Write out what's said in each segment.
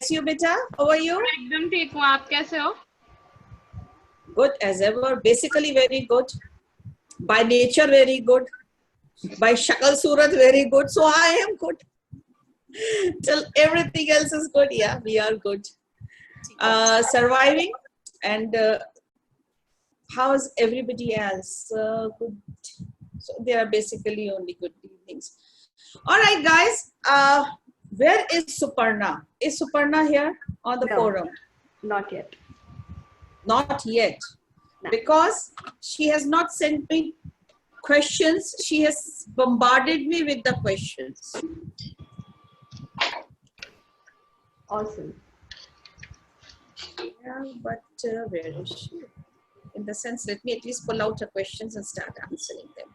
you, beta. How are you? एकदम ठीक हूँ, आप कैसे हो? Good as ever. Basically very good. By nature very good. By shakal surat very good. So I am good. Till everything else is good. Yeah, we are good. Surviving. And how's everybody else? Good. So there are basically only good things. All right, guys. Where is Suparna? Is Suparna here on the forum? Not yet. Not yet. No. Because she has not sent me questions. She has bombarded me with the questions. Awesome. Yeah, but where is she? In the sense, let me at least pull out her questions and start answering them.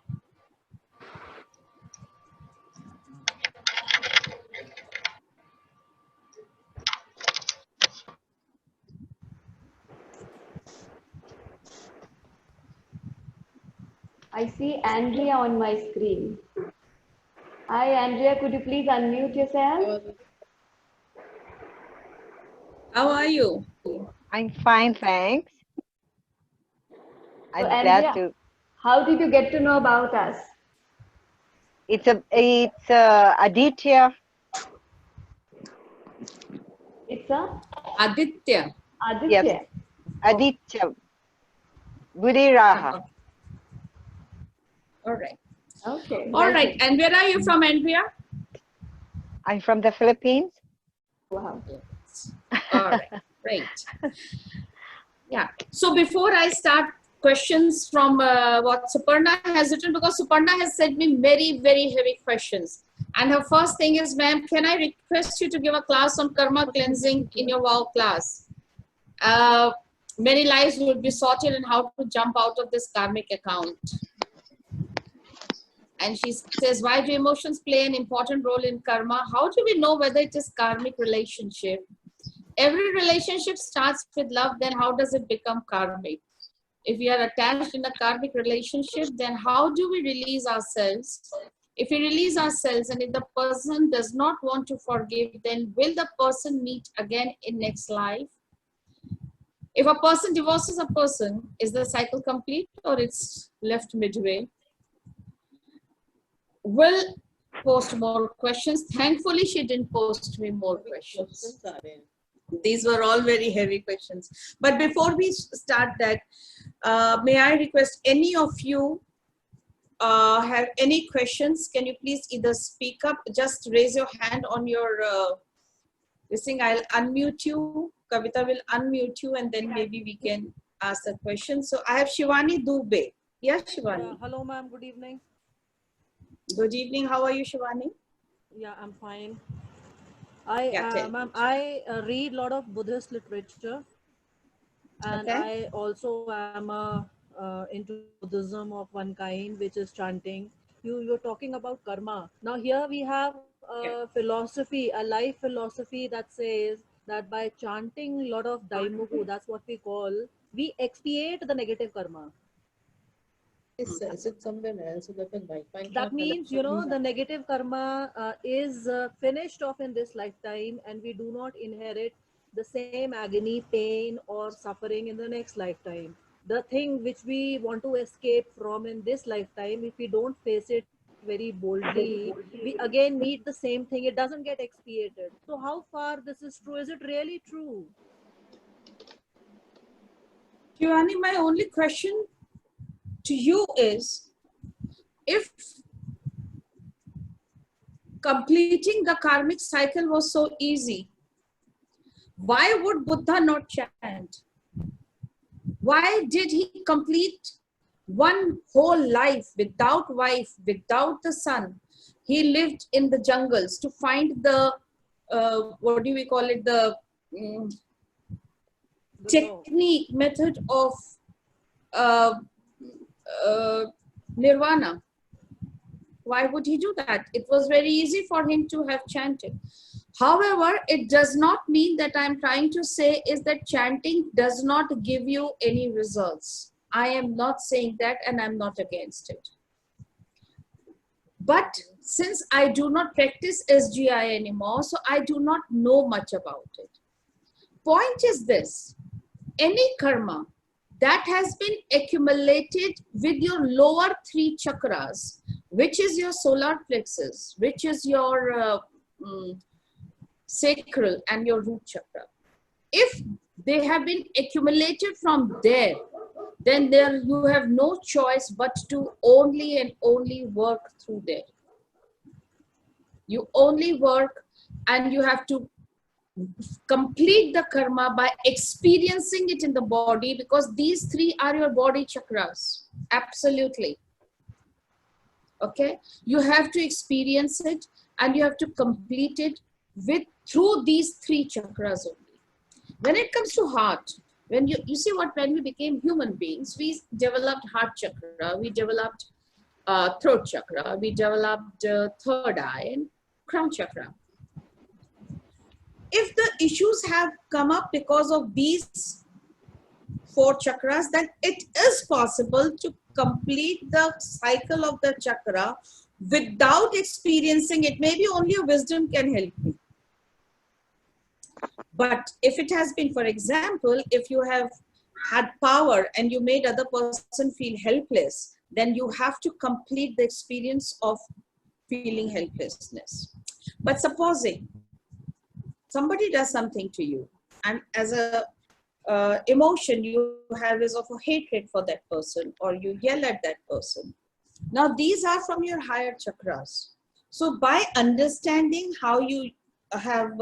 I see Andrea on my screen. Hi, Andrea. Could you please unmute yourself? How are you? I'm fine, thanks. I'm So, glad Andrea, to. how did you get to know about us? It's Aditya. It's a Aditya. Aditya. Yes, Aditya. Budiraha. All right. Okay. All right. And where are you from, Andrea? I'm from the Philippines. Wow. All right. Great. Yeah. So before I start questions from what Suparna has written, because Suparna has sent me very, very heavy questions. And her first thing is, ma'am, can I request you to give a class on karma cleansing in your WOW class? Many lives will be sorted and how to jump out of this karmic account. And she says, why do emotions play an important role in karma? How do we know whether it is karmic relationship? Every relationship starts with love, then how does it become karmic? If we are attached in a karmic relationship, then how do we release ourselves? If we release ourselves and if the person does not want to forgive, then will the person meet again in next life? If a person divorces a person, is the cycle complete or it's left midway? Will post more questions. Thankfully, she didn't post me more questions. These were all very heavy questions. But before we start that, may I request any of you have any questions? Can you please either speak up, just raise your hand on your this thing. I'll unmute you. Kavita will unmute you and then maybe we can ask the question. So I have Shivani Dubey. Yeah, Shivani. Hello, ma'am. Good evening. Good evening. How are you, Shivani? Yeah, I'm fine. Ma'am, I read a lot of Buddhist literature, and I also am into Buddhism of one kind, which is chanting. You're talking about karma. Now here we have a philosophy, a life philosophy that says that by chanting a lot of daimoku, that's what we call, we expiate the negative karma. Is it somewhere else so that the lifetime? That means, you know, the negative karma is finished off in this lifetime, and we do not inherit the same agony, pain, or suffering in the next lifetime. The thing which we want to escape from in this lifetime, if we don't face it very boldly, we again meet the same thing. It doesn't get expiated. So how far this is true? Is it really true? Shivani, my only question to you is, if completing the karmic cycle was so easy, why would Buddha not chant? Why did he complete one whole life without wife, without the son? He lived in the jungles to find the, what do we call it, the technique, method of nirvana. Why would he do that? It was very easy for him to have chanted. However, it does not mean that I'm trying to say is that chanting does not give you any results. I am not saying that, and I'm not against it. But since I do not practice SGI anymore, so I do not know much about it. point is this: any karma that has been accumulated with your lower 3 chakras, which is your solar plexus, which is your sacral and your root chakra, if they have been accumulated from there, then there you have no choice but to only and only work through there. You only work, and you have to complete the karma by experiencing it in the body, because these 3 are your body chakras. Absolutely. Okay, you have to experience it, and you have to complete it through these 3 chakras only. When it comes to heart, when you see what, when we became human beings, we developed heart chakra, we developed throat chakra, we developed third eye and crown chakra. If the issues have come up because of these 4 chakras, then it is possible to complete the cycle of the chakra without experiencing it. Maybe only a wisdom can help me. But if it has been, for example, if you have had power and you made other person feel helpless, then you have to complete the experience of feeling helplessness. But supposing somebody does something to you, and as a emotion you have is of a hatred for that person, or you yell at that person. Now these are from your higher chakras. So by understanding how you have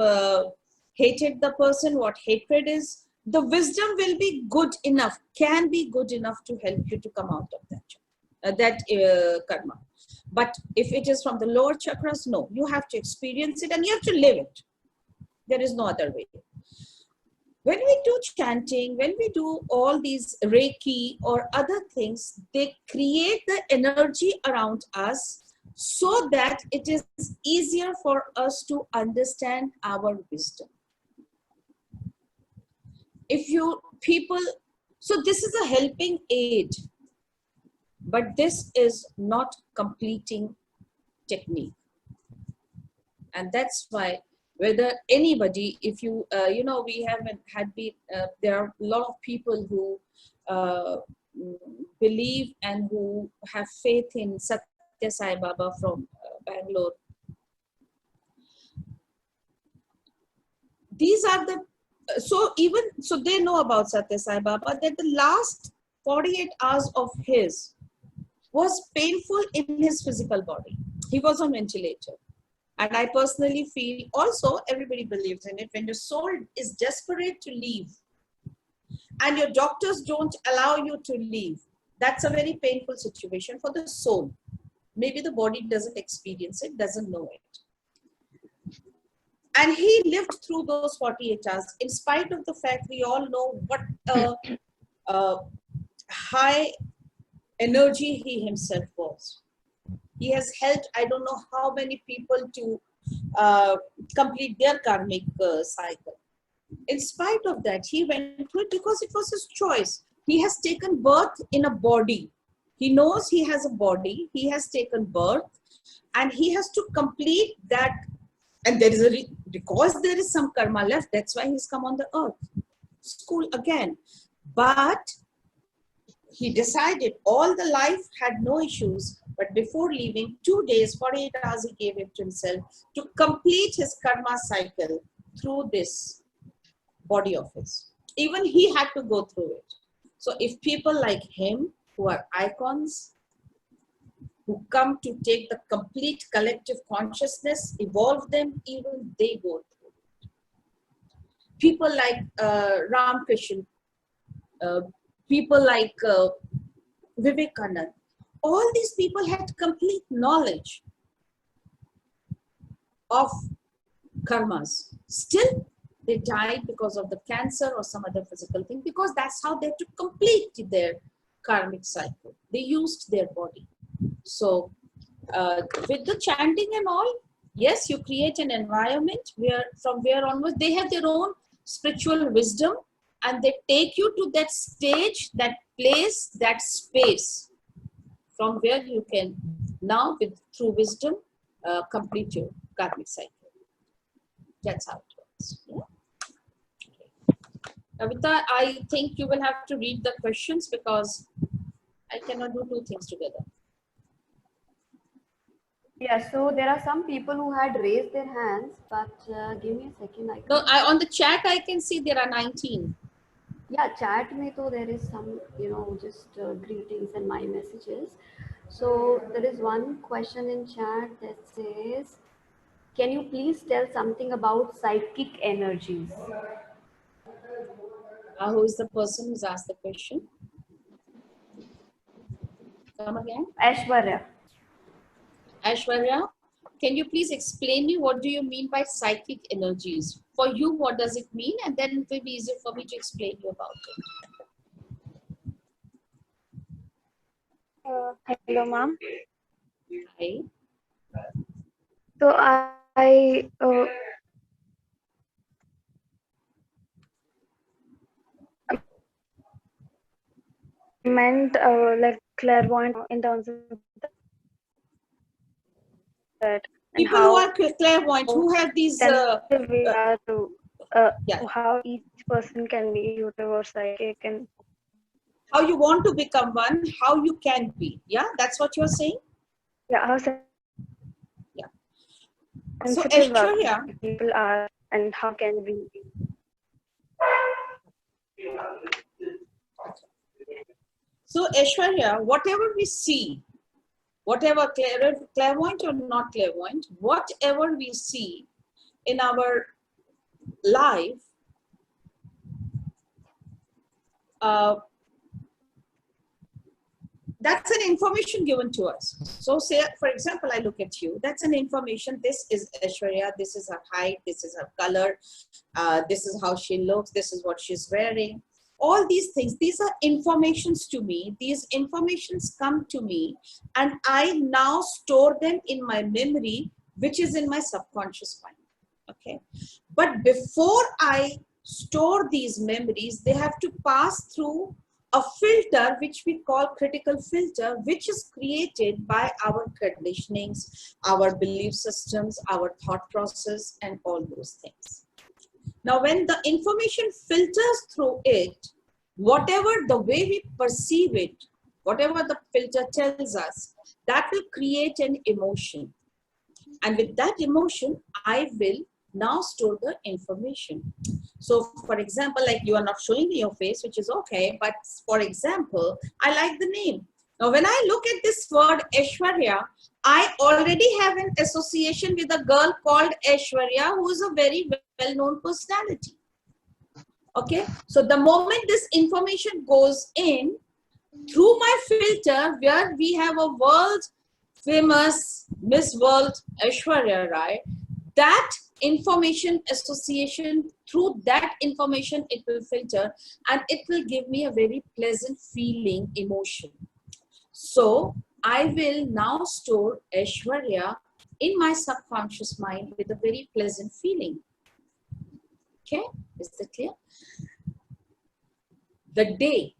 hated the person, what hatred is, the wisdom will be good enough, can be good enough to help you to come out of that karma. But if it is from the lower chakras, no, you have to experience it and you have to live it. There is no other way. When we do chanting, when we do all these Reiki or other things, they create the energy around us so that it is easier for us to understand our wisdom. So this is a helping aid, but this is not completing technique. And that's why whether anybody, if you, we haven't had been, there are a lot of people who believe and who have faith in Satya Sai Baba from Bangalore. These are so they know about Satya Sai Baba, that the last 48 hours of his was painful in his physical body. He was on ventilator. And I personally feel also, everybody believes in it, when your soul is desperate to leave and your doctors don't allow you to leave, that's a very painful situation for the soul. Maybe the body doesn't experience it, doesn't know it. And he lived through those 48 hours, in spite of the fact we all know what high energy he himself was. He has helped, I don't know how many people to complete their karmic cycle. In spite of that, he went through it because it was his choice. He has taken birth in a body. He knows he has a body. He has taken birth and he has to complete that. And there is because there is some karma left, that's why he's come on the earth. School again. But he decided all the life had no issues. But before leaving, 2 days, 48 hours, he gave it to himself to complete his karma cycle through this body of his. Even he had to go through it. So if people like him, who are icons, who come to take the complete collective consciousness, evolve them, even they go through it. People like Ramakrishna, people like Vivekananda, all these people had complete knowledge of karmas. Still, they died because of the cancer or some other physical thing, because that's how they had to complete their karmic cycle. They used their body. So, with the chanting and all, yes, you create an environment where from where onwards they have their own spiritual wisdom, and they take you to that stage, that place, that space, from where you can now, through wisdom, complete your karmic cycle. That's how it works. Yeah? Okay. Kavita, I think you will have to read the questions because I cannot do two things together. Yeah, so there are some people who had raised their hands, but give me a second. No, on the chat I can see there are 19. Yeah, chat mein to there is some, just greetings and my messages. So there is one question in chat that says, can you please tell something about psychic energies? Who is the person who's asked the question? Come again. Aishwarya. Aishwarya, can you please explain me what do you mean by psychic energies? For you, what does it mean? And then it will be easier for me to explain you about it. Hello, ma'am. Hi. So I meant like clairvoyant in terms of that. And People who are clairvoyant, who have these... we are to yeah. how each person can be intuitive or psychic, and how you want to become one, how you can be. Yeah, that's what you're saying? Yeah, how yeah. So Aishwarya, people are, and how can we... So Aishwarya, whatever we see, whatever clairvoyant or not clairvoyant, whatever we see in our life, that's an information given to us. So say, for example, I look at you, that's an information. This is Aishwarya, this is her height, this is her color, this is how she looks, this is what she's wearing. All these things, these are informations to me. These informations come to me and I now store them in my memory, which is in my subconscious mind. Okay. But before I store these memories, they have to pass through a filter, which we call critical filter, which is created by our conditionings, our belief systems, our thought process, and all those things. Now, when the information filters through it, whatever the way we perceive it, whatever the filter tells us, that will create an emotion. And with that emotion, I will now store the information. So, for example, like you are not showing me your face, which is okay. But for example, I like the name. Now, when I look at this word Aishwarya, I already have an association with a girl called Aishwarya, who is a very well-known personality. Okay. So the moment this information goes in through my filter, where we have a world famous Miss World Aishwarya Rai, that information association, through that information it will filter and it will give me a very pleasant feeling, emotion. So I will now store Aishwarya in my subconscious mind with a very pleasant feeling. Okay, is that clear? The day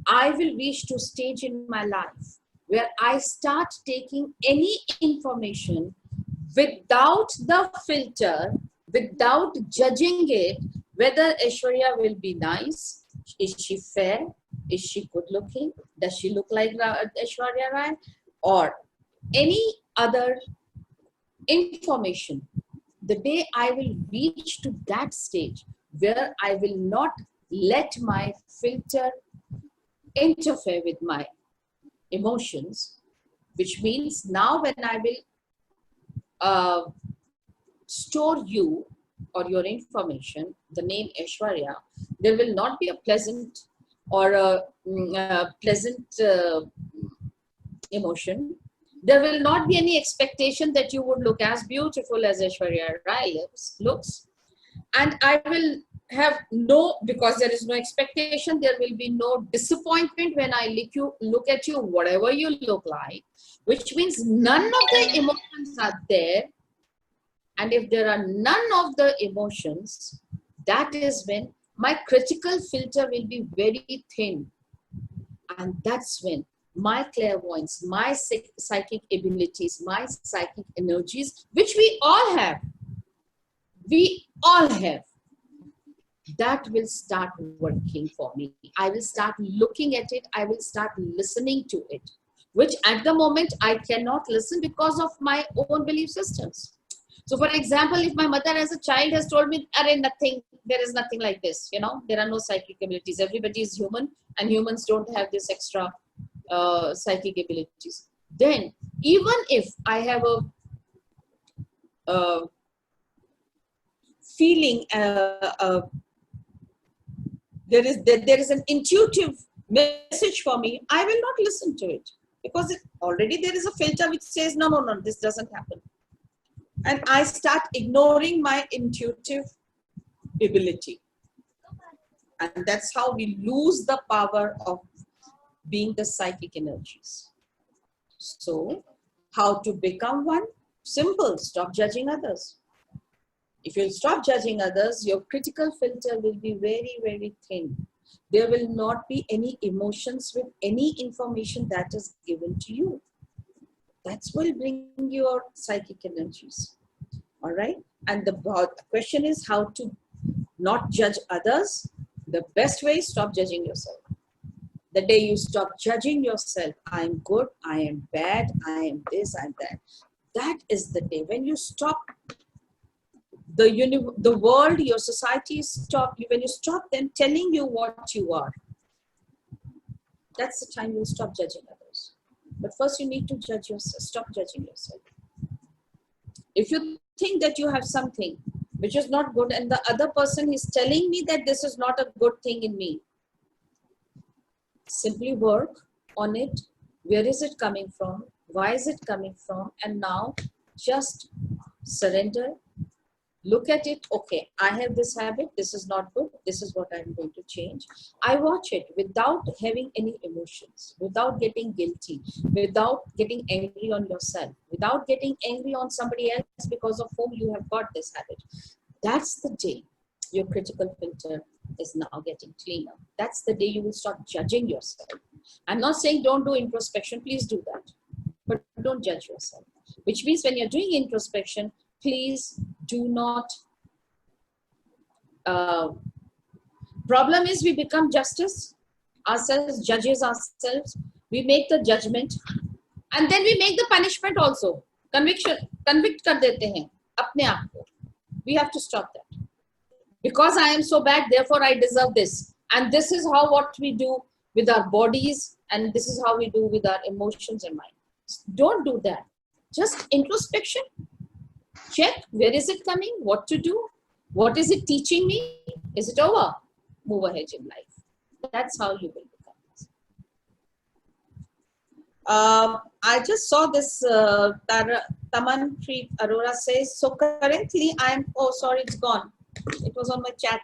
I will reach to a stage in my life where I start taking any information without the filter, without judging it, whether Aishwarya will be nice, is she fair, is she good looking, does she look like Aishwarya Rai, or any other information. The day I will reach to that stage where I will not let my filter interfere with my emotions, which means now when I will store you or your information, the name Aishwarya, there will not be a pleasant or a pleasant emotion. There will not be any expectation that you would look as beautiful as Aishwarya Rai looks. And I will have no, because there is no expectation, there will be no disappointment when I look at you, whatever you look like, which means none of the emotions are there. And if there are none of the emotions, that is when my critical filter will be very thin. And that's when my clairvoyance, my psychic abilities, my psychic energies, which we all have, that will start working for me. I will start looking at it. I will start listening to it, which at the moment I cannot listen because of my own belief systems. So for example, if my mother as a child has told me, nothing, there is nothing like this, there are no psychic abilities. Everybody is human and humans don't have this extra psychic abilities. Then even if I have a feeling, there is an intuitive message for me, I will not listen to it because already there is a filter which says, no, this doesn't happen. And I start ignoring my intuitive ability. And that's how we lose the power of being the psychic energies. So, how to become one? Simple, stop judging others. If you stop judging others, your critical filter will be very, very thin. There will not be any emotions with any information that is given to you. That's what will bring your psychic energies. All right. And the question is how to not judge others. The best way is stop judging yourself. The day you stop judging yourself, I am good, I am bad, I am this, I am that. That is the day when you stop the world, your society when you stop them telling you what you are. That's the time you'll stop judging others. But first you need to judge yourself, stop judging yourself. If you think that you have something which is not good and the other person is telling me that this is not a good thing in me, simply work on it. Where is it coming from? Why is it coming from? And now just surrender. Look at it. Okay, I have this habit. This is not good. This is what I'm going to change. I watch it without having any emotions, without getting guilty, without getting angry on yourself, without getting angry on somebody else because of whom you have got this habit. That's the day your critical filter is now getting cleaner. That's the day you will start judging yourself. I'm not saying don't do introspection. Please do that. But don't judge yourself. Which means when you're doing introspection, please do not. Problem is we become justice ourselves, judges ourselves. We make the judgment and then we make the punishment also. Convict kar dete hain apne aap ko. We have to stop that. Because I am so bad, therefore I deserve this. And this is how what we do with our bodies and this is how we do with our emotions and mind. Don't do that. Just introspection. Check where is it coming, what to do, what is it teaching me, is it over? Move ahead in life. That's how you will become this. I just saw this Tamanpreet Arora says, so currently it's gone. It was on my chat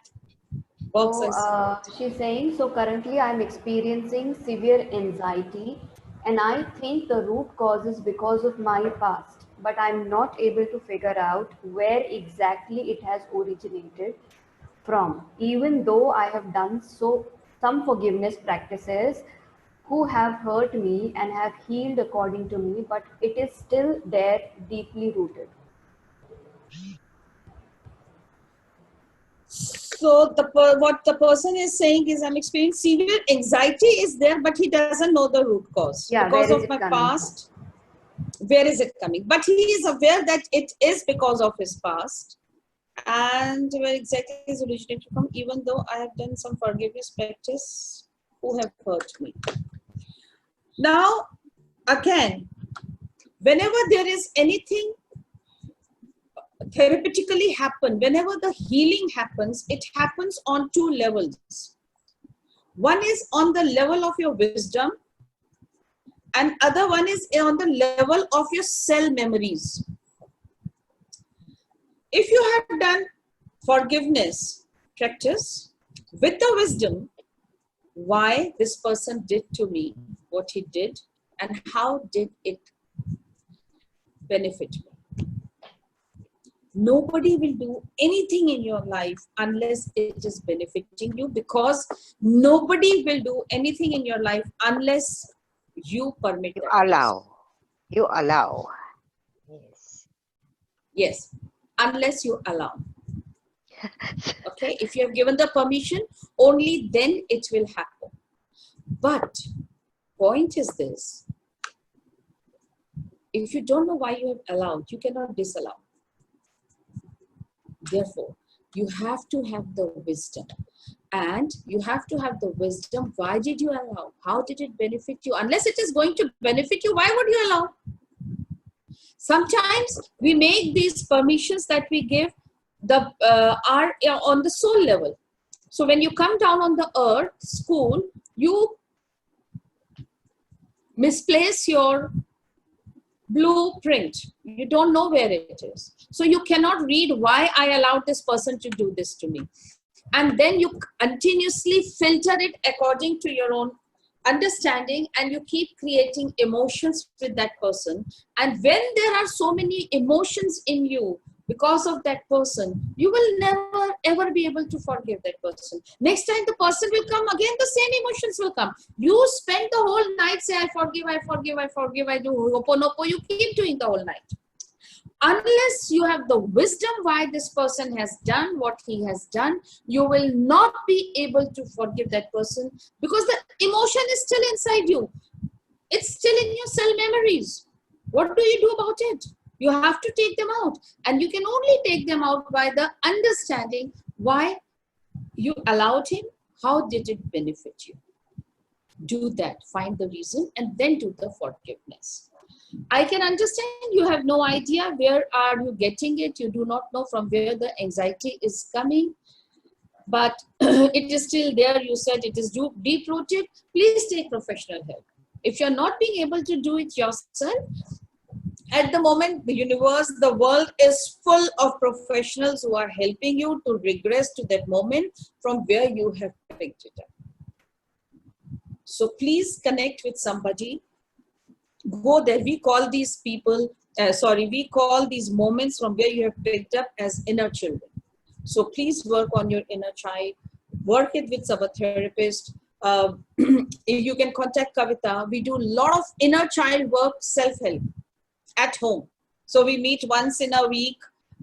box. So, she's saying, so currently I'm experiencing severe anxiety and I think the root cause is because of my past, but I'm not able to figure out where exactly it has originated from, even though I have done some forgiveness practices who have hurt me and have healed according to me, but it is still there, deeply rooted. So what the person is saying is, I'm experiencing severe anxiety is there, but he doesn't know the root cause. Yeah, because where is of it my coming past. Where is it coming? But he is aware that it is because of his past. And where exactly is originated from, even though I have done some forgiveness practice who have hurt me. Now, again, whenever there is anything therapeutically happen, whenever the healing happens, it happens on two levels. One is on the level of your wisdom and other one is on the level of your cell memories. If you have done forgiveness practice with the wisdom, why this person did to me what he did and how did it benefit me. Nobody will do anything in your life unless it is benefiting you, because nobody will do anything in your life unless you permit You that allow. person. You allow. Yes. Yes, unless you allow. Okay, if you have given the permission, only then it will happen. But point is this: if you don't know why you have allowed, you cannot disallow. Therefore, you have to have the wisdom. And you have to have the wisdom. Why did you allow? How did it benefit you? Unless it is going to benefit you, why would you allow? Sometimes we make these permissions that we give are on the soul level. So when you come down on the earth, school, you misplace your blueprint. You don't know where it is. So you cannot read why I allowed this person to do this to me. And then you continuously filter it according to your own understanding, and you keep creating emotions with that person. And when there are so many emotions in you because of that person, you will never ever be able to forgive that person. Next time the person will come again, the same emotions will come. You spend the whole night say, I forgive, I forgive, I forgive, I do Ho'oponopo. You keep doing the whole night. Unless you have the wisdom why this person has done what he has done, you will not be able to forgive that person, because the emotion is still inside you. It's still in your cell memories. What do you do about it? You have to take them out. And you can only take them out by the understanding why you allowed him, how did it benefit you. Do that, find the reason, and then do the forgiveness. I can understand you have no idea where are you getting it. You do not know from where the anxiety is coming, but it is still there. You said it is deep-rooted. Please take professional help. If you're not being able to do it yourself, at the moment, the universe, the world is full of professionals who are helping you to regress to that moment from where you have picked it up. So please connect with somebody. Go there. We call these people, we call these moments from where you have picked up as inner children. So please work on your inner child. Work it with some therapist. If you can contact Kavita, we do a lot of inner child work, self-help at home. So we meet once in a week,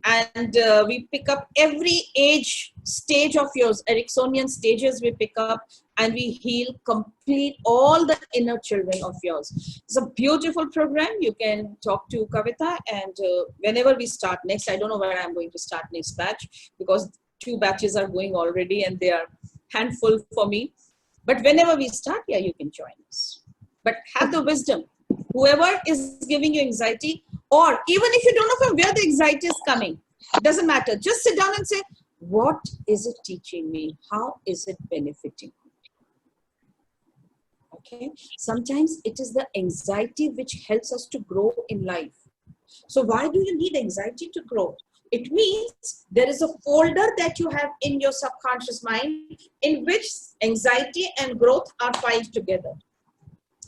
and we pick up every age stage of yours, Ericksonian stages we pick up, and we heal complete all the inner children of yours. It's a beautiful program. You can talk to Kavita, and whenever we start next, I don't know where I'm going to start next batch, because 2 batches are going already and they are handful for me. But whenever we start, yeah, you can join us. But have the wisdom. Whoever is giving you anxiety, or even if you don't know from where the anxiety is coming, it doesn't matter. Just sit down and say, what is it teaching me? How is it benefiting? Okay. Sometimes it is the anxiety which helps us to grow in life. So why do you need anxiety to grow? It means there is a folder that you have in your subconscious mind in which anxiety and growth are filed together.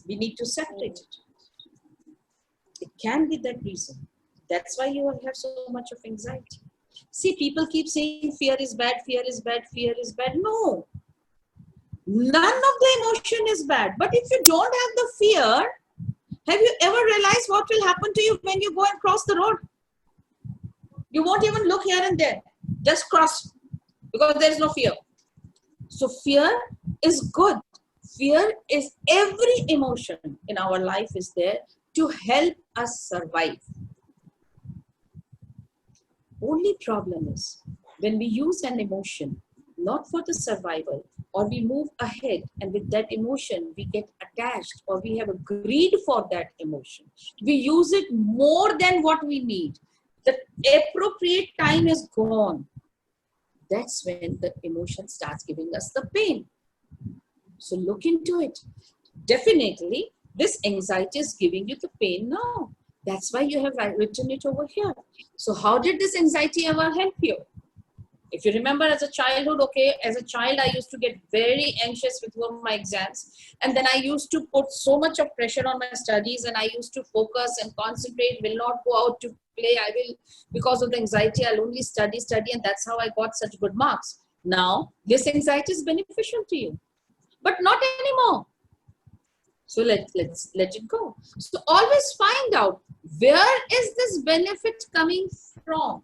We need to separate it. It can be that reason. That's why you will have so much of anxiety. See, people keep saying fear is bad, fear is bad, fear is bad. No. None of the emotion is bad. But if you don't have the fear, have you ever realized what will happen to you when you go and cross the road? You won't even look here and there. Just cross, because there is no fear. So fear is good. Fear is every emotion in our life is there to help us survive. Only problem is when we use an emotion not for the survival, or we move ahead and with that emotion we get attached, or we have a greed for that emotion. We use it more than what we need. The appropriate time is gone. That's when the emotion starts giving us the pain. So look into it. Definitely, this anxiety is giving you the pain now. That's why you have written it over here. So how did this anxiety ever help you? If you remember as a childhood, okay, as a child, I used to get very anxious with my exams. And then I used to put so much of pressure on my studies, and I used to focus and concentrate, will not go out to play. I will, because of the anxiety, I'll only study. And that's how I got such good marks. Now, this anxiety is beneficial to you, but not anymore. So let's let it go. So always find out, where is this benefit coming from?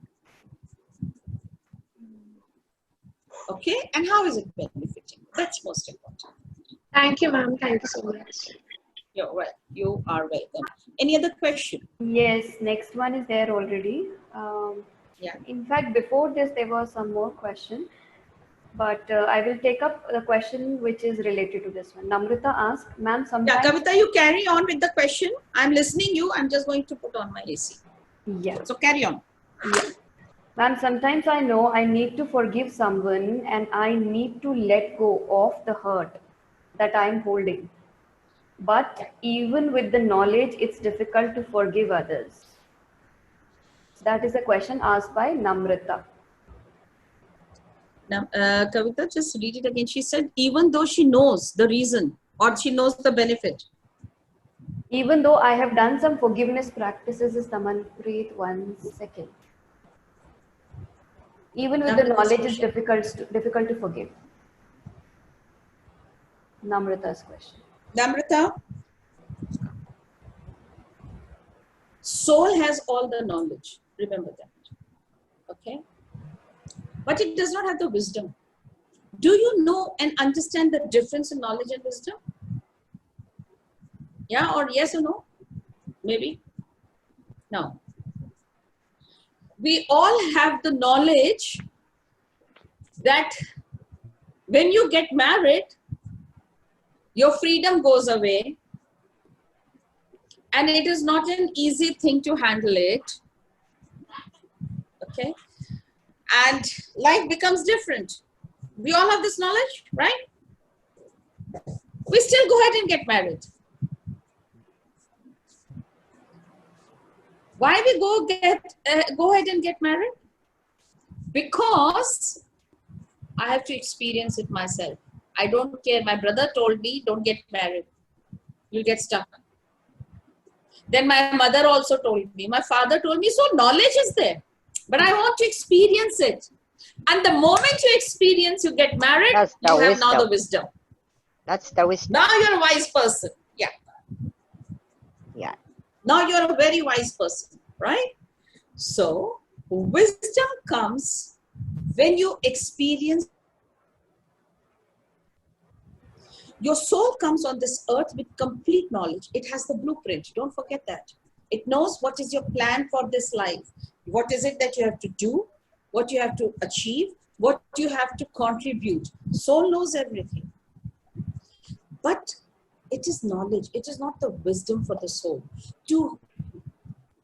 Okay, and how is it benefiting? That's most important. Thank you, ma'am. Thank you so much. You're well. You are welcome. Any other question? Yes, next one is there already. Yeah. In fact, before this, there was some more question, but I will take up the question which is related to this one. Namrata asked, ma'am, Yeah, sometimes... Kavita, you carry on with the question. I'm listening you. I'm just going to put on my AC. Yeah. So carry on. Yeah. Ma'am, sometimes I know I need to forgive someone and I need to let go of the hurt that I'm holding. But even with the knowledge, it's difficult to forgive others. That is a question asked by Namrata. Now, Kavita, just read it again. She said, even though she knows the reason or she knows the benefit. Even though I have done some forgiveness practices, is Tamanpreet, 1 second. Even with the knowledge, it's difficult to forgive. Namrata's question. Namrata, soul has all the knowledge. Remember that. Okay? But it does not have the wisdom. Do you know and understand the difference in knowledge and wisdom? Yeah, or yes or no? Maybe. No. We all have the knowledge that when you get married, your freedom goes away, and it is not an easy thing to handle it. Okay? And life becomes different. We all have this knowledge, right? We still go ahead and get married. Why we go ahead and get married? Because I have to experience it myself. I don't care. My brother told me, don't get married. You'll get stuck. Then my mother also told me. My father told me, so knowledge is there. But I want to experience it. And the moment you experience, you get married, you have now the wisdom. That's the wisdom. Now you're a wise person. Yeah. Yeah. Now you're a very wise person, right? So wisdom comes when you experience. Your soul comes on this earth with complete knowledge. It has the blueprint. Don't forget that. It knows what is your plan for this life. What is it that you have to do? What you have to achieve? What you have to contribute? Soul knows everything. But it is knowledge. It is not the wisdom for the soul. To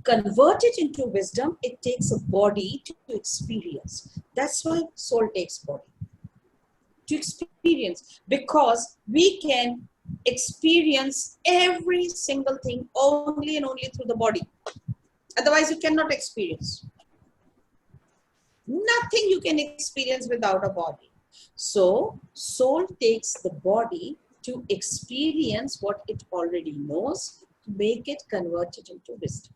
convert it into wisdom, it takes a body to experience. That's why soul takes body. To experience, because we can experience every single thing only and only through the body. Otherwise, you cannot experience. Nothing you can experience without a body. So, soul takes the body to experience what it already knows, to make it converted into wisdom.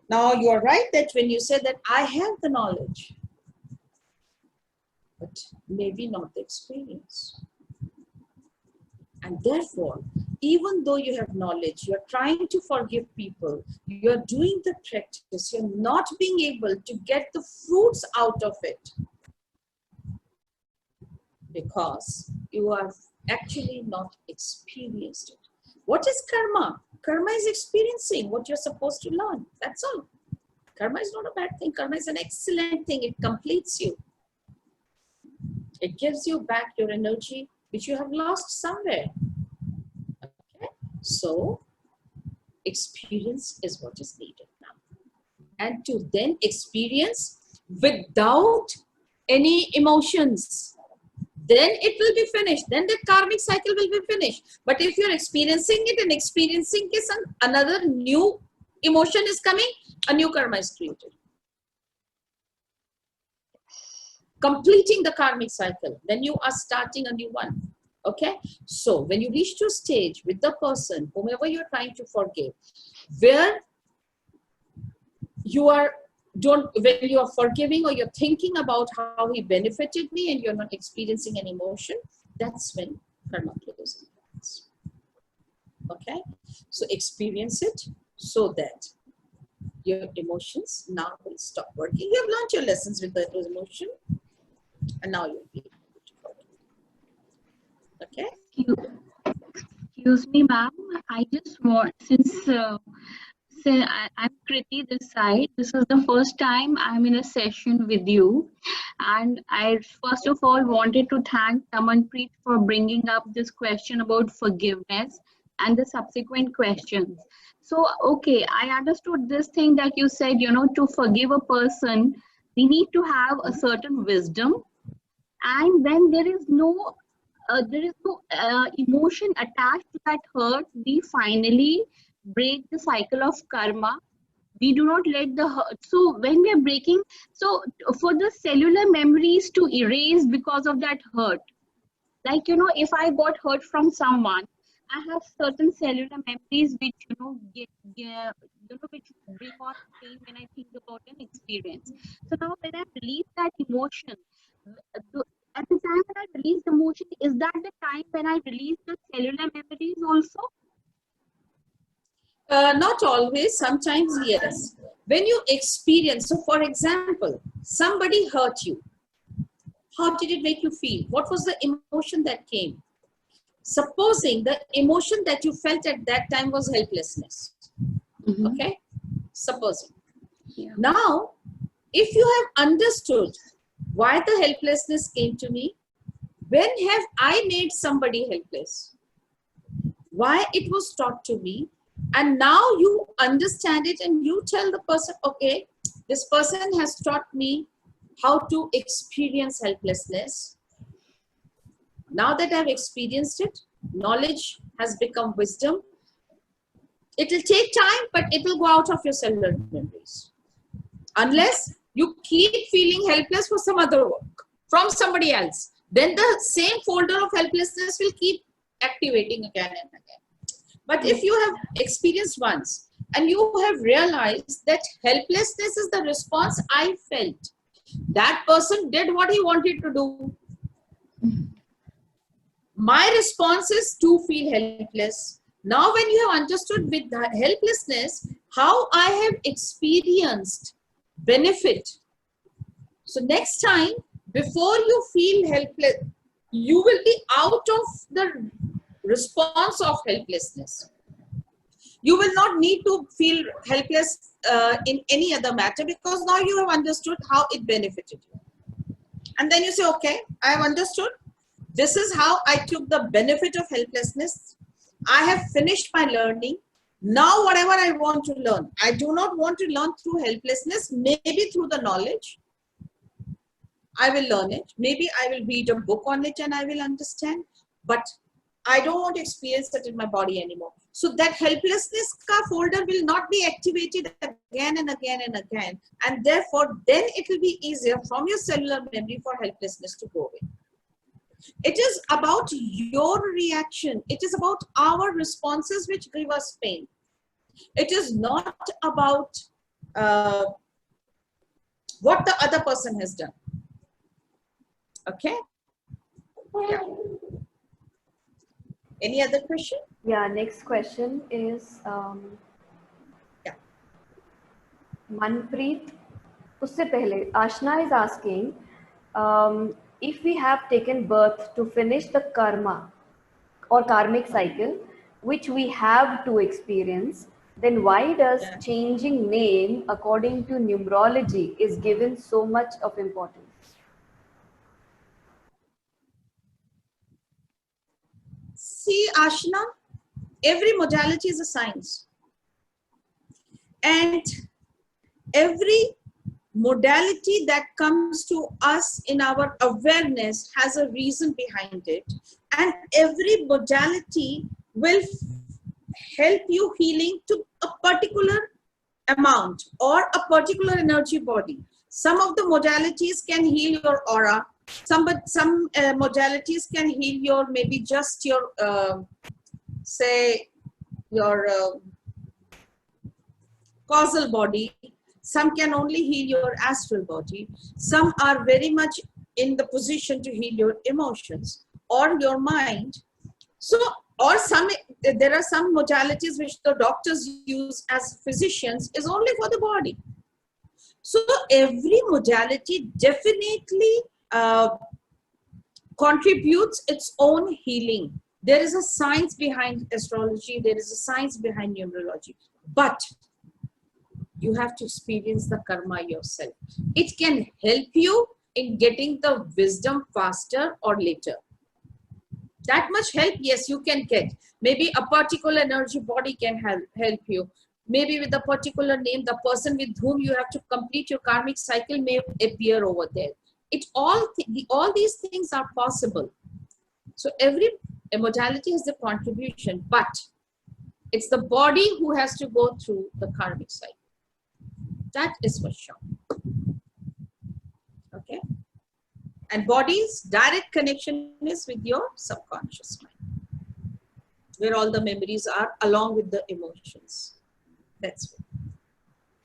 Now, you are right that when you say that I have the knowledge, but maybe not the experience. And therefore, even though you have knowledge, you're trying to forgive people, you're doing the practice, you're not being able to get the fruits out of it because you have actually not experienced it. What is karma? Karma is experiencing what you're supposed to learn. That's all. Karma is not a bad thing. Karma is an excellent thing. It completes you. It gives you back your energy, which you have lost somewhere. Okay? So, experience is what is needed now. And to then experience without any emotions, then it will be finished. Then the karmic cycle will be finished. But if you're experiencing it and experiencing is another new emotion is coming, a new karma is created. Completing the karmic cycle, then you are starting a new one. Okay, so when you reach to a stage with the person, whomever you're trying to forgive, where you are when you are forgiving or you're thinking about how he benefited me and you're not experiencing an emotion, that's when karma closes. Okay, so experience it so that your emotions now will stop working. You have learned your lessons with the emotion. And now you're feeling beautiful. Okay? Excuse me, ma'am. I just want, since I'm Kriti this side. This is the first time I'm in a session with you. And I first of all wanted to thank Tamanpreet for bringing up this question about forgiveness and the subsequent questions. So, okay, I understood this thing that you said, to forgive a person, we need to have a certain wisdom. And when there is no emotion attached to that hurt, we finally break the cycle of karma. We do not let the hurt. So when we are breaking, so for the cellular memories to erase because of that hurt, like, if I got hurt from someone, I have certain cellular memories which, which bring on pain when I think about an experience. So now when I release that emotion, at the time when I release the emotion, is that the time when I release the cellular memories also? Not always, sometimes yes. When you experience, so for example, somebody hurt you. How did it make you feel? What was the emotion that came? Supposing the emotion that you felt at that time was helplessness. Okay? Supposing. Yeah. Now, if you have understood why the helplessness came to me, when have I made somebody helpless? Why it was taught to me, and now you understand it and you tell the person, okay, this person has taught me how to experience helplessness. Now that I've experienced it, knowledge has become wisdom. It will take time, but it will go out of your cellular memories. Unless you keep feeling helpless for some other work from somebody else, then the same folder of helplessness will keep activating again and again. But if you have experienced once and you have realized that helplessness is the response I felt, that person did what he wanted to do. My response is to feel helpless. Now when you have understood with that helplessness, how I have experienced benefit. So next time, before you feel helpless, you will be out of the response of helplessness. You will not need to feel helpless in any other matter, because now you have understood how it benefited you. And then you say, okay, I have understood. This is how I took the benefit of helplessness. I have finished my learning. Now whatever I want to learn, I do not want to learn through helplessness, maybe through the knowledge. I will learn it. Maybe I will read a book on it and I will understand. But I don't want to experience it in my body anymore. So that helplessness folder will not be activated again and again and again. And therefore, then it will be easier from your cellular memory for helplessness to go away. It is about your reaction. It is about our responses which give us pain. It is not about what the other person has done. Okay? Yeah. Any other question? Yeah, next question is Manpreet. Usse pehle, Ashna is asking, if we have taken birth to finish the karma or karmic cycle, which we have to experience, then why does changing name according to numerology is given so much of importance? See, Ashna, every modality is a science. And every modality that comes to us in our awareness has a reason behind it. And every modality will help you healing to a particular amount or a particular energy body. Some of the modalities can heal your aura. Some modalities can heal your, maybe just your, say, your causal body. Some can only heal your astral body. Some are very much in the position to heal your emotions or your mind. So, or there are some modalities which the doctors use as physicians is only for the body. So every modality definitely contributes its own healing. There is a science behind astrology. There is a science behind numerology. But you have to experience the karma yourself. It can help you in getting the wisdom faster or later. That much help, yes, you can get. Maybe a particular energy body can help you. Maybe with a particular name, the person with whom you have to complete your karmic cycle may appear over there. All these things are possible. So every modality has the contribution, but it's the body who has to go through the karmic cycle. That is for sure. Okay. And body's direct connection is with your subconscious mind, where all the memories are along with the emotions. That's it.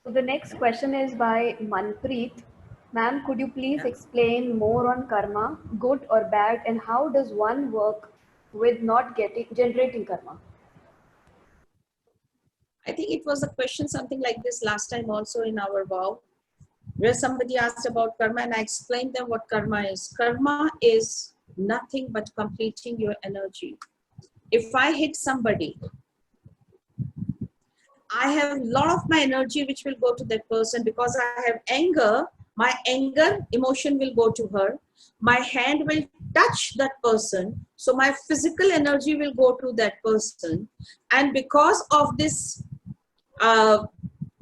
So the next question is by Manpreet. Ma'am, could you please explain more on karma, good or bad, and how does one work with not generating karma? I think it was a question something like this last time also in our vow, where somebody asked about karma and I explained them what karma is. Karma is nothing but completing your energy. If I hit somebody, I have a lot of my energy which will go to that person because I have anger. My anger emotion will go to her. My hand will touch that person. So my physical energy will go to that person. And because of this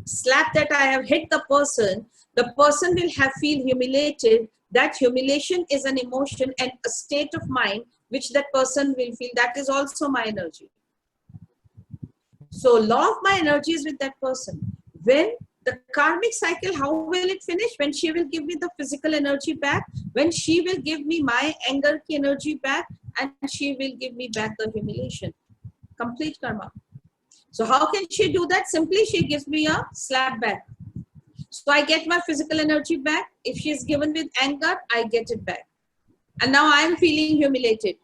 slap that I have hit the person will have feel humiliated. That humiliation is an emotion and a state of mind which that person will feel. That is also my energy. So a lot of my energy is with that person. When the karmic cycle, how will it finish? When she will give me the physical energy back, when she will give me my anger energy back, and she will give me back the humiliation. Complete karma. So how can she do that? Simply she gives me a slap back. So I get my physical energy back. If she is given with anger, I get it back. And now I am feeling humiliated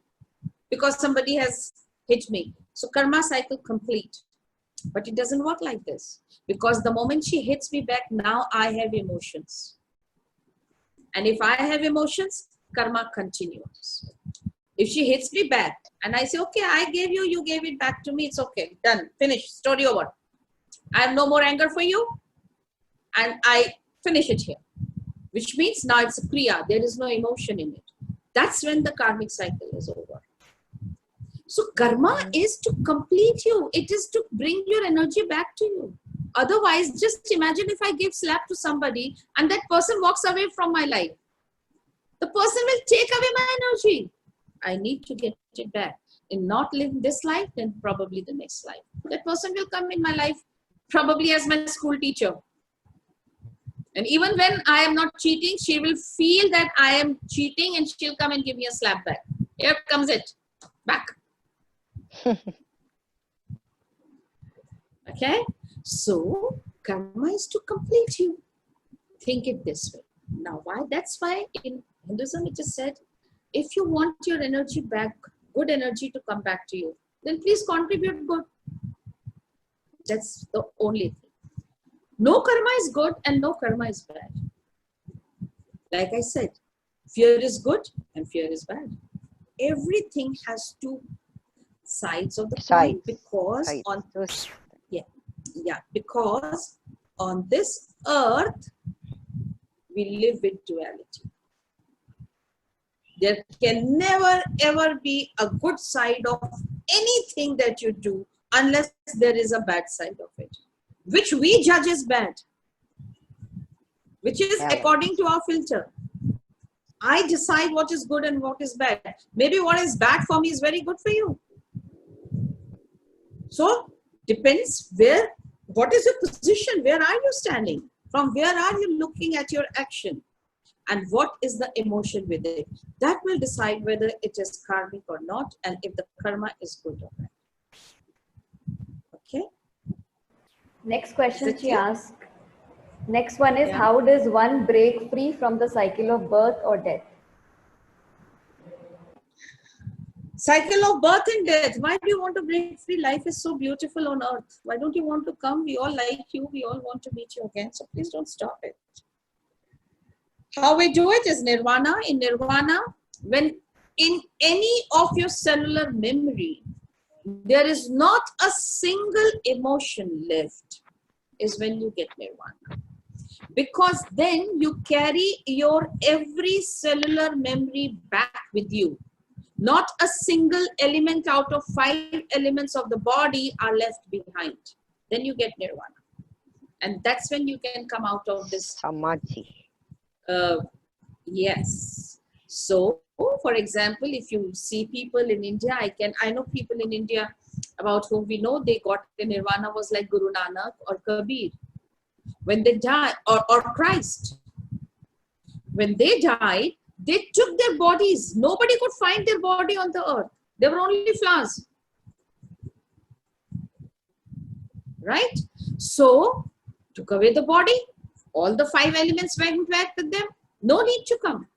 because somebody has hit me. So karma cycle complete. But it doesn't work like this. Because the moment she hits me back, now I have emotions. And if I have emotions, karma continues. If she hits me back and I say, okay, I gave you, you gave it back to me, it's okay, done, finished, story over. I have no more anger for you and I finish it here. Which means now it's a kriya, there is no emotion in it. That's when the karmic cycle is over. So karma is to complete you. It is to bring your energy back to you. Otherwise, just imagine if I give slap to somebody and that person walks away from my life. The person will take away my energy. I need to get it back. In not living this life, then probably the next life. That person will come in my life probably as my school teacher. And even when I am not cheating, she will feel that I am cheating and she'll come and give me a slap back. Here comes it. Back. Okay. So karma is to complete you. Think it this way. Now why? That's why in Hinduism it is said, if you want your energy back, good energy to come back to you, then please contribute good. That's the only thing. No karma is good and no karma is bad. Like I said, fear is good and fear is bad. Everything has two sides of the coin because because on this earth we live with duality. There can never ever be a good side of anything that you do unless there is a bad side of it, which we judge as bad, which is according to our filter. I decide what is good and what is bad. Maybe what is bad for me is very good for you. So depends what is your position? Where are you standing? From where are you looking at your action? And what is the emotion with it? That will decide whether it is karmic or not and if the karma is good or bad. Okay. Next question she asked. Next one is, how does one break free from the cycle of birth or death? Cycle of birth and death. Why do you want to break free? Life is so beautiful on earth. Why don't you want to come? We all like you. We all want to meet you again. So please don't stop it. How we do it is nirvana. In nirvana, when in any of your cellular memory, there is not a single emotion left, is when you get nirvana. Because then you carry your every cellular memory back with you. Not a single element out of 5 elements of the body are left behind. Then you get nirvana. And that's when you can come out of this. Samadhi. Yes. So, for example, if you see people in India, I know people in India about whom we know they got the nirvana was like Guru Nanak or Kabir. When they died, or Christ. When they died, they took their bodies. Nobody could find their body on the earth. They were only flowers. Right? So, took away the body. All the 5 elements went back with them. No need to come.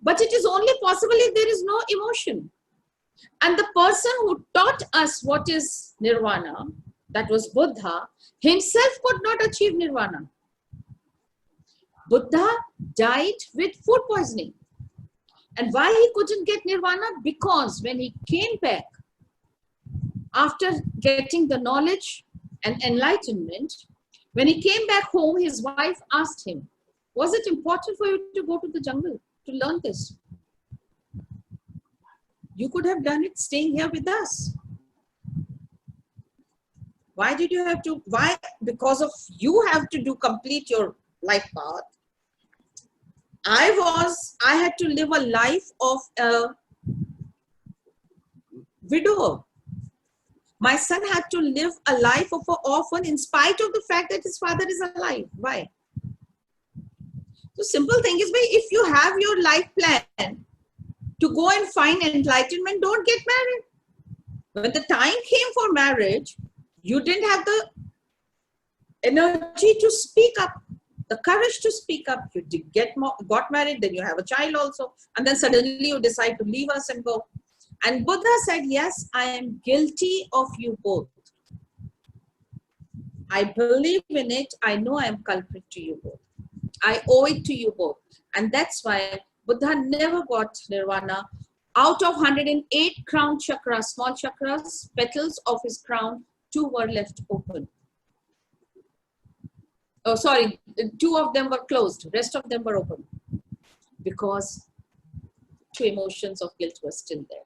But it is only possible if there is no emotion. And the person who taught us what is nirvana, that was Buddha, himself could not achieve nirvana. Buddha died with food poisoning. And why he couldn't get nirvana? Because when he came back, after getting the knowledge and enlightenment, when he came back home, his wife asked him, was it important for you to go to the jungle to learn this? You could have done it staying here with us. Why did you have to? Why? Because of you have to complete your life path. I had to live a life of a widower. My son had to live a life of an orphan in spite of the fact that his father is alive. Why? So simple thing is, if you have your life plan to go and find enlightenment, don't get married. When the time came for marriage, you didn't have the energy to speak up, the courage to speak up. You got married, then you have a child also, and then suddenly you decide to leave us and go. And Buddha said, yes, I am guilty of you both. I believe in it. I know I am culprit to you both. I owe it to you both. And that's why Buddha never got nirvana. Out of 108 crown chakras, small chakras, petals of his crown, 2 were left open. Oh, sorry, 2 of them were closed. Rest of them were open. Because 2 emotions of guilt were still there.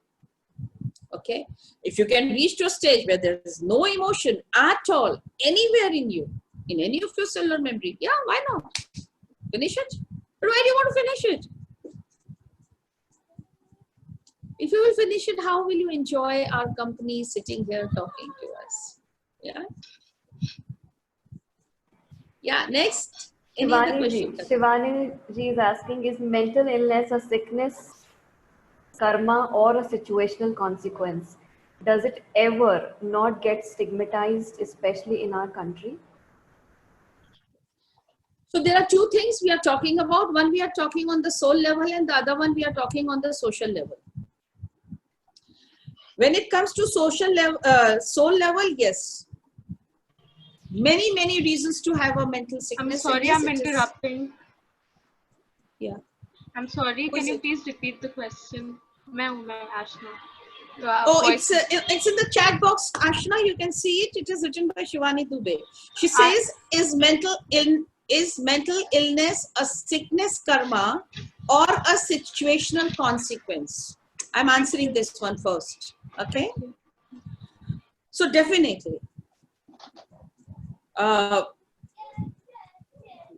Okay? If you can reach to a stage where there is no emotion at all, anywhere in you, in any of your cellular memory, yeah, why not? Finish it. But why do you want to finish it? If you will finish it, how will you enjoy our company sitting here talking to us? Yeah. Yeah, next. Any other question? Shivani ji is asking, is mental illness a sickness, karma, or a situational consequence? Does it ever not get stigmatized, especially in our country? So there are 2 things we are talking about. One we are talking on the soul level, and the other one we are talking on the social level. When it comes to social level, soul level, yes. Many reasons to have a mental sickness. I'm sorry, yes, I'm interrupting. Yeah. I'm sorry, can you please repeat the question? I'm Ashna. Oh, it's in the chat box, Ashna. You can see it. It is written by Shivani Dubey. She says, is mental illness a sickness karma or a situational consequence? I'm answering this one first. Okay. So definitely,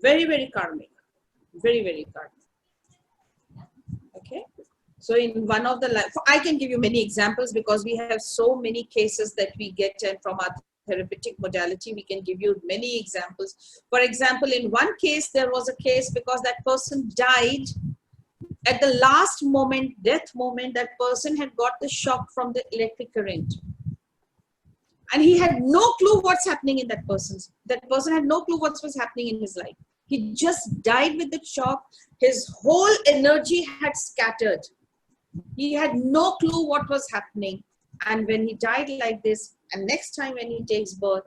very karmic, very karmic. Okay. So in one of the, I can give you many examples because we have so many cases that we get, and from our therapeutic modality, we can give you many examples. For example, in one case, there was a case because that person died at the last moment, death moment, that person had got the shock from the electric current. And he had no clue what's happening in that person had no clue what was happening in his life. He just died with the shock. His whole energy had scattered. He had no clue what was happening. And when he died like this, and next time when he takes birth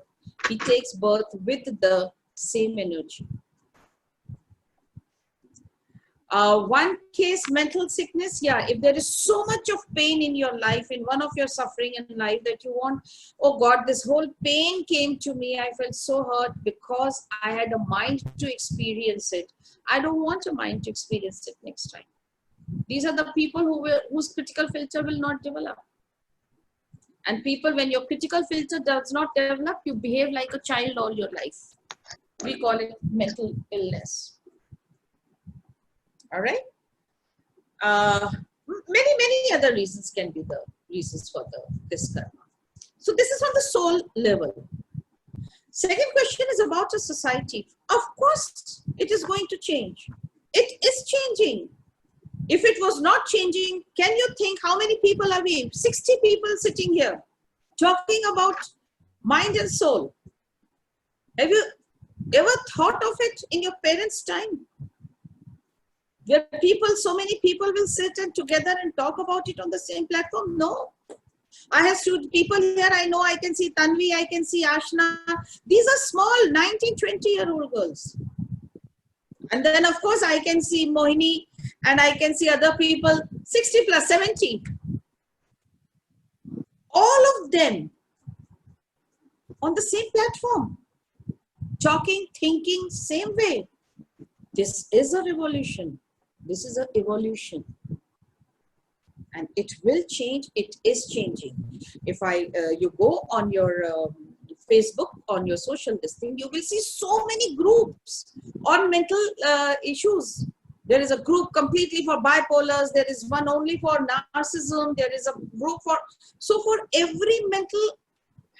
with the same energy. One case, mental sickness. Yeah, if there is so much of pain in your life, in one of your suffering in life that you want, oh God, this whole pain came to me. I felt so hurt because I had a mind to experience it. I don't want a mind to experience it next time. These are the people whose critical filter will not develop. And people, when your critical filter does not develop, you behave like a child all your life. We call it mental illness. All right. Many other reasons can be the reasons for this karma. So this is on the soul level. Second question is about a society. Of course, it is going to change. It is changing. If it was not changing, can you think how many people are we? 60 people sitting here talking about mind and soul. Have you ever thought of it in your parents' time? Where so many people will sit and together and talk about it on the same platform? No. I have people here, I know, I can see Tanvi, I can see Ashna. These are small 19, 20-year-old girls. And then, of course, I can see Mohini and I can see other people, 60 plus, 70. All of them on the same platform, talking, thinking, same way. This is a revolution. This is an evolution. And it will change. It is changing. If you go on your Facebook, on your social listing, you will see so many groups on mental issues. There is a group completely for bipolars. There is one only for narcissism. There is a group for every mental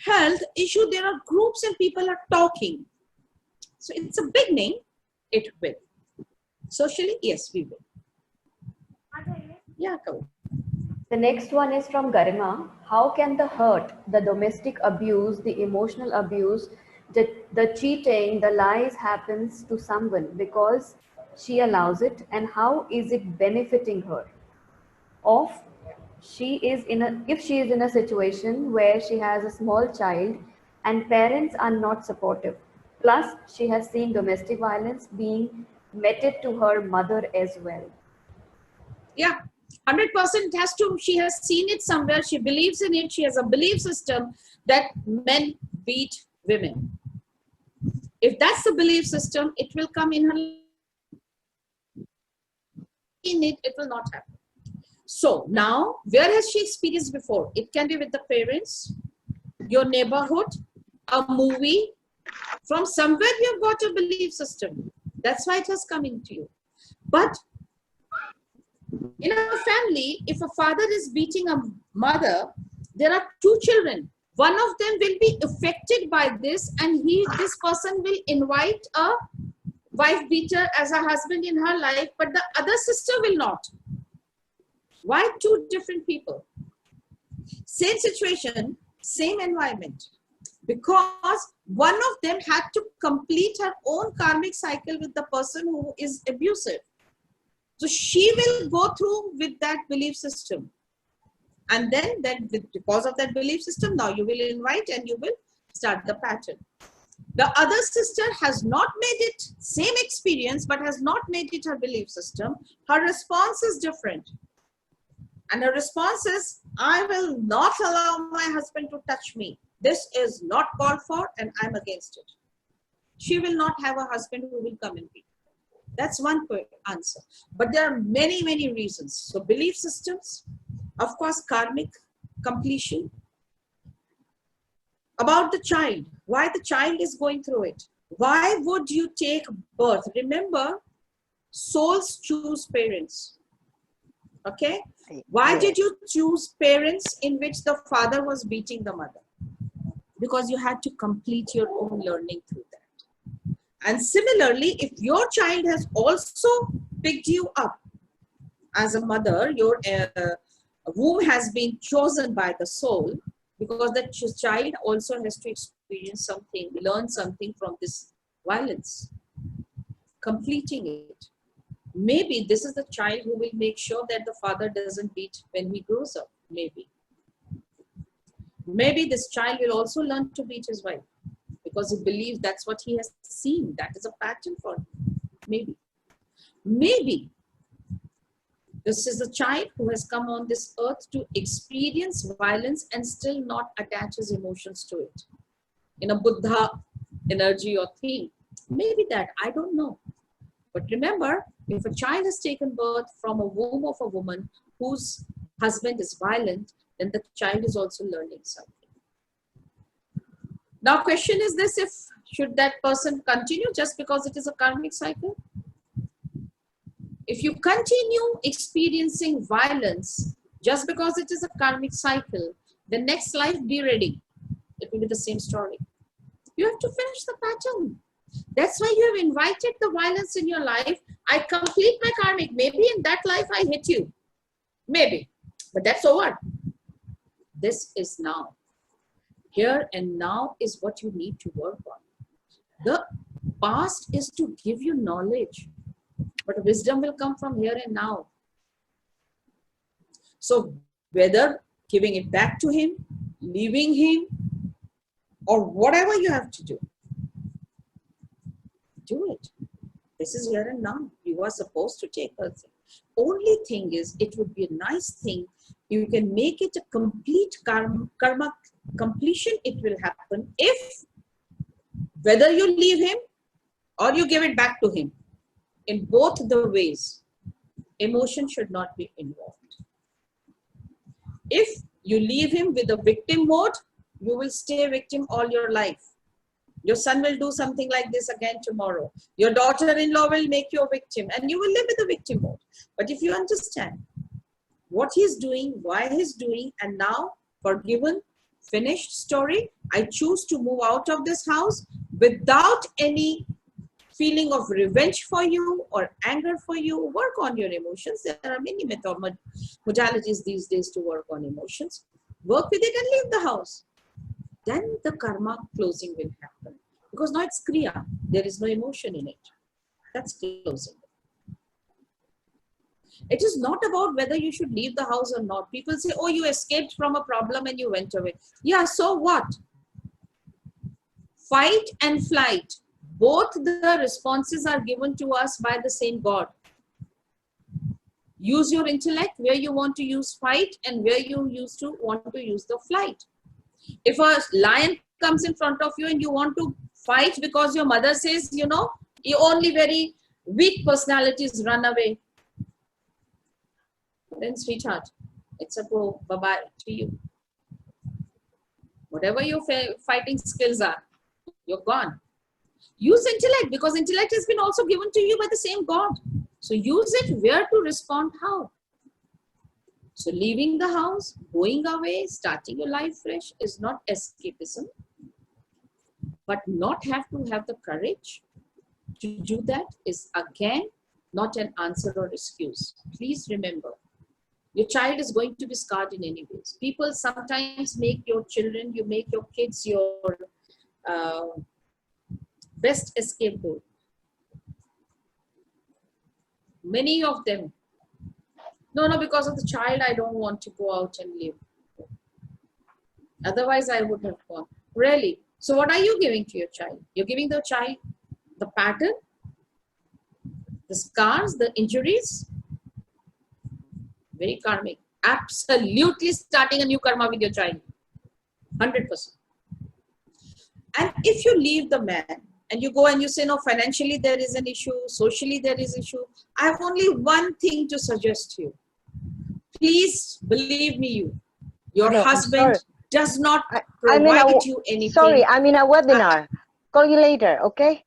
health issue, there are groups and people are talking. So it's a beginning. It will. Socially, yes, we will. Yeah, go. The next one is from Garima. How can the hurt, the domestic abuse, the emotional abuse, the cheating, the lies happens to someone because she allows it, and how is it benefiting her? If she is in a situation where she has a small child and parents are not supportive, plus she has seen domestic violence being meted to her mother as well. Yeah, 100% has to. She has seen it somewhere. She believes in it. She has a belief system that men beat women. If that's the belief system, it will come in her. In it, it will not happen. So now, where has she experienced before? It can be with the parents, your neighborhood, a movie. From somewhere you have got a belief system. That's why it has come into you. But in a family, if a father is beating a mother, there are two children. One of them will be affected by this, and this person will invite a wife beater as a husband in her life, but the other sister will not. Why two different people? Same situation, same environment. Because one of them had to complete her own karmic cycle with the person who is abusive. So she will go through with that belief system. And then because of that belief system, now you will invite and you will start the pattern. The other sister has not made it, same experience, but has not made it her belief system. Her response is different. And her response is, I will not allow my husband to touch me. This is not called for and I'm against it. She will not have a husband who will come and beat. That's one answer. But there are many, many reasons. So belief systems, of course, karmic completion. About the child, why the child is going through it. Why would you take birth? Remember, souls choose parents. Okay? Why did you choose parents in which the father was beating the mother? Because you had to complete your own learning through that. And similarly, if your child has also picked you up as a mother, your womb has been chosen by the soul, because that child also has to experience something, learn something from this violence, completing it. Maybe this is the child who will make sure that the father doesn't beat when he grows up. Maybe this child will also learn to beat his wife because he believes that's what he has seen. That is a pattern for him. Maybe This is a child who has come on this earth to experience violence and still not attach his emotions to it. In a Buddha energy or theme. Maybe that, I don't know. But remember, if a child has taken birth from a womb of a woman whose husband is violent, then the child is also learning something. Now, question is this: should that person continue just because it is a karmic cycle? If you continue experiencing violence just because it is a karmic cycle, the next life, be ready. It will be the same story. You have to finish the pattern. That's why you have invited the violence in your life. I complete my karmic. Maybe in that life I hit you. Maybe. But that's over. This is now. Here and now is what you need to work on. The past is to give you knowledge. But wisdom will come from here and now. So whether giving it back to him, leaving him, or whatever you have to do it. This is here and now. You are supposed to take a thing. Only thing is, it would be a nice thing. You can make it a complete karma completion. It will happen if whether you leave him or you give it back to him. In both the ways, emotion should not be involved. If you leave him with a victim mode, you will stay a victim all your life. Your son will do something like this again tomorrow. Your daughter-in-law will make you a victim and you will live with the victim mode. But if you understand what he's doing, why he's doing, and now forgiven, finished story, I choose to move out of this house without any feeling of revenge for you or anger for you. Work on your emotions. There are many modalities these days to work on emotions. Work with it and leave the house. Then the karma closing will happen. Because now it's kriya. There is no emotion in it. That's closing. It is not about whether you should leave the house or not. People say, oh, you escaped from a problem and you went away. Yeah, so what? Fight and flight. Both the responses are given to us by the same God. Use your intellect where you want to use fight and where you want to use the flight. If a lion comes in front of you and you want to fight because your mother says, you know, only very weak personalities run away. Then, sweetheart, it's a go, bye-bye to you. Whatever your fighting skills are, you're gone. Use intellect because intellect has been also given to you by the same God. So use it where to respond how. So leaving the house, going away, starting your life fresh is not escapism. But not have to have the courage to do that is again not an answer or excuse. Please remember, your child is going to be scarred in any ways. People sometimes make your children, you make your kids your best escape route. Many of them, no, because of the child, I don't want to go out and live. Otherwise, I would have gone. Really? So what are you giving to your child? You're giving the child the pattern, the scars, the injuries. Very karmic. Absolutely starting a new karma with your child. 100%. And if you leave the man and you go and you say, no, financially there is an issue, socially there is issue, I have only one thing to suggest to you. Please believe me, your husband does not provide you anything. Sorry, I'm in a webinar. Call you later, okay?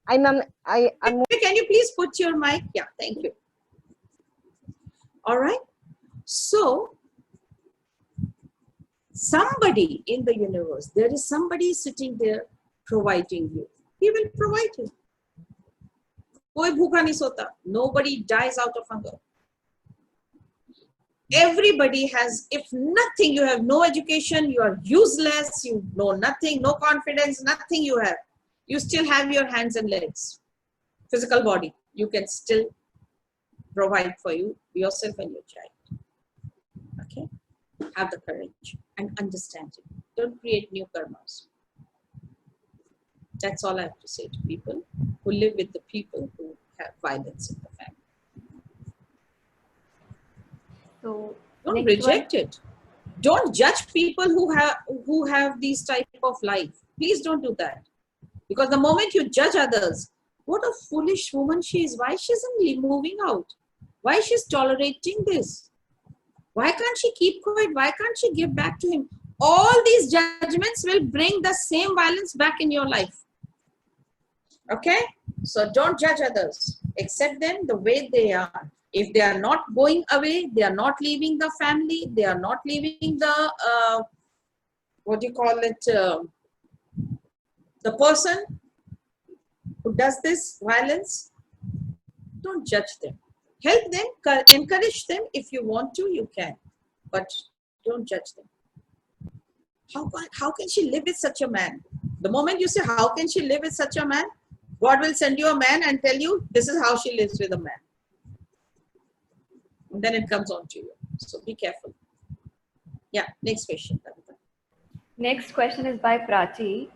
I'm Can you please put your mic? Yeah, thank you. All right. So, somebody in the universe, there is somebody sitting there providing you. He will provide you. Koi bhukha nahi sota. Nobody dies out of hunger. Everybody has, if nothing, you have no education, you are useless, you know nothing, no confidence, nothing you have. You still have your hands and legs, physical body. You can still provide for you, yourself and your child. Okay? Have the courage and understand it. Don't create new karmas. That's all I have to say to people who live with the people who have violence in the family. So don't reject it. Don't judge people who have these type of life. Please don't do that. Because the moment you judge others, what a foolish woman she is. Why she isn't moving out? Why she's tolerating this? Why can't she keep quiet? Why can't she give back to him? All these judgments will bring the same violence back in your life. Okay? So don't judge others. Accept them the way they are. If they are not going away, they are not leaving the family, they are not leaving the, the person who does this violence, don't judge them. Help them, encourage them. If you want to, you can. But don't judge them. How can she live with such a man? The moment you say, how can she live with such a man? God will send you a man and tell you, this is how she lives with a man. And then it comes on to you. So be careful. Yeah, next question. Next question is by Prachi.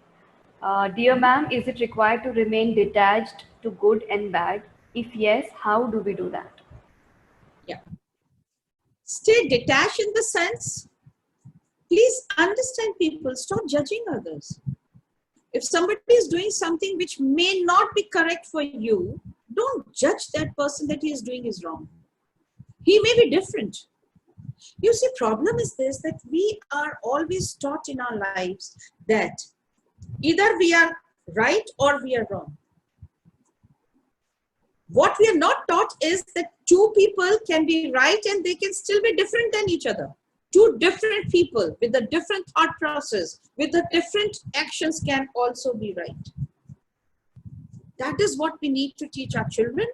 Dear ma'am, is it required to remain detached to good and bad? If yes, how do we do that? Yeah. Stay detached in the sense, please understand people, stop judging others. If somebody is doing something which may not be correct for you, don't judge that person that he is doing is wrong. He may be different. You see, problem is this, that we are always taught in our lives that either we are right or we are wrong. What we are not taught is that two people can be right and they can still be different than each other. Two different people with a different thought process, with a different actions can also be right. That is what we need to teach our children.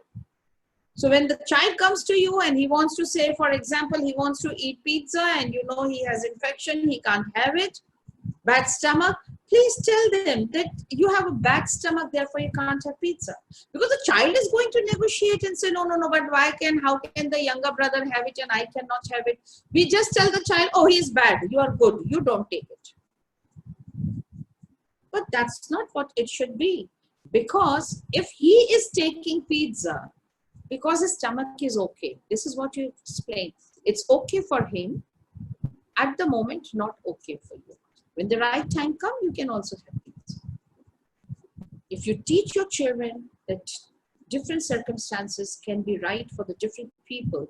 So when the child comes to you and he wants to say, for example, he wants to eat pizza and you know he has infection, he can't have it, bad stomach, please tell them that you have a bad stomach, therefore you can't have pizza. Because the child is going to negotiate and say, no, but how can the younger brother have it and I cannot have it? We just tell the child, oh, he's bad, you are good, you don't take it. But that's not what it should be. Because if he is taking pizza, because his stomach is okay, this is what you explain. It's okay for him, at the moment, not okay for you. When the right time comes, you can also have pizza. If you teach your children that different circumstances can be right for the different people,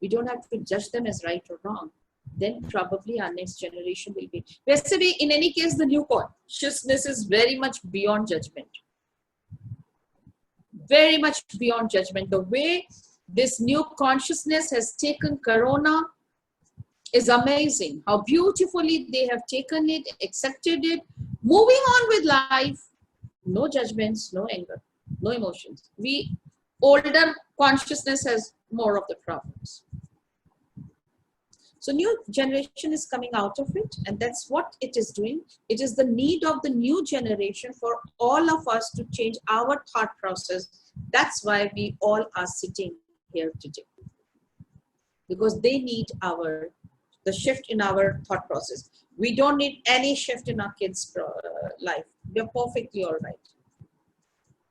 we don't have to judge them as right or wrong, then probably our next generation will be. Yesterday, in any case, the new consciousness is very much beyond judgment. Very much beyond judgment. The way this new consciousness has taken Corona is amazing. How beautifully they have taken it, accepted it, moving on with life. No judgments, no anger, no emotions. Older consciousness has more of the problems. So new generation is coming out of it, and that's what it is doing. It is the need of the new generation for all of us to change our thought process. That's why we all are sitting here today. Because they need the shift in our thought process. We don't need any shift in our kids' life. They're perfectly all right.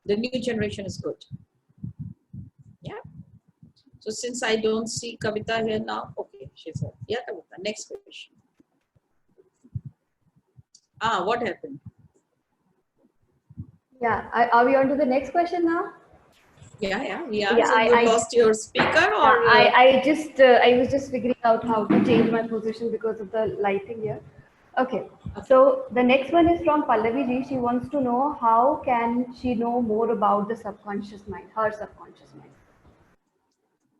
The new generation is good. Yeah. So since I don't see Kavita here now, okay, she's here. Yeah, Kavita, next question. What happened? Yeah, are we on to the next question now? Yeah, we are. Yeah, So you lost your speaker, or? I was just figuring out how to change my position because of the lighting here. Okay, so the next one is from Pallavi ji. She wants to know how can she know more about the subconscious mind, her subconscious mind.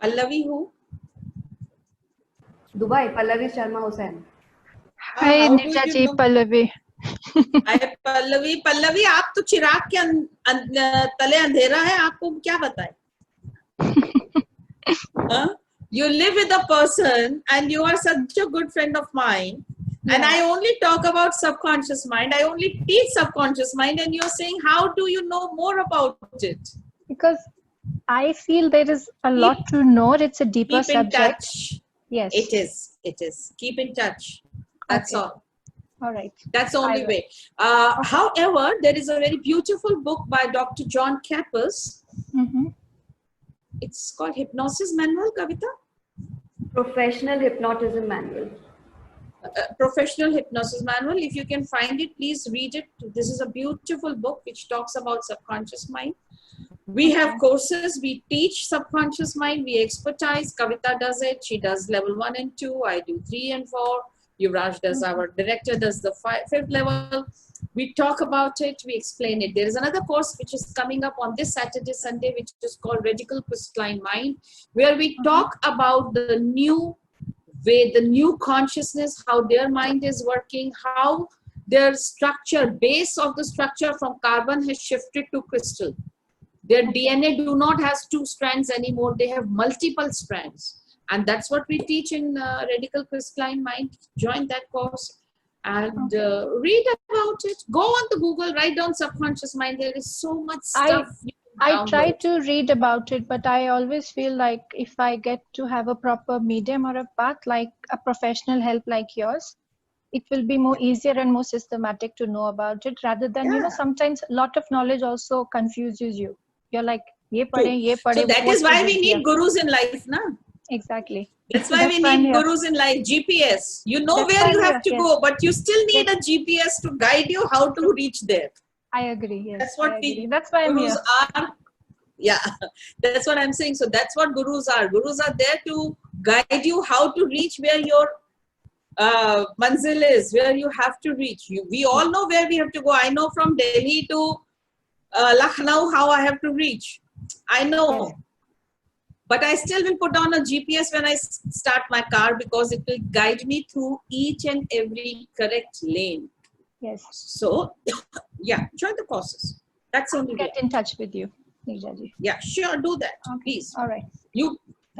Pallavi who? Dubai, Pallavi Sharma Hussain. Hi, Neerja ji, Pallavi. Hi, Pallavi. Pallavi, आप तो चिराग के तले अंधेरा है, आपको क्या बताए? You live with a person and you are such a good friend of mine. Yeah. And I only talk about subconscious mind. I only teach subconscious mind, and you're saying, how do you know more about it? Because I feel there is a lot to know. It's a deeper subject. Keep in touch. Yes. It is. Keep in touch. That's all. All right. That's the only way. However, there is a very beautiful book by Dr. John Kappas. Mm-hmm. It's called Hypnosis Manual, Kavita. Professional hypnotism manual. Professional hypnosis manual. If you can find it, please read it. This is a beautiful book which talks about subconscious mind. We have courses, we teach subconscious mind, we expertise. Kavita does it, she does level 1 and 2, I do 3 and 4. Yuvraj does, our director does the 5th level. We talk about it, we explain it. There is another course which is coming up on this Saturday, Sunday, which is called Radical Crystalline Mind, where we talk about the new way, the new consciousness, how their mind is working, how their structure, base of the structure from carbon has shifted to crystal. Their DNA do not has 2 strands anymore. They have multiple strands. And that's what we teach in Radical Crystalline Mind. Join that course and read about it. Go on the Google, write down subconscious mind. There is so much stuff. I try to read about it, but I always feel like if I get to have a proper medium or a path, like a professional help like yours, it will be more easier and more systematic to know about it, rather than, you know, sometimes a lot of knowledge also confuses you. You're like, ye pade, so that is why we need gurus in life, na? Exactly. That's why we need gurus in life. GPS. You know where you have to go, but you still need a GPS to guide you how to reach there. I agree. Yes. That's what that's why gurus are. Yeah, that's what I'm saying. So that's what gurus are. Gurus are there to guide you how to reach where your manzil is, where you have to reach. We all know where we have to go. I know from Delhi to Lucknow how I have to reach. I know. But I still will put on a GPS when I start my car, because it will guide me through each and every correct lane. Yes. So, yeah, join the courses. That's only get in touch with you, Neerja ji. Yeah, sure, do that, please. All right. You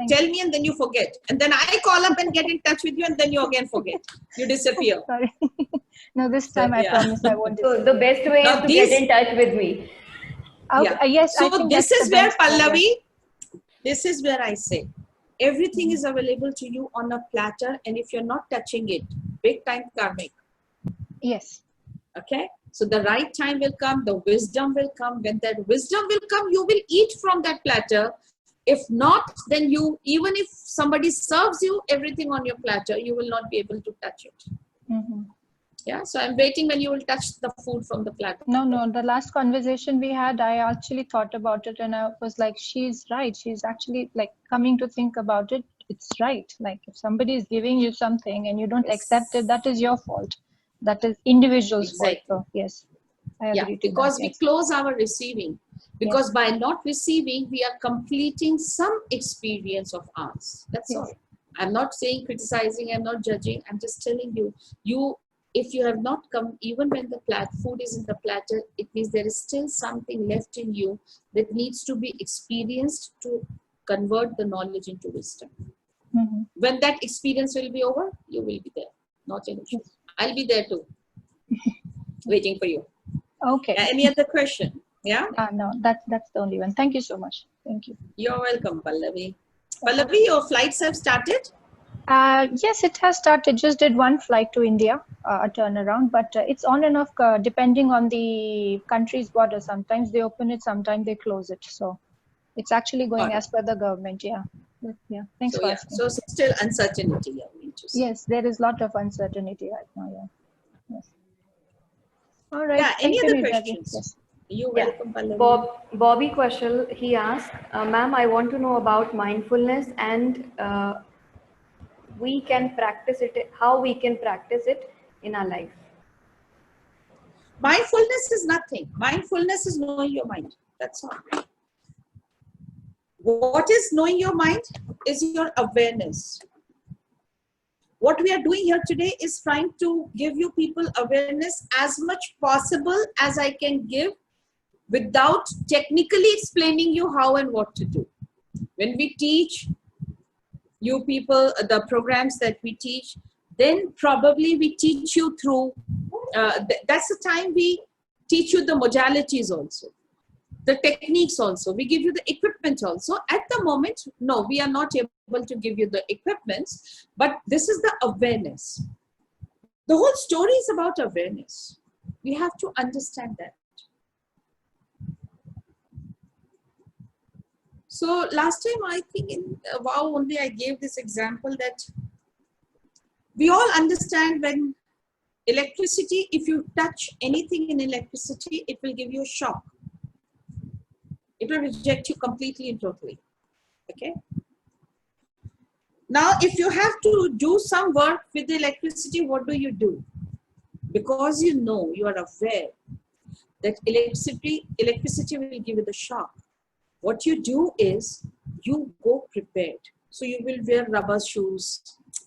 tell me and then you forget. And then I call up and get in touch with you and then you again forget. You disappear. Sorry. No, this time I promise I won't. So the best way is to get in touch with me. Yes. So this is where Pallavi, this is where I say, everything is available to you on a platter, and if you're not touching it, big time karmic. Yes. Okay. So the right time will come, the wisdom will come. When that wisdom will come, you will eat from that platter. If not, then you, even if somebody serves you everything on your platter, you will not be able to touch it. Yeah, so I'm waiting when you will touch the food from the platter. No, the last conversation we had, I actually thought about it and I was like, she's right. She's actually like coming to think about it. It's right. Like if somebody is giving you something and you don't accept it, that is your fault. That is individual's fault. So yes, I agree to because that, we close our receiving. Because by not receiving, we are completing some experience of ours. That's all. I'm not saying criticizing, I'm not judging. I'm just telling you, if you have not come, even when the food is in the platter, it means there is still something left in you that needs to be experienced to convert the knowledge into wisdom. When that experience will be over, you will be there. Not an issue. I'll be there too, waiting for you. Okay. Any other question? Yeah? No, that's the only one. Thank you so much. Thank you. You're welcome, Pallavi. Pallavi, your flights have started? Yes, it has started. Just did one flight to India, a turnaround, but it's on and off depending on the country's border. Sometimes they open it, sometimes they close it. So it's actually going as per the government. Yeah. Thanks for asking. So still uncertainty. Yes, there is a lot of uncertainty right now. Yeah. Yes. All right. Yeah. Any other questions? Yes. You're welcome, Pallavi. Bobby Kaushal, he asked, ma'am, I want to know about mindfulness and we can practice it, how we can practice it in our life. Mindfulness is nothing. Mindfulness is knowing your mind. That's all. What is knowing your mind? Is your awareness. What we are doing here today is trying to give you people awareness as much possible as I can give without technically explaining you how and what to do. When we teach you people, the programs that we teach, then probably we teach you through, that's the time we teach you the modalities also, the techniques also, we give you the equipment also. At the moment, no, we are not able to give you the equipments, but this is the awareness. The whole story is about awareness. We have to understand that. So last time, I think in WOW only I gave this example that we all understand when electricity, if you touch anything in electricity, it will give you a shock. It will reject you completely and totally. Okay. Now, if you have to do some work with the electricity, what do? Because you know, you are aware that electricity will give you the shock. What you do is you go prepared. So you will wear rubber shoes.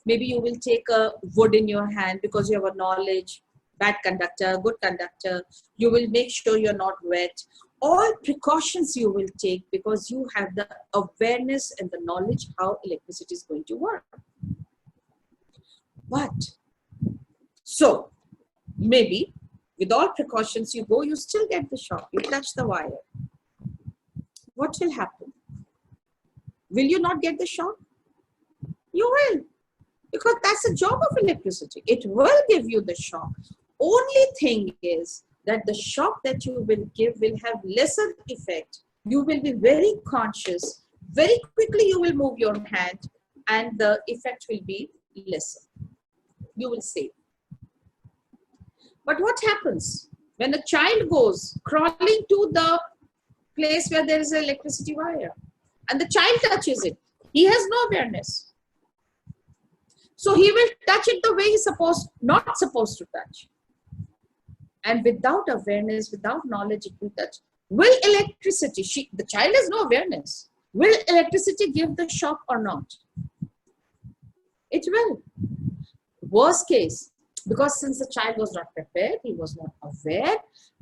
Maybe you will take a wood in your hand because you have a knowledge, bad conductor, good conductor. You will make sure you're not wet. All precautions you will take because you have the awareness and the knowledge how electricity is going to work. But, so, maybe with all precautions you go, you still get the shock. You touch the wire. What will happen? Will you not get the shock? You will. Because that's the job of electricity. It will give you the shock. Only thing is that the shock that you will give will have lesser effect. You will be very conscious. Very quickly you will move your hand and the effect will be lesser. You will save. But what happens when a child goes crawling to the place where there is an electricity wire and the child touches it? He has no awareness. So he will touch it the way he's not supposed to touch. And without awareness, without knowledge, it will touch. Will electricity, the child has no awareness. Will electricity give the shock or not? It will. Worst case, because since the child was not prepared, he was not aware,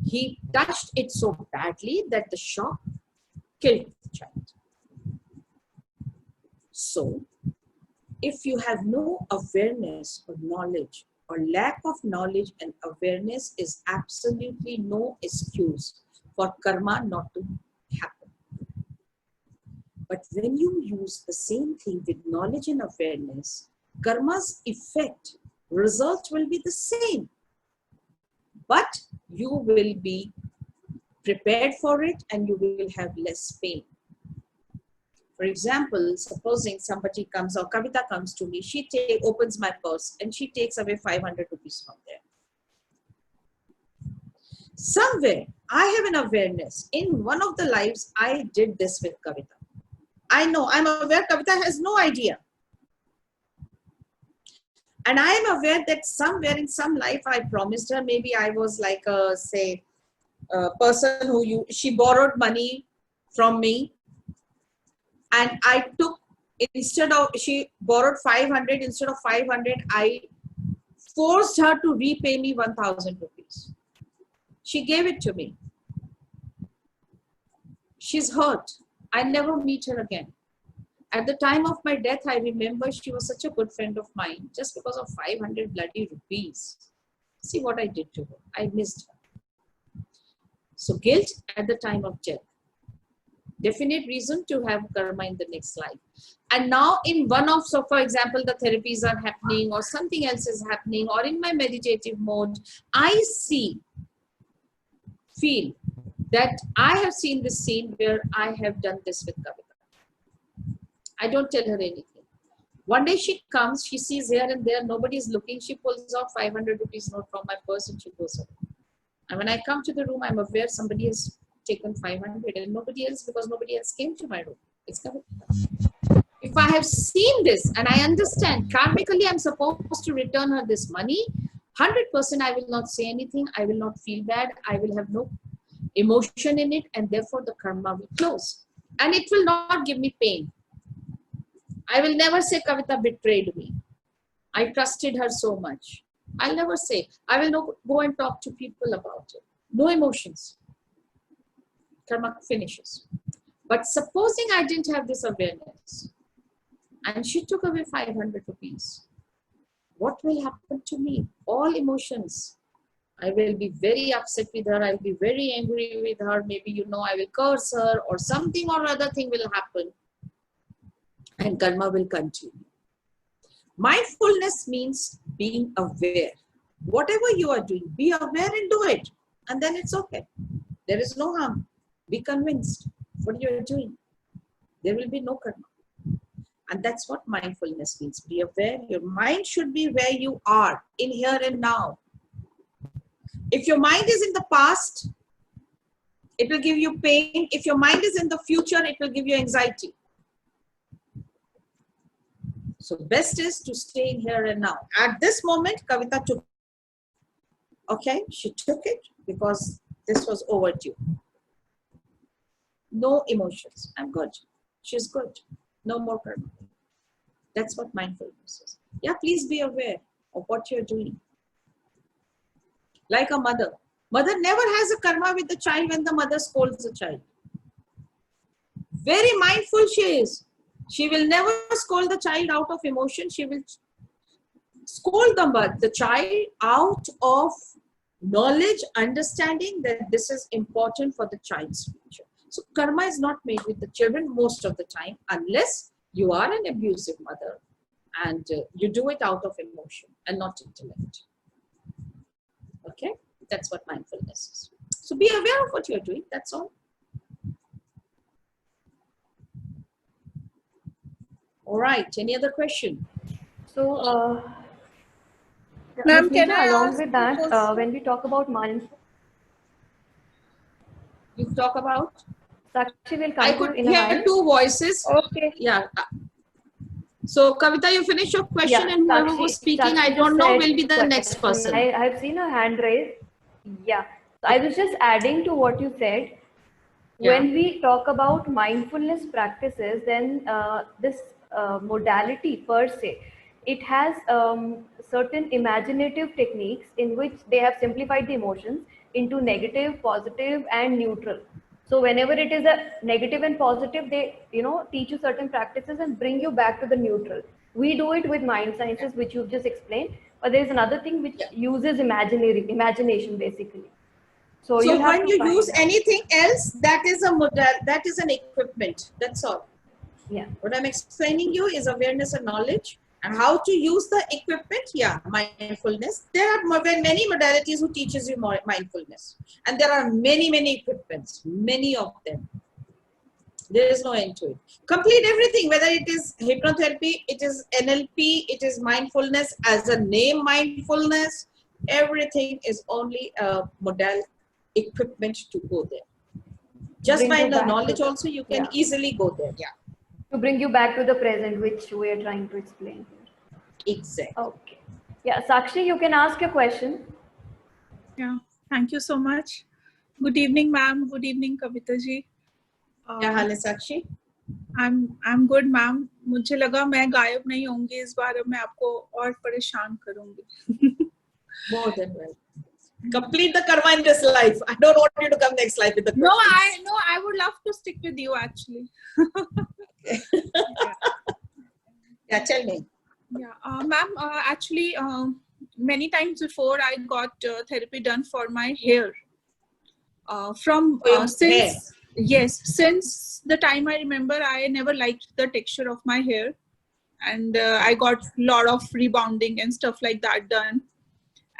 he touched it so badly that the shock killed the child. So, if you have no awareness or knowledge, or lack of knowledge and awareness is absolutely no excuse for karma not to happen. But when you use the same thing with knowledge and awareness, karma's effect, result will be the same. But you will be prepared for it and you will have less pain. For example, supposing somebody comes or Kavita comes to me, she opens my purse and she takes away 500 rupees from there. Somewhere, I have an awareness. In one of the lives, I did this with Kavita. I know, I'm aware Kavita has no idea. And I am aware that somewhere in some life, I promised her, maybe I was like a, say, a person who she borrowed money from me. And I took, she borrowed 500, instead of 500, I forced her to repay me 1,000 rupees. She gave it to me. She's hurt. I never meet her again. At the time of my death, I remember she was such a good friend of mine, just because of 500 bloody rupees. See what I did to her. I missed her. So guilt at the time of death. Definite reason to have karma in the next life. And now in one of, so for example, the therapies are happening or something else is happening or in my meditative mode, I feel that I have seen this scene where I have done this with Kavita. I don't tell her anything. One day she comes, she sees here and there, nobody is looking. She pulls out 500 rupees note from my purse and she goes away. And when I come to the room, I'm aware somebody has taken 500 and nobody else, because nobody else came to my room. It's Kavita. If I have seen this and I understand karmically I'm supposed to return her this money, 100% I will not say anything. I will not feel bad. I will have no emotion in it, and therefore the karma will close. And it will not give me pain. I will never say Kavita betrayed me. I trusted her so much. I'll never say. I will not go and talk to people about it. No emotions. Karma finishes. But supposing I didn't have this awareness and she took away 500 rupees, what will happen to me? All emotions. I will be very upset with her. I will be very angry with her. Maybe, I will curse her or something or other thing will happen. And karma will continue. Mindfulness means being aware. Whatever you are doing, be aware and do it. And then it's okay. There is no harm. Be convinced what you are doing. there will be no karma. And that's what mindfulness means. Be aware. Your mind should be where you are, in here and now. If your mind is in the past, it will give you pain. If your mind is in the future, it will give you anxiety. So best is to stay in here and now. At this moment, Kavita took it. Okay, she took it because this was overdue. No emotions. I'm good. She's good. No more karma. That's what mindfulness is. Yeah, please be aware of what you're doing. Like a mother. Mother never has a karma with the child when the mother scolds the child. Very mindful she is. She will never scold the child out of emotion. She will scold the child out of knowledge, understanding that this is important for the child's future. So karma is not made with the children most of the time, unless you are an abusive mother and you do it out of emotion and not intellect. Okay, that's what mindfulness is. So be aware of what you're doing, that's all. All right, any other question? So, Ma'am, can Neerja, I along ask with a that, question? when we talk about mindfulness, You talk about? Sakshi will I come to you could in a hear while. two voices. Okay. Yeah. So Kavita, you finish your question, Yeah, and whoever was speaking, Sakshi I just don't know, said will be the next question. person. I've seen a hand raised. Yeah. So I was just adding to what you said. Yeah. When we talk about mindfulness practices, then this modality per se, it has certain imaginative techniques in which they have simplified the emotions into negative, positive, and neutral. So whenever it is a negative and positive, they teach you certain practices and bring you back to the neutral. We do it with mind sciences, which you've just explained, but there is another thing which uses imagination basically. So you'll So have when to you find use out. anything else, that is a model, that is an equipment. That's all. Yeah. What I'm explaining you is awareness and knowledge, and how to use the equipment. Yeah, mindfulness. There are many modalities who teaches you mindfulness, and there are many equipments, many of them. There is no end to it. Complete everything, whether it is hypnotherapy, it is NLP, it is mindfulness as a name, mindfulness. Everything is only a model equipment to go there. Just Bring by you the back to knowledge the- also, you can yeah. easily go there. Yeah. To bring you back to the present, which we are trying to explain here. Exactly. Okay. Yeah, Sakshi, you can ask your question. Yeah, thank you so much. Good evening, ma'am. Good evening, Kavita ji. क्या हाल है साक्षी? I'm good, ma'am. मुझे लगा मैं गायब नहीं होंगी इस बार, मैं आपको और परेशान करूंगी. More than well. Complete the karma in this life. I don't want you to come next life with the questions. No, I would love to stick with you actually. Yeah, tell me. Yeah, ma'am. Actually, many times before I got therapy done for my hair. Since the time I remember, I never liked the texture of my hair, and I got a lot of rebounding and stuff like that done.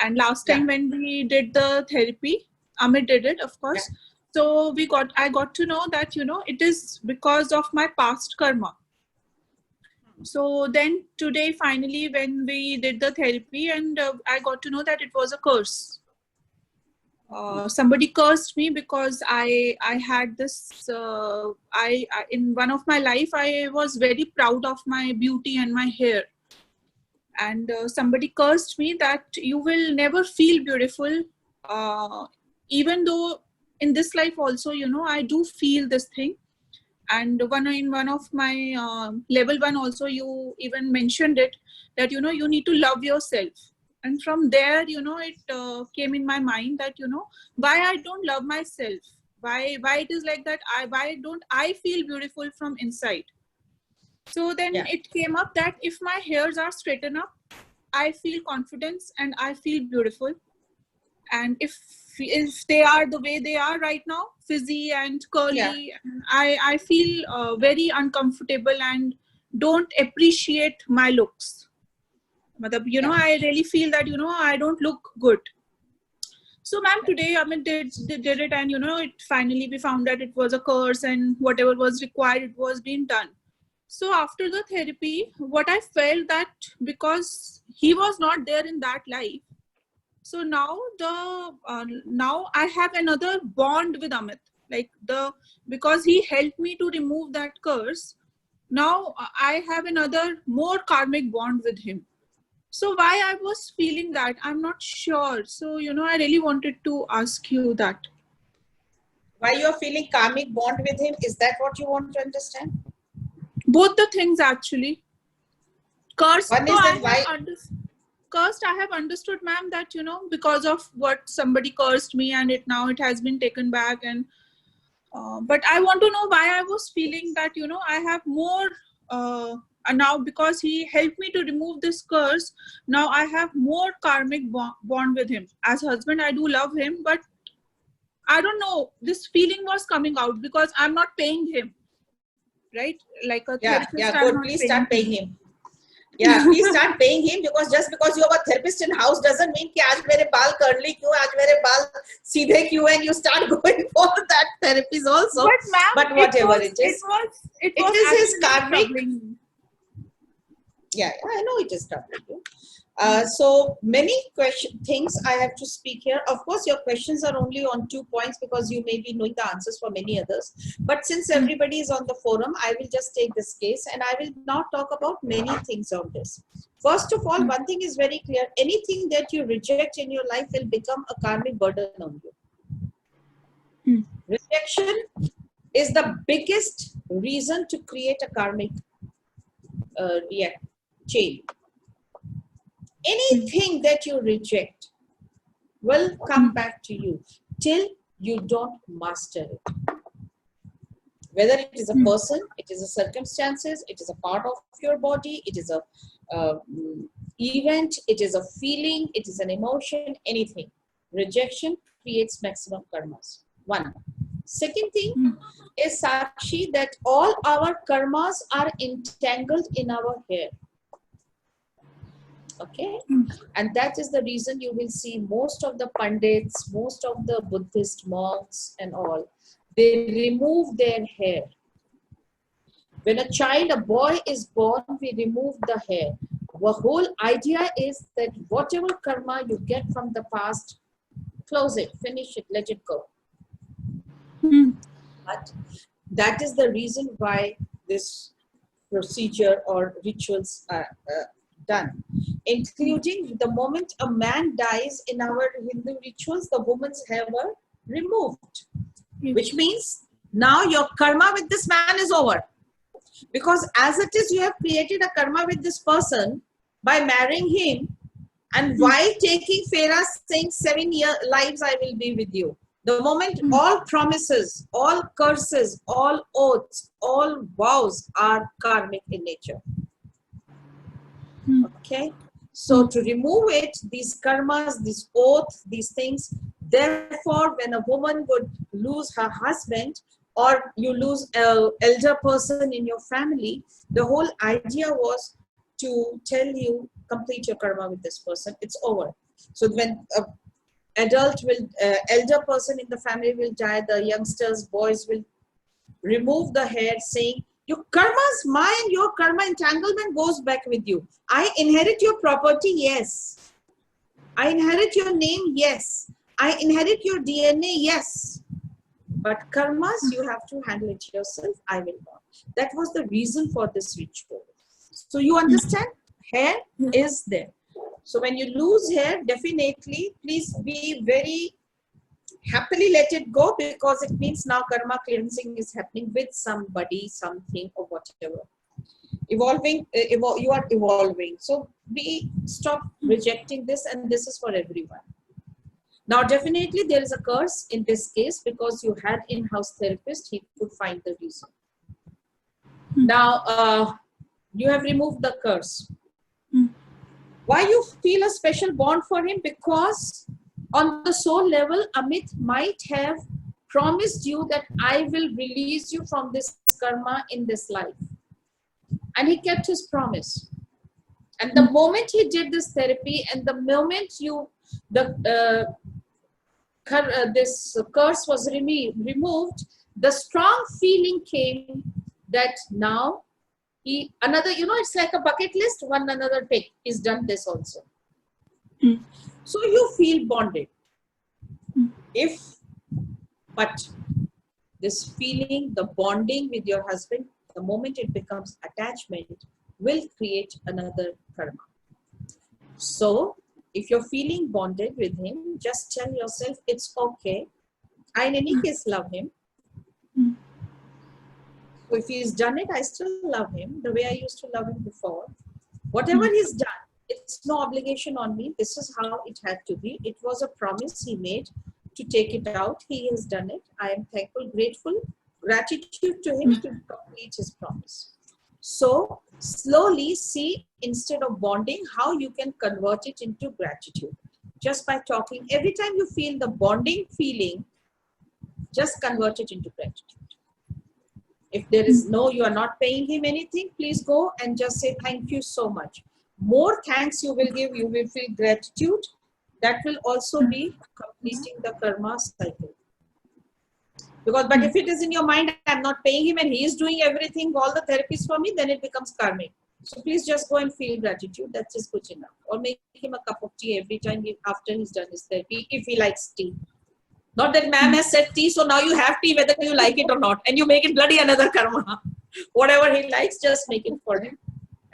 And last time when we did the therapy, Amit did it, of course. So I got to know that it is because of my past karma. So then today, finally, when we did the therapy, and I got to know that it was a curse. Somebody cursed me because I had this. I in one of my life, I was very proud of my beauty and my hair, and somebody cursed me that you will never feel beautiful, even though in this life also, I do feel this thing. And in one of my level 1 also, you even mentioned it, that you need to love yourself. And from there, it came in my mind that why I don't love myself, why it is like that, why don't I feel beautiful from inside. So then it came up that if my hairs are straightened up, I feel confidence and I feel beautiful. And if they are the way they are right now, frizzy and curly, I feel very uncomfortable and don't appreciate my looks. I really feel that I don't look good. So ma'am, today they did it, and it finally we found that it was a curse, and whatever was required, it was being done. So after the therapy, what I felt that because he was not there in that life, so now now I have another bond with Amit, like because he helped me to remove that curse. Now I have another more karmic bond with him. So why I was feeling that, I'm not sure. So I really wanted to ask you that. Why you're feeling karmic bond with him? Is that what you want to understand? Both the things actually. Cursed. One is that why. Cursed, I have understood, ma'am, that because of what somebody cursed me, and now it has been taken back, and but I want to know why I was feeling that I have more and now because he helped me to remove this curse, now I have more karmic bond with him. As husband, I do love him, but I don't know, this feeling was coming out because I'm not paying him, right? Like a therapist. Yeah, good. Please start paying him. Yeah, please start paying him, because just because you have a therapist in house doesn't mean कि आज मेरे बाल curly क्यों, आज मेरे बाल सीधे क्यों, and you start going for that therapist also. But whatever it is his karmic. Yeah, I know it is troubling you. So many things I have to speak here. Of course, your questions are only on 2 points because you may be knowing the answers for many others. But since everybody is on the forum, I will just take this case and I will not talk about many things on this. First of all, one thing is very clear. Anything that you reject in your life will become a karmic burden on you. Rejection is the biggest reason to create a karmic chain. Anything that you reject will come back to you till you don't master it. Whether it is a person, it is a circumstances, it is a part of your body, it is a event, it is a feeling, it is an emotion, anything. Rejection creates maximum karmas. One. Second thing is, Sakshi, that all our karmas are entangled in our hair. Okay, and that is the reason you will see most of the pandits, most of the Buddhist monks and all, they remove their hair. When a child, a boy is born, we remove the hair. The whole idea is that whatever karma you get from the past, close it, finish it, let it go. But that is the reason why this procedure or rituals are done, including the moment a man dies in our Hindu rituals, the woman's hair were removed, which means now your karma with this man is over. Because as it is, you have created a karma with this person by marrying him, and while taking Fera saying 7 lives I will be with you. The moment all promises, all curses, all oaths, all vows are karmic in nature. Okay, so to remove it, these karmas, these oaths, these things, therefore when a woman would lose her husband or you lose an elder person in your family, the whole idea was to tell you, complete your karma with this person, it's over. So when elder person in the family will die, the youngsters, boys will remove the hair saying, your karma is mine, your karma entanglement goes back with you. I inherit your property, yes. I inherit your name, yes. I inherit your DNA, yes. But karmas, you have to handle it yourself, I will not. That was the reason for this ritual. So you understand? Hair is there. So when you lose hair, definitely, please be very happily let it go, because it means now karma cleansing is happening with somebody, something, or whatever. Evolving, you are evolving. So we stop rejecting this, and this is for everyone. Now, definitely there is a curse in this case because you had in-house therapist, he could find the reason. Now, you have removed the curse. Why you feel a special bond for him? Because on the soul level, Amit might have promised you that I will release you from this karma in this life. And he kept his promise. And the moment he did this therapy, and the moment this curse was removed, the strong feeling came that now another, it's like a bucket list, one another tick, he's done this also. So you feel bonded. But this feeling, the bonding with your husband, the moment it becomes attachment, will create another karma. So if you're feeling bonded with him, just tell yourself it's okay. I in any case love him. So if he's done it, I still love him the way I used to love him before. Whatever he's done, it's no obligation on me. This is how it had to be. It was a promise he made to take it out. He has done it. I am thankful, grateful, gratitude to him to complete his promise. So slowly see, instead of bonding, how you can convert it into gratitude. Just by talking, every time you feel the bonding feeling, just convert it into gratitude. If there is no, you are not paying him anything, please go and just say thank you so much. More thanks you will give, you will feel gratitude. That will also be completing the karma cycle. Because, but if it is in your mind, I'm not paying him and he is doing everything, all the therapies for me, then it becomes karmic. So please just go and feel gratitude. That is good enough. Or make him a cup of tea every time after he's done his therapy, if he likes tea. Not that ma'am has said tea, so now you have tea whether you like it or not. And you make it bloody another karma. Whatever he likes, just make it for him.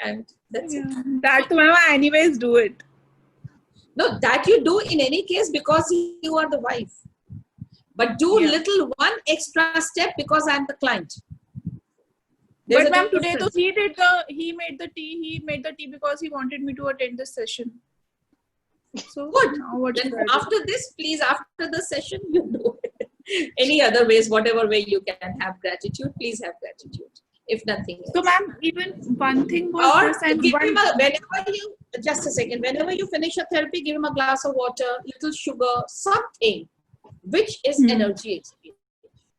And that's it. That ma'am, I anyways do it. No, that you do in any case because you are the wife. But do little one extra step because I'm the client. But ma'am, today though he made the tea because he wanted me to attend this session. So good. Then after this, please, after the session, you do it. Any other ways, whatever way you can have gratitude, please have gratitude. If nothing else. So ma'am, even one thing was or give him whenever you, just a second, whenever you finish a therapy, give him a glass of water, little sugar, something which is energy exchange.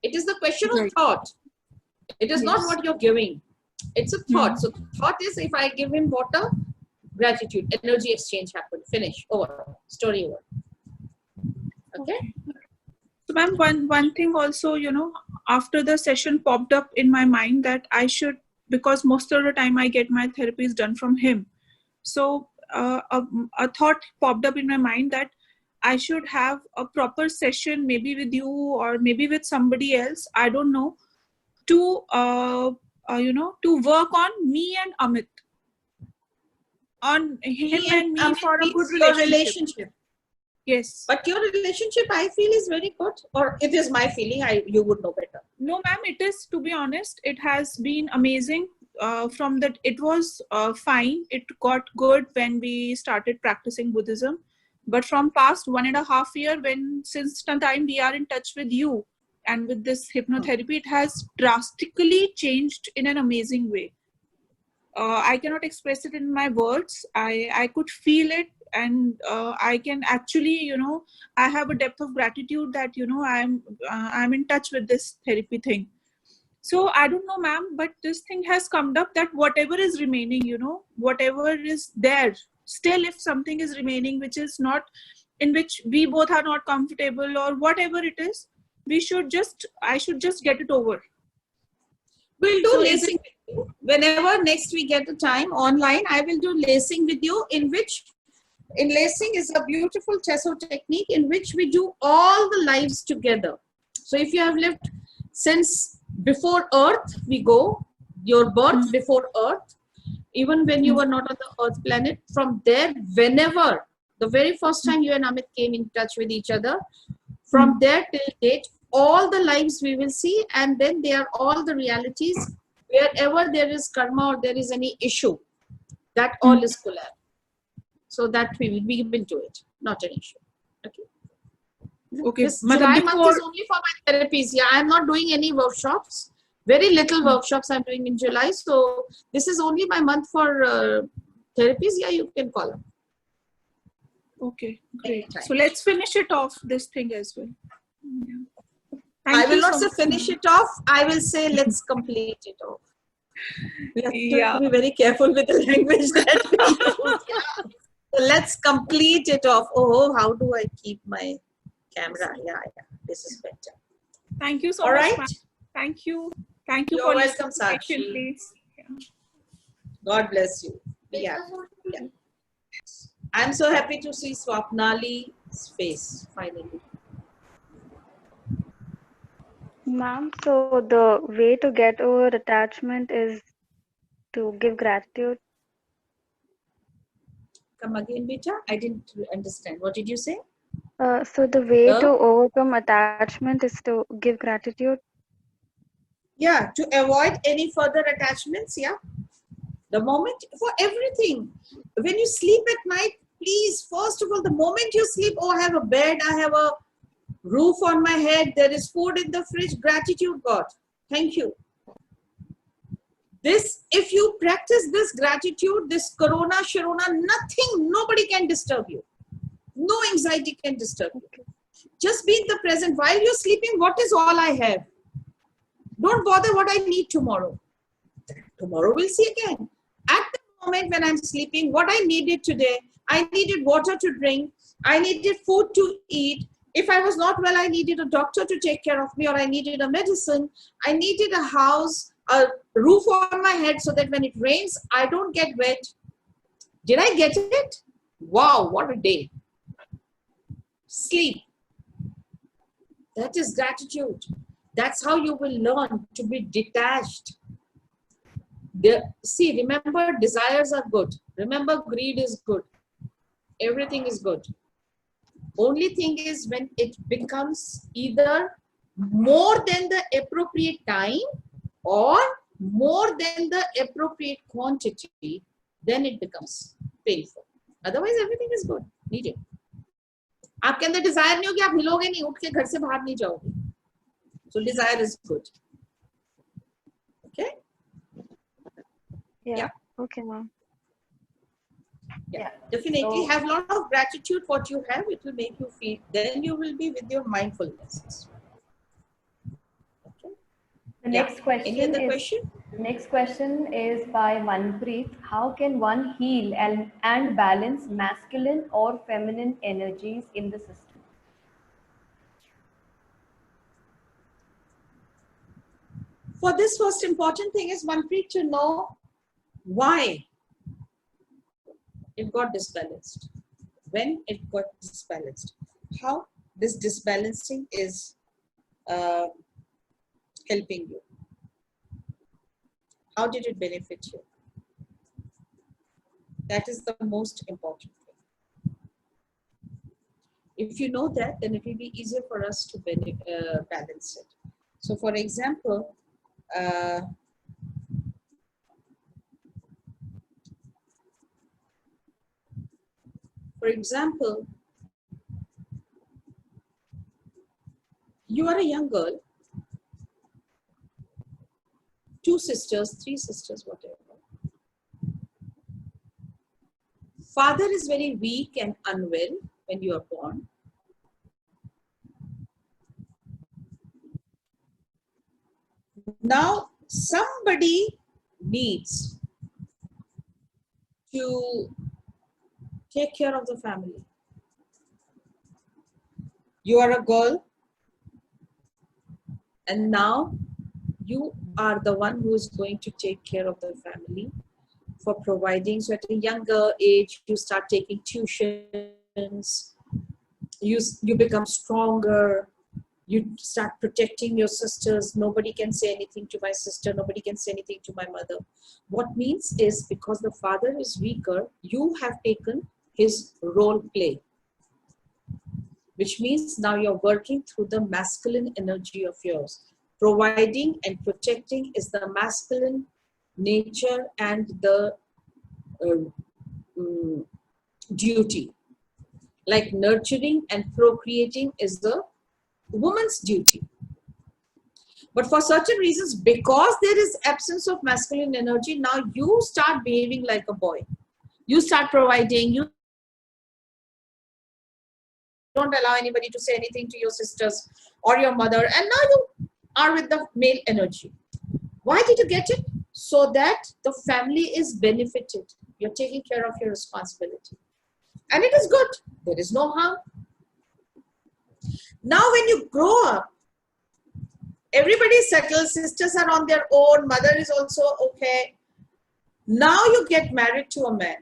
It is the question of thought. It is not what you're giving. It's a thought. So thought is, if I give him water, gratitude, energy exchange happened. Finish. Over. Story over. Okay. So ma'am, one thing also, after the session popped up in my mind that I should, because most of the time I get my therapies done from him. So a thought popped up in my mind that I should have a proper session, maybe with you or maybe with somebody else, I don't know, to to work on me and Amit, on him and me for a good relationship. Yes. But your relationship, I feel, is very good. Or it is my feeling, you would know better. No, ma'am, it is, to be honest, it has been amazing. From that, it was fine. It got good when we started practicing Buddhism. But from past 1.5 years, since the time we are in touch with you and with this hypnotherapy, it has drastically changed in an amazing way. I cannot express it in my words. I could feel it, and I can actually, I have a depth of gratitude that, I'm in touch with this therapy thing. So I don't know, ma'am, but this thing has come up that whatever is remaining, whatever is there, still if something is remaining which is not, in which we both are not comfortable or whatever it is, I should just get it over. We'll do lacing with you. Whenever next we get the time online, I will do lacing with you, in lacing is a beautiful Teso technique in which we do all the lives together. So if you have lived since before Earth, we go, your birth before Earth, even when you were not on the Earth planet, from there, whenever, the very first time you and Amit came in touch with each other, from there till date, all the lives we will see, and then they are all the realities. Wherever there is karma or there is any issue, that all is collab. So that we will do it, not an issue. Okay. Okay. This July month is only for my therapies. Yeah, I am not doing any workshops. Very little workshops I'm doing in July. So this is only my month for therapies. Yeah, you can call them. Okay, great. So let's finish it off, this thing as well. Yeah. I will not say finish it off. I will say let's complete it off. We have to be very careful with the language that we use. So let's complete it off. Oh, how do I keep my camera. Yeah. This is better. Thank you so All much. right. Ma'am. Thank you. Thank you You're for welcome, listening Sakshi. patiently. God bless you. Yeah. I'm so happy to see Swapnali's face finally. Ma'am, so the way to get over attachment is to give gratitude. Come again, beta. I didn't understand. What did you say? So the way to overcome attachment is to give gratitude. Yeah, to avoid any further attachments. Yeah. The moment, for everything. When you sleep at night, please, first of all, the moment you sleep, oh, I have a bed, I have a roof on my head, there is food in the fridge, gratitude, God. Thank you. This, if you practice this gratitude, this corona, sharona, nothing, nobody can disturb you. No anxiety can disturb you. Just be in the present. While you're sleeping, what is all I have? Don't bother what I need tomorrow. Tomorrow we'll see again. At the moment when I'm sleeping, what I needed today, I needed water to drink, I needed food to eat. If I was not well, I needed a doctor to take care of me, or I needed a medicine. I needed a house, a roof on my head so that when it rains, I don't get wet. Did I get it? Wow, what a day. Sleep. That is gratitude. That's how you will learn to be detached. See, remember, desires are good. Remember, greed is good. Everything is good. Only thing is when it becomes either more than the appropriate time or more than the appropriate quantity, then it becomes painful. Otherwise, everything is good. Needed. आपके अंदर desire नहीं होगी, आप हिलोगे नहीं, उठ के घर से बाहर नहीं जाओगे. So desire is good. Okay. Yeah. Okay, ma'am. Yeah, definitely have a lot of gratitude what you have. It will make you feel, then you will be with your mindfulness. Okay. The next question Any other is, question? Next question is by Manpreet. How can one heal and balance masculine or feminine energies in the system? For this, first important thing is Manpreet to know why it got disbalanced. When it got disbalanced. How this disbalancing is helping you. How did it benefit you? That is the most important thing. If you know that, then it will be easier for us to balance it. So, for example, you are a young girl, 2 sisters, 3 sisters, whatever. Father is very weak and unwell when you are born. Now, somebody needs to take care of the family. You are a girl, and now you are the one who is going to take care of the family for providing. So at a younger age, you start taking tuitions, you become stronger, you start protecting your sisters. Nobody can say anything to my sister, nobody can say anything to my mother. What means is, because the father is weaker, you have taken his role play, which means now you're working through the masculine energy of yours. Providing and protecting is the masculine nature and the duty. Like nurturing and procreating is the woman's duty. But for certain reasons, because there is absence of masculine energy, now you start behaving like a boy. You start providing, you don't allow anybody to say anything to your sisters or your mother, and now you are with the male energy. Why did you get it? So that the family is benefited. You're taking care of your responsibility. And it is good. There is no harm. Now when you grow up, everybody settles, sisters are on their own, mother is also okay. Now you get married to a man.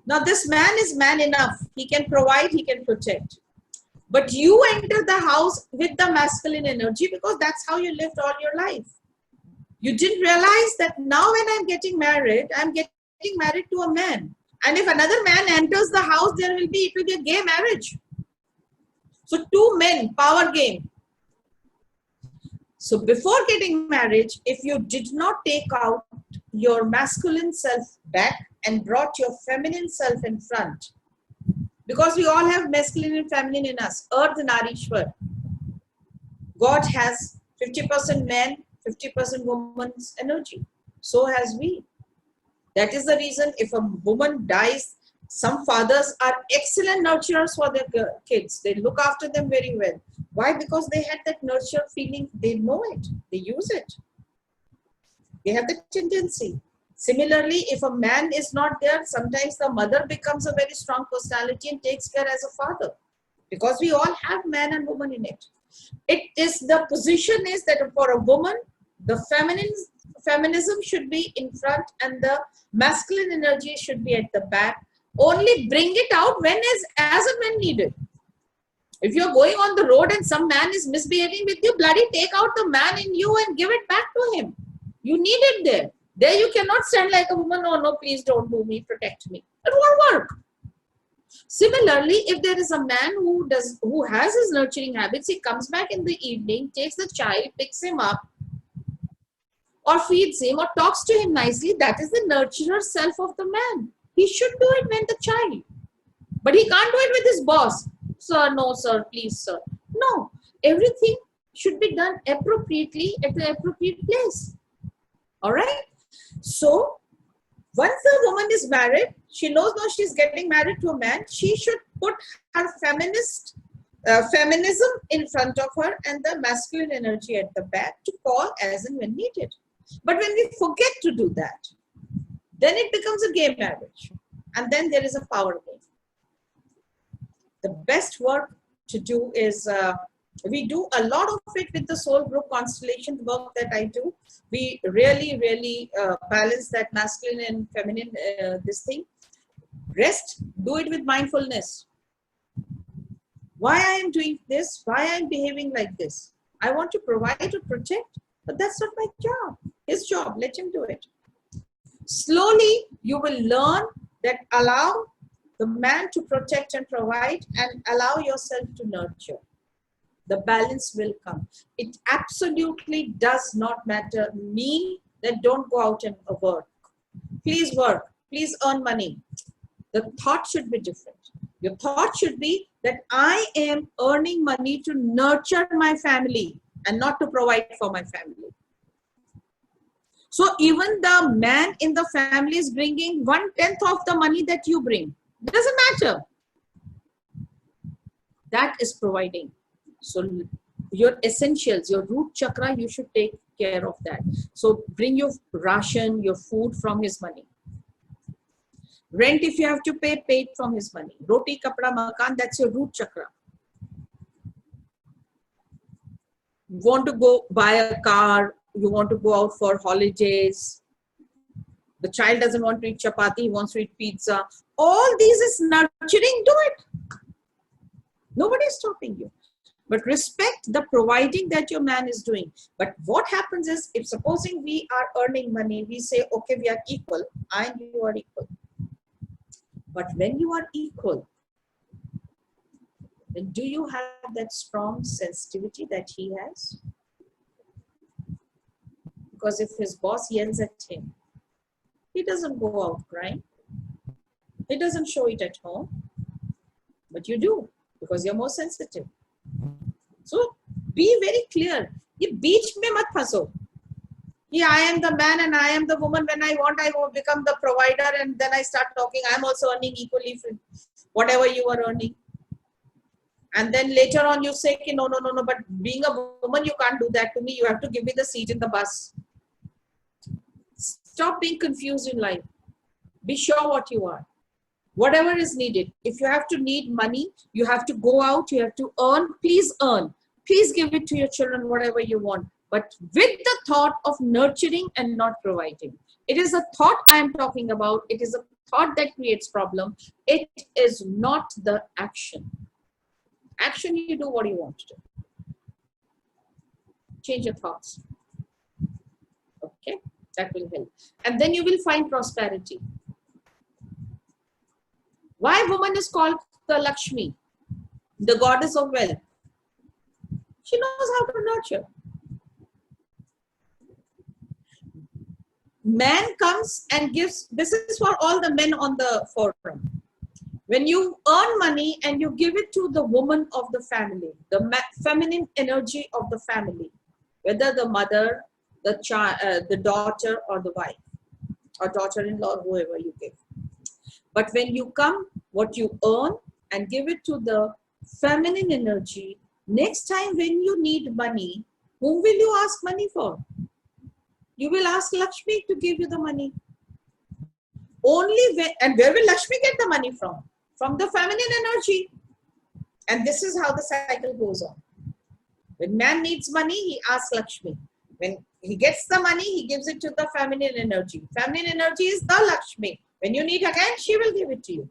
Now this man is man enough. He can provide, he can protect. But you enter the house with the masculine energy because that's how you lived all your life. You didn't realize that now when I'm getting married to a man. And if another man enters the house, it will be a gay marriage. So two men, power game. So before getting married, if you did not take out your masculine self back and brought your feminine self in front, because we all have masculine and feminine in us, ardhnareshwar. God has 50% men, 50% woman's energy. So has we. That is the reason if a woman dies, some fathers are excellent nurturers for their kids. They look after them very well. Why? Because they had that nurture feeling. They know it. They use it. They have the tendency. Similarly, if a man is not there, sometimes the mother becomes a very strong personality and takes care as a father. Because we all have man and woman in it. It is the position is that for a woman, the feminism should be in front and the masculine energy should be at the back. Only bring it out as and when needed. If you're going on the road and some man is misbehaving with you, bloody take out the man in you and give it back to him. You need it there. There you cannot stand like a woman, oh no, please don't do me, protect me. It won't work. Similarly, if there is a man who has his nurturing habits, he comes back in the evening, takes the child, picks him up, or feeds him, or talks to him nicely, that is the nurturer self of the man. He should do it when the child. But he can't do it with his boss. Sir, no, sir, please, sir. No, everything should be done appropriately at the appropriate place. All right? So, once the woman is married, she knows now she's getting married to a man, she should put her feminism in front of her and the masculine energy at the back to call as and when needed. But when we forget to do that, then it becomes a gay marriage. And then there is a power game. The best work to do is, we do a lot of it with the soul group constellation work that I do. We really balance that masculine and feminine, this thing. Rest, do it with mindfulness. Why I am doing this? Why I am behaving like this? I want to provide or protect, but that's not my job. His job, let him do it. Slowly, you will learn that allow the man to protect and provide and allow yourself to nurture. The balance will come. It absolutely does not matter. Mean that don't go out and work. Please work. Please earn money. The thought should be different. Your thought should be that I am earning money to nurture my family and not to provide for my family. So even the man in the family is bringing 1/10 of the money that you bring. It doesn't matter. That is providing. So your essentials, your root chakra, you should take care of that. So bring your ration, your food from his money. Rent, if you have to pay, paid from his money. Roti, kapda, makan, that's your root chakra. You want to go buy a car, you want to go out for holidays. The child doesn't want to eat chapati, he wants to eat pizza. All these is nurturing, do it. Nobody is stopping you. But respect the providing that your man is doing. But what happens is, if supposing we are earning money, we say, okay, we are equal, I and you are equal. But when you are equal, then do you have that strong sensitivity that he has? Because if his boss yells at him, he doesn't go out crying. He doesn't show it at home. But you do, because you're more sensitive. So be very clear. Ye beech mein mat phaso. Yeah, I am the man and I am the woman. When I want, I will become the provider, and then I start talking. I'm also earning equally for whatever you are earning. And then later on you say, no, but being a woman, you can't do that to me. You have to give me the seat in the bus. Stop being confused in life. Be sure what you are. Whatever is needed. If you have to need money, you have to go out, you have to earn, please earn. Please give it to your children, whatever you want. But with the thought of nurturing and not providing. It is a thought I am talking about. It is a thought that creates problem. It is not the action. Action, you do what you want to do. Change your thoughts. Okay, that will help. And then you will find prosperity. Why woman is called the Lakshmi, the goddess of wealth? She knows how to nurture. Man comes and gives, this is for all the men on the forum. When you earn money and you give it to the woman of the family, the feminine energy of the family, whether the mother, the child, the daughter or the wife, or daughter-in-law, whoever you give. But when you come, what you earn and give it to the feminine energy, next time when you need money, whom will you ask money for? You will ask Lakshmi to give you the money. Only when, and where will Lakshmi get the money from? From the feminine energy. And this is how the cycle goes on. When man needs money, he asks Lakshmi. When he gets the money, he gives it to the feminine energy. Feminine energy is the Lakshmi. When you need again, she will give it to you.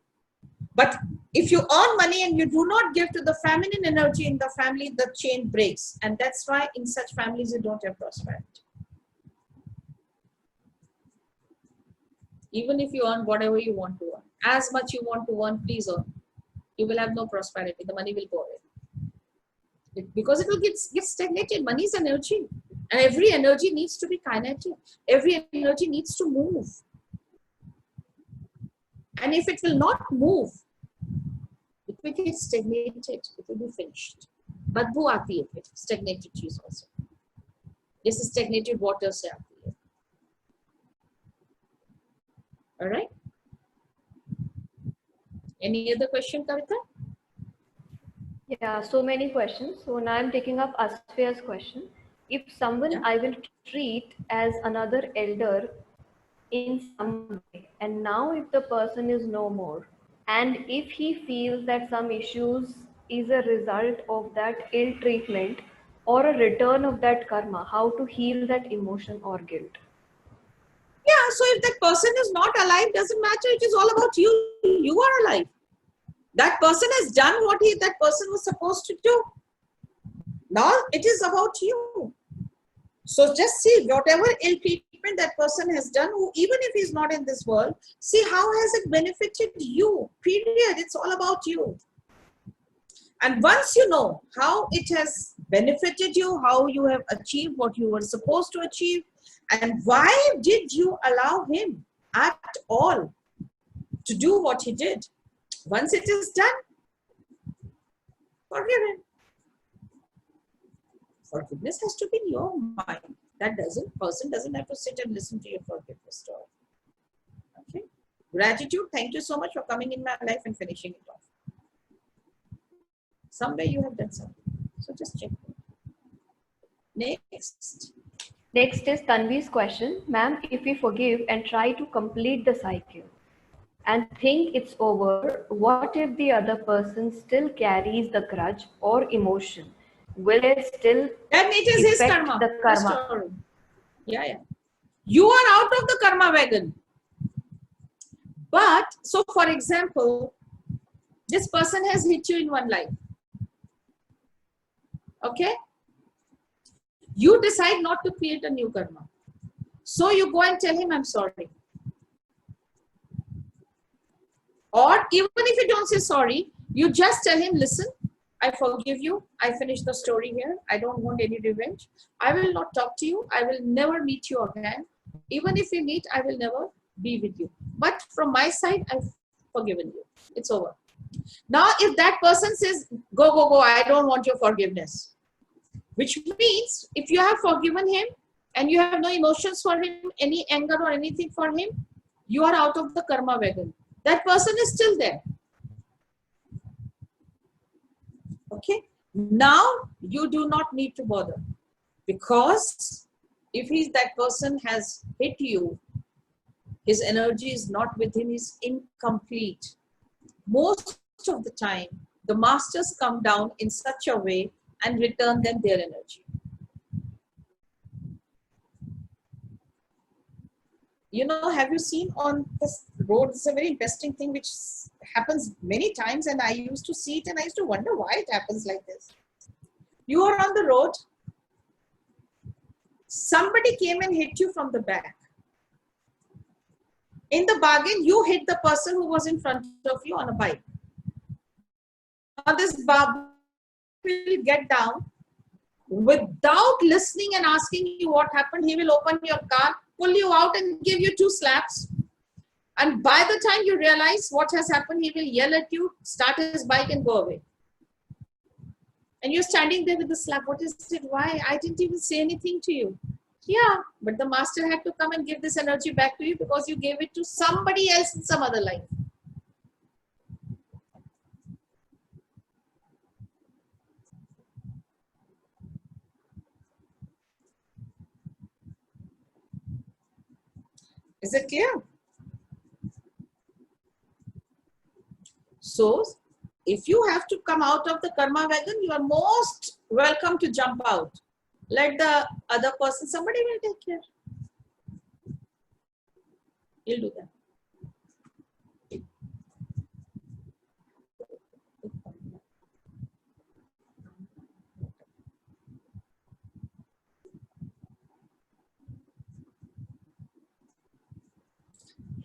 But if you earn money and you do not give to the feminine energy in the family, the chain breaks. And that's why in such families, you don't have prosperity. Even if you earn whatever you want to earn, as much you want to earn, please earn. You will have no prosperity. The money will go away. Because it will get stagnated. Money is energy. And every energy needs to be kinetic. Every energy needs to move. And if it will not move, it will get stagnated. It will be finished. Badbu aati hai, stagnated cheese also. This is stagnated water se aati hai. All right. Any other question, Kavita? Yeah, so many questions. So now I'm taking up Asfia's question. If someone I will treat as another elder in some way, and now if the person is no more, and if he feels that some issues is a result of that ill treatment or a return of that karma, how to heal that emotion or guilt? Yeah, so if that person is not alive, doesn't matter. It is all about you. You are alive. That person has done what that person was supposed to do. Now it is about you. So just see whatever ill treatment that person has done, even if he's not in this world, see how has it benefited you, period. It's all about you. And once you know how it has benefited you, how you have achieved what you were supposed to achieve, and why did you allow him at all to do what he did? Once it is done, forgive him. Forgiveness has to be in your mind. That person doesn't have to sit and listen to your forgiveness story. Okay. Gratitude. Thank you so much for coming in my life and finishing it off. Somewhere you have done something. So just check. Next. Next is Tanvi's question. Ma'am, if we forgive and try to complete the cycle and think it's over, what if the other person still carries the grudge or emotion? Will it still then it is his karma. The karma? Yeah. You are out of the karma wagon. But, so for example, this person has hit you in one life. Okay? You decide not to create a new karma. So you go and tell him, I'm sorry. Or even if you don't say sorry, you just tell him, listen, I forgive you. I finished the story here. I don't want any revenge. I will not talk to you. I will never meet you again. Even if we meet, I will never be with you. But from my side, I've forgiven you. It's over. Now, if that person says, go, I don't want your forgiveness. Which means, if you have forgiven him and you have no emotions for him, any anger or anything for him, you are out of the karma wagon. That person is still there. Okay. Now you do not need to bother, because if that person has hit you, his energy is not with him, is incomplete. most of the time, the masters come down in such a way and return them their energy. You know, have you seen on this road? It's a very interesting thing which happens many times, and I used to see it and I used to wonder why it happens like this. You are on the road, somebody came and hit you from the back. In the bargain, you hit the person who was in front of you on a bike. Now this Babu will get down without listening and asking you what happened. He will open your car, pull you out and give you 2 slaps. And by the time you realize what has happened, he will yell at you, start his bike and go away. And you're standing there with the slap. What is it? Why? I didn't even say anything to you. Yeah, but the master had to come and give this energy back to you because you gave it to somebody else in some other life. Is it clear? So, if you have to come out of the karma wagon, you are most welcome to jump out. Let the other person, somebody will take care. He'll do that.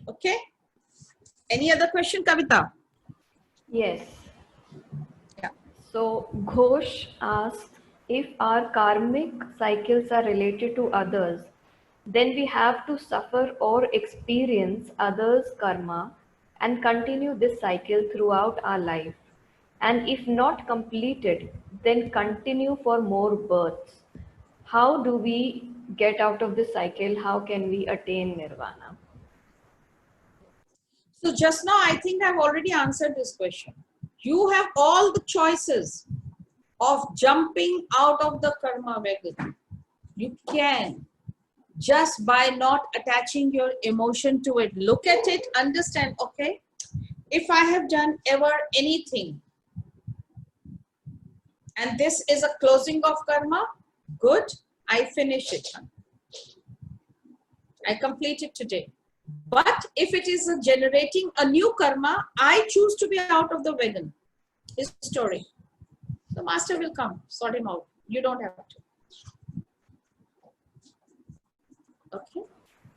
Okay. Any other question, Kavita? Yes. Yeah. So Ghosh asks, if our karmic cycles are related to others, then we have to suffer or experience others' karma and continue this cycle throughout our life. And if not completed, then continue for more births. How do we get out of this cycle? How can we attain nirvana? So just now, I think I've already answered this question. You have all the choices of jumping out of the karma wagon. You can, just by not attaching your emotion to it. Look at it, understand, okay, if I have done ever anything, and this is a closing of karma, good, I finish it. I complete it today. But if it is generating a new karma, I choose to be out of the wagon. His story. The master will come, sort him out. You don't have to. Okay.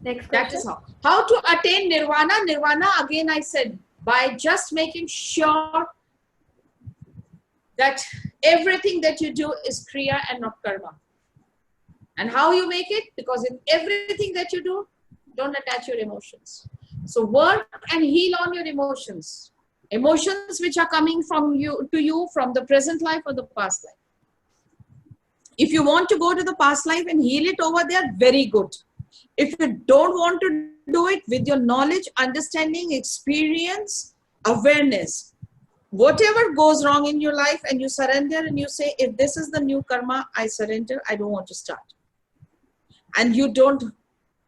Next question. That is how. How to attain nirvana? Nirvana, again I said, by just making sure that everything that you do is kriya and not karma. And how you make it? Because in everything that you do, don't attach your emotions. So work and heal on your emotions. Emotions which are coming from you to you from the present life or the past life. If you want to go to the past life and heal it over there, very good. If you don't want to do it with your knowledge, understanding, experience, awareness, whatever goes wrong in your life and you surrender and you say, if this is the new karma, I surrender, I don't want to start. And you don't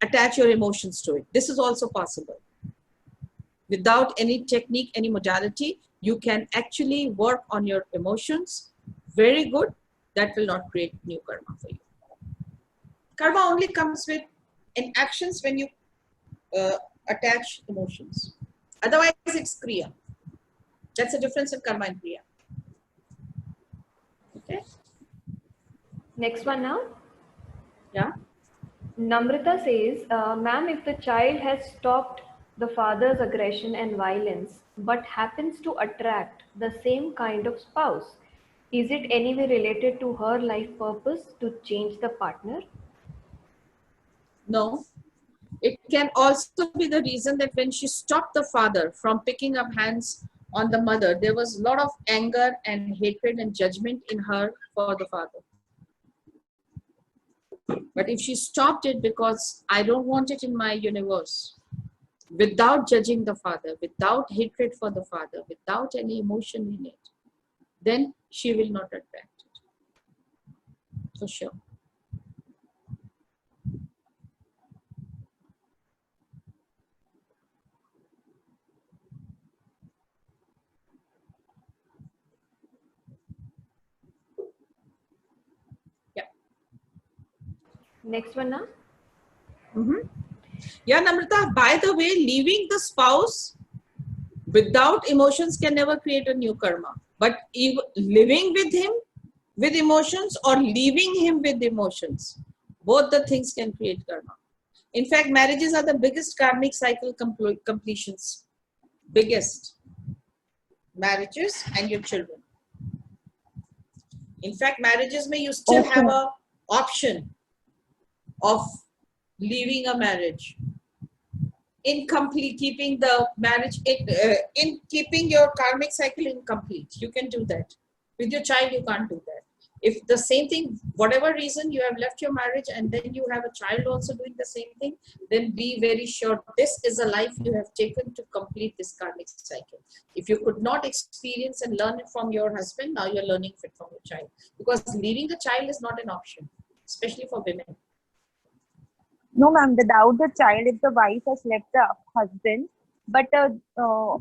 attach your emotions to it. This is also possible. Without any technique, any modality, you can actually work on your emotions. Very good. That will not create new karma for you. Karma only comes with in actions when you attach emotions. Otherwise, it's kriya. That's the difference in karma and kriya. Okay. Next one now. Yeah. Namrata says, ma'am, if the child has stopped the father's aggression and violence, but happens to attract the same kind of spouse, is it anyway related to her life purpose to change the partner? No. It can also be the reason that when she stopped the father from picking up hands on the mother, there was a lot of anger and hatred and judgment in her for the father. But if she stopped it because I don't want it in my universe, without judging the father, without hatred for the father, without any emotion in it, then she will not attract it. For sure. Next one now. Yeah, Namrata, by the way, leaving the spouse without emotions can never create a new karma. But living with him with emotions or leaving him with emotions, both the things can create karma. In fact, marriages are the biggest karmic cycle completions. Biggest. Marriages and your children. In fact, marriages may you still have a option of leaving a marriage. Incomplete, keeping the marriage, in keeping your karmic cycle incomplete. You can do that. With your child, you can't do that. If the same thing, whatever reason you have left your marriage and then you have a child also doing the same thing, then be very sure this is a life you have taken to complete this karmic cycle. If you could not experience and learn it from your husband, now you're learning it from your child. Because leaving the child is not an option, especially for women. No, ma'am, without the child, if the wife has left the husband, but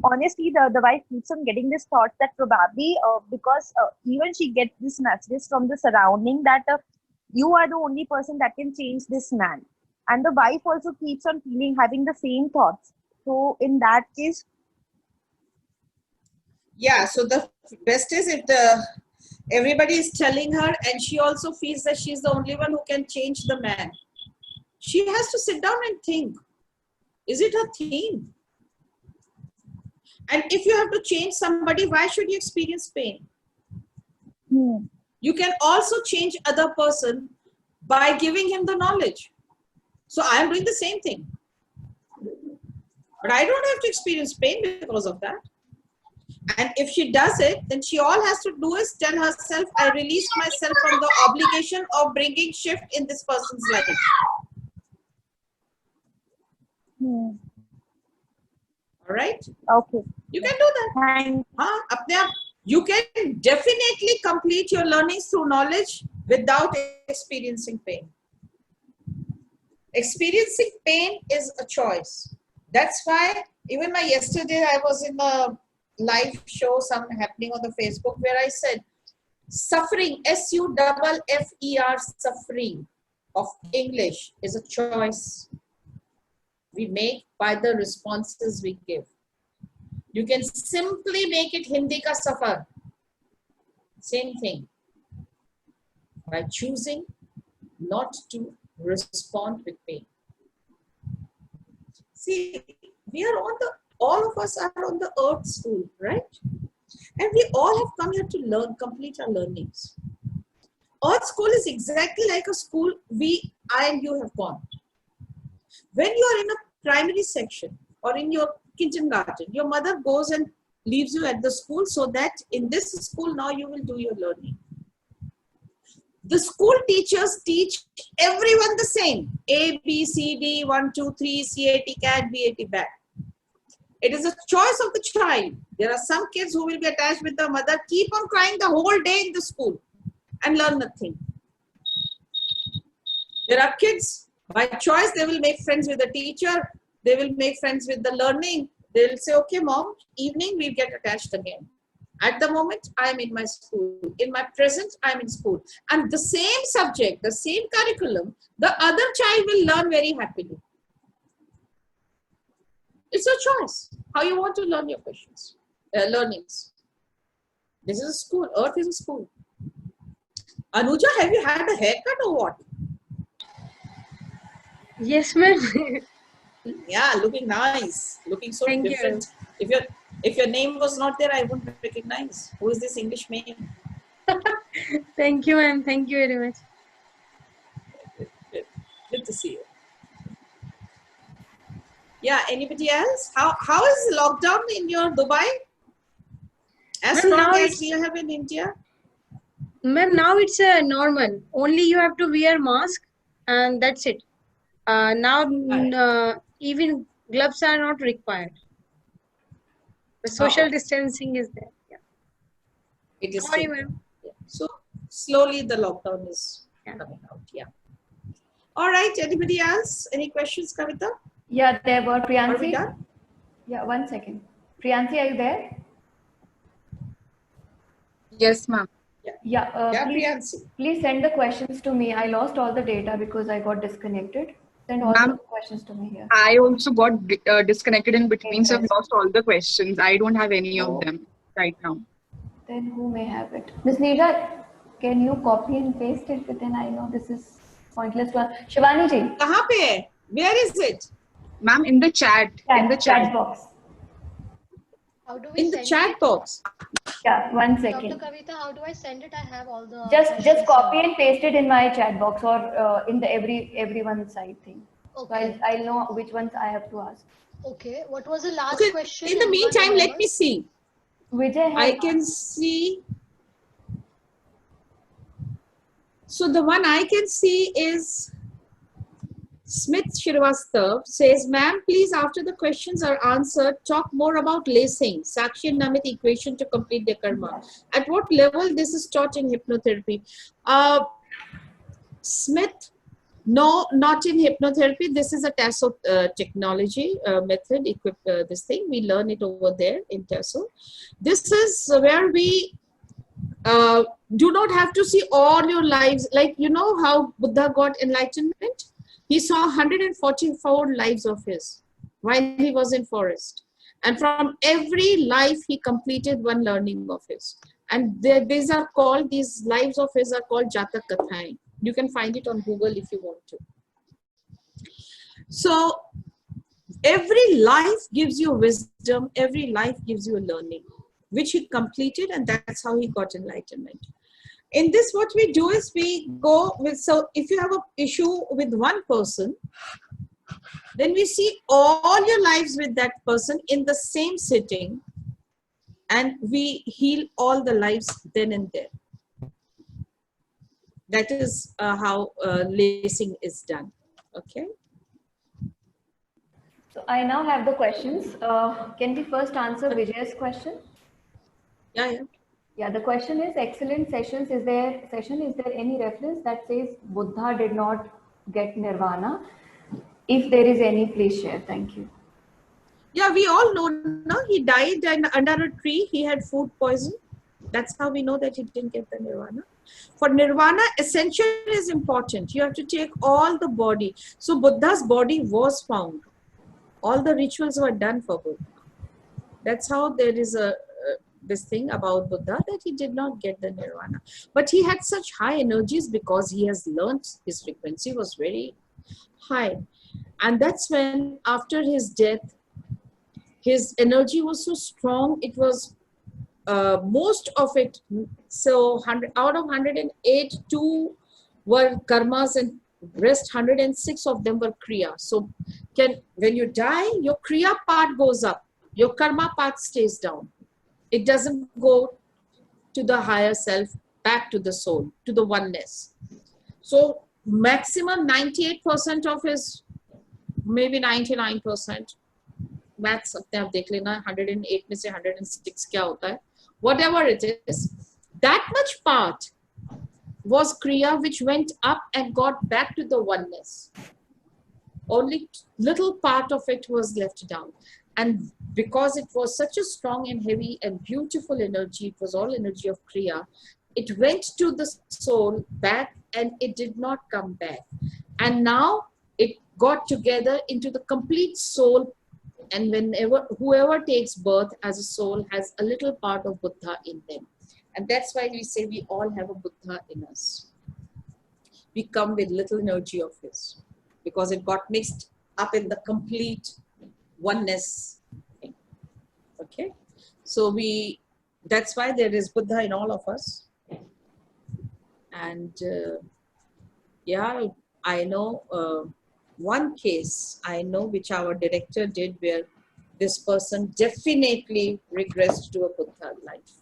honestly, the wife keeps on getting this thought that probably because even she gets this messages from the surrounding that you are the only person that can change this man. And the wife also keeps on having the same thoughts. So in that case. Yeah, so the best is if everybody is telling her and she also feels that she's the only one who can change the man. She has to sit down and think, is it a theme? And if you have to change somebody, why should you experience pain? You can also change other person by giving him the knowledge. So I am doing the same thing. But I don't have to experience pain because of that. And if she does it, then she all has to do is tell herself, I release myself from the obligation of bringing shift in this person's life. All right? Okay. You can do that. You can definitely complete your learnings through knowledge without experiencing pain. Experiencing pain is a choice. That's why even yesterday I was in a live show, some happening on the Facebook, where I said, suffering, S-U-F-F-E-R, suffering of English is a choice we make by the responses we give. You can simply make it Hindi ka safar. Same thing. By choosing not to respond with pain. See, we are all of us are on the earth school, right? And we all have come here to complete our learnings. Earth school is exactly like a school I and you have gone. When you are in a primary section or in your kindergarten, your mother goes and leaves you at the school so that in this school now you will do your learning. The school teachers teach everyone the same. A, B, C, D, 1, 2, 3, CAT, CAT, BAT, BAT. It is a choice of the child. There are some kids who will be attached with the mother, keep on crying the whole day in the school and learn nothing. There are kids, by choice, they will make friends with the teacher. They will make friends with the learning. They will say, okay, mom, evening we get attached again. At the moment, I am in my school. In my present, I am in school. And the same subject, the same curriculum, the other child will learn very happily. It's a choice. How you want to learn your questions, learnings. This is a school. Earth is a school. Anuja, have you had a haircut or what? Yes, ma'am. Yeah, looking nice. Looking so Thank different. you. If your name was not there, I wouldn't recognize. Who is this English name? Thank you, ma'am. Thank you very much. Good to see you. Yeah, anybody else? How is lockdown in your Dubai? As strong as we have in India? Ma'am, now it's normal. Only you have to wear mask and that's it. Now even gloves are not required. The social distancing is there. Yeah. It is. Sorry, ma'am. Yeah. So slowly the lockdown is coming out. Yeah. All right. Anybody else? Any questions, Kavita? Yeah, there were Priyansi. Are we done? Yeah, 1 second. Priyansi, are you there? Yes, ma'am. Yeah. Yeah, Yeah, please, Priyansi. please send the questions to me. I lost all the data because I got disconnected. Send all the questions to me here. I also got disconnected in between, so I've Interesting. lost all the questions. I don't have any of Oh, them right now. then who may have it? Miss Neerja, can you copy and paste it? But then I know this is pointless to Shivani ji. कहाँ पे है? Where is it? Ma'am, in the chat. In the Chat chat. box. How do we In the send chat it? box. Yeah, one Dr. second. Kavita, how do I send it? I have all the Just copy questions, and paste it in my chat box or in the everyone side thing. Okay. So I'll know which ones I have to ask. Okay. What was the last Okay. question? In the Anyone meantime, let me remembers? see. Vijay I can see. So the one I can see is Smith Srivastav says, ma'am, please, after the questions are answered, talk more about lacing, Sakshi and Namit equation to complete the karma. At what level this is taught in hypnotherapy? Smith, no, not in hypnotherapy. This is a Tasso technology method, this thing. We learn it over there in Tasso. This is where we do not have to see all your lives. Like, you know how Buddha got enlightenment? He saw 144 lives of his while he was in forest. And from every life, he completed one learning of his. And these lives of his are called Jatak Kathain. You can find it on Google if you want to. So every life gives you wisdom. Every life gives you a learning, which he completed, and that's how he got enlightenment. In this, what we do is we go with, so if you have an issue with one person, then we see all your lives with that person in the same sitting, and we heal all the lives then and there. That is how lacing is done. Okay. So I now have the questions. Can we first answer Vijay's question? Yeah. Yeah, the question is excellent sessions. Is there any reference that says Buddha did not get nirvana? If there is any, please share. Thank you. Yeah, we all know, no? He died and under a tree. He had food poison. That's how we know that he didn't get the nirvana. For nirvana, ascension is important. You have to take all the body. So Buddha's body was found. All the rituals were done for Buddha. That's how there is this thing about Buddha, that he did not get the nirvana. But he had such high energies because he has learned, his frequency was very high. And that's when, after his death, his energy was so strong, it was most of it, so out of 108, 2 were karmas and rest 106 of them were kriya. So when you die, your kriya part goes up, your karma part stays down. It doesn't go to the higher self, back to the soul, to the oneness. So maximum 98% of his, maybe 99%, maths अपने आप देख लेना, 108 में से 106 क्या होता है, whatever it is, that much part was kriya which went up and got back to the oneness. Only little part of it was left down. And because it was such a strong and heavy and beautiful energy, it was all energy of kriya, it went to the soul back and it did not come back. And now it got together into the complete soul. And whoever takes birth as a soul has a little part of Buddha in them. And that's why we say we all have a Buddha in us. We come with little energy of his, because it got mixed up in the complete oneness thing. Okay. So that's why there is Buddha in all of us. And yeah, I know one case I know which our director did, where this person definitely regressed to a Buddha life.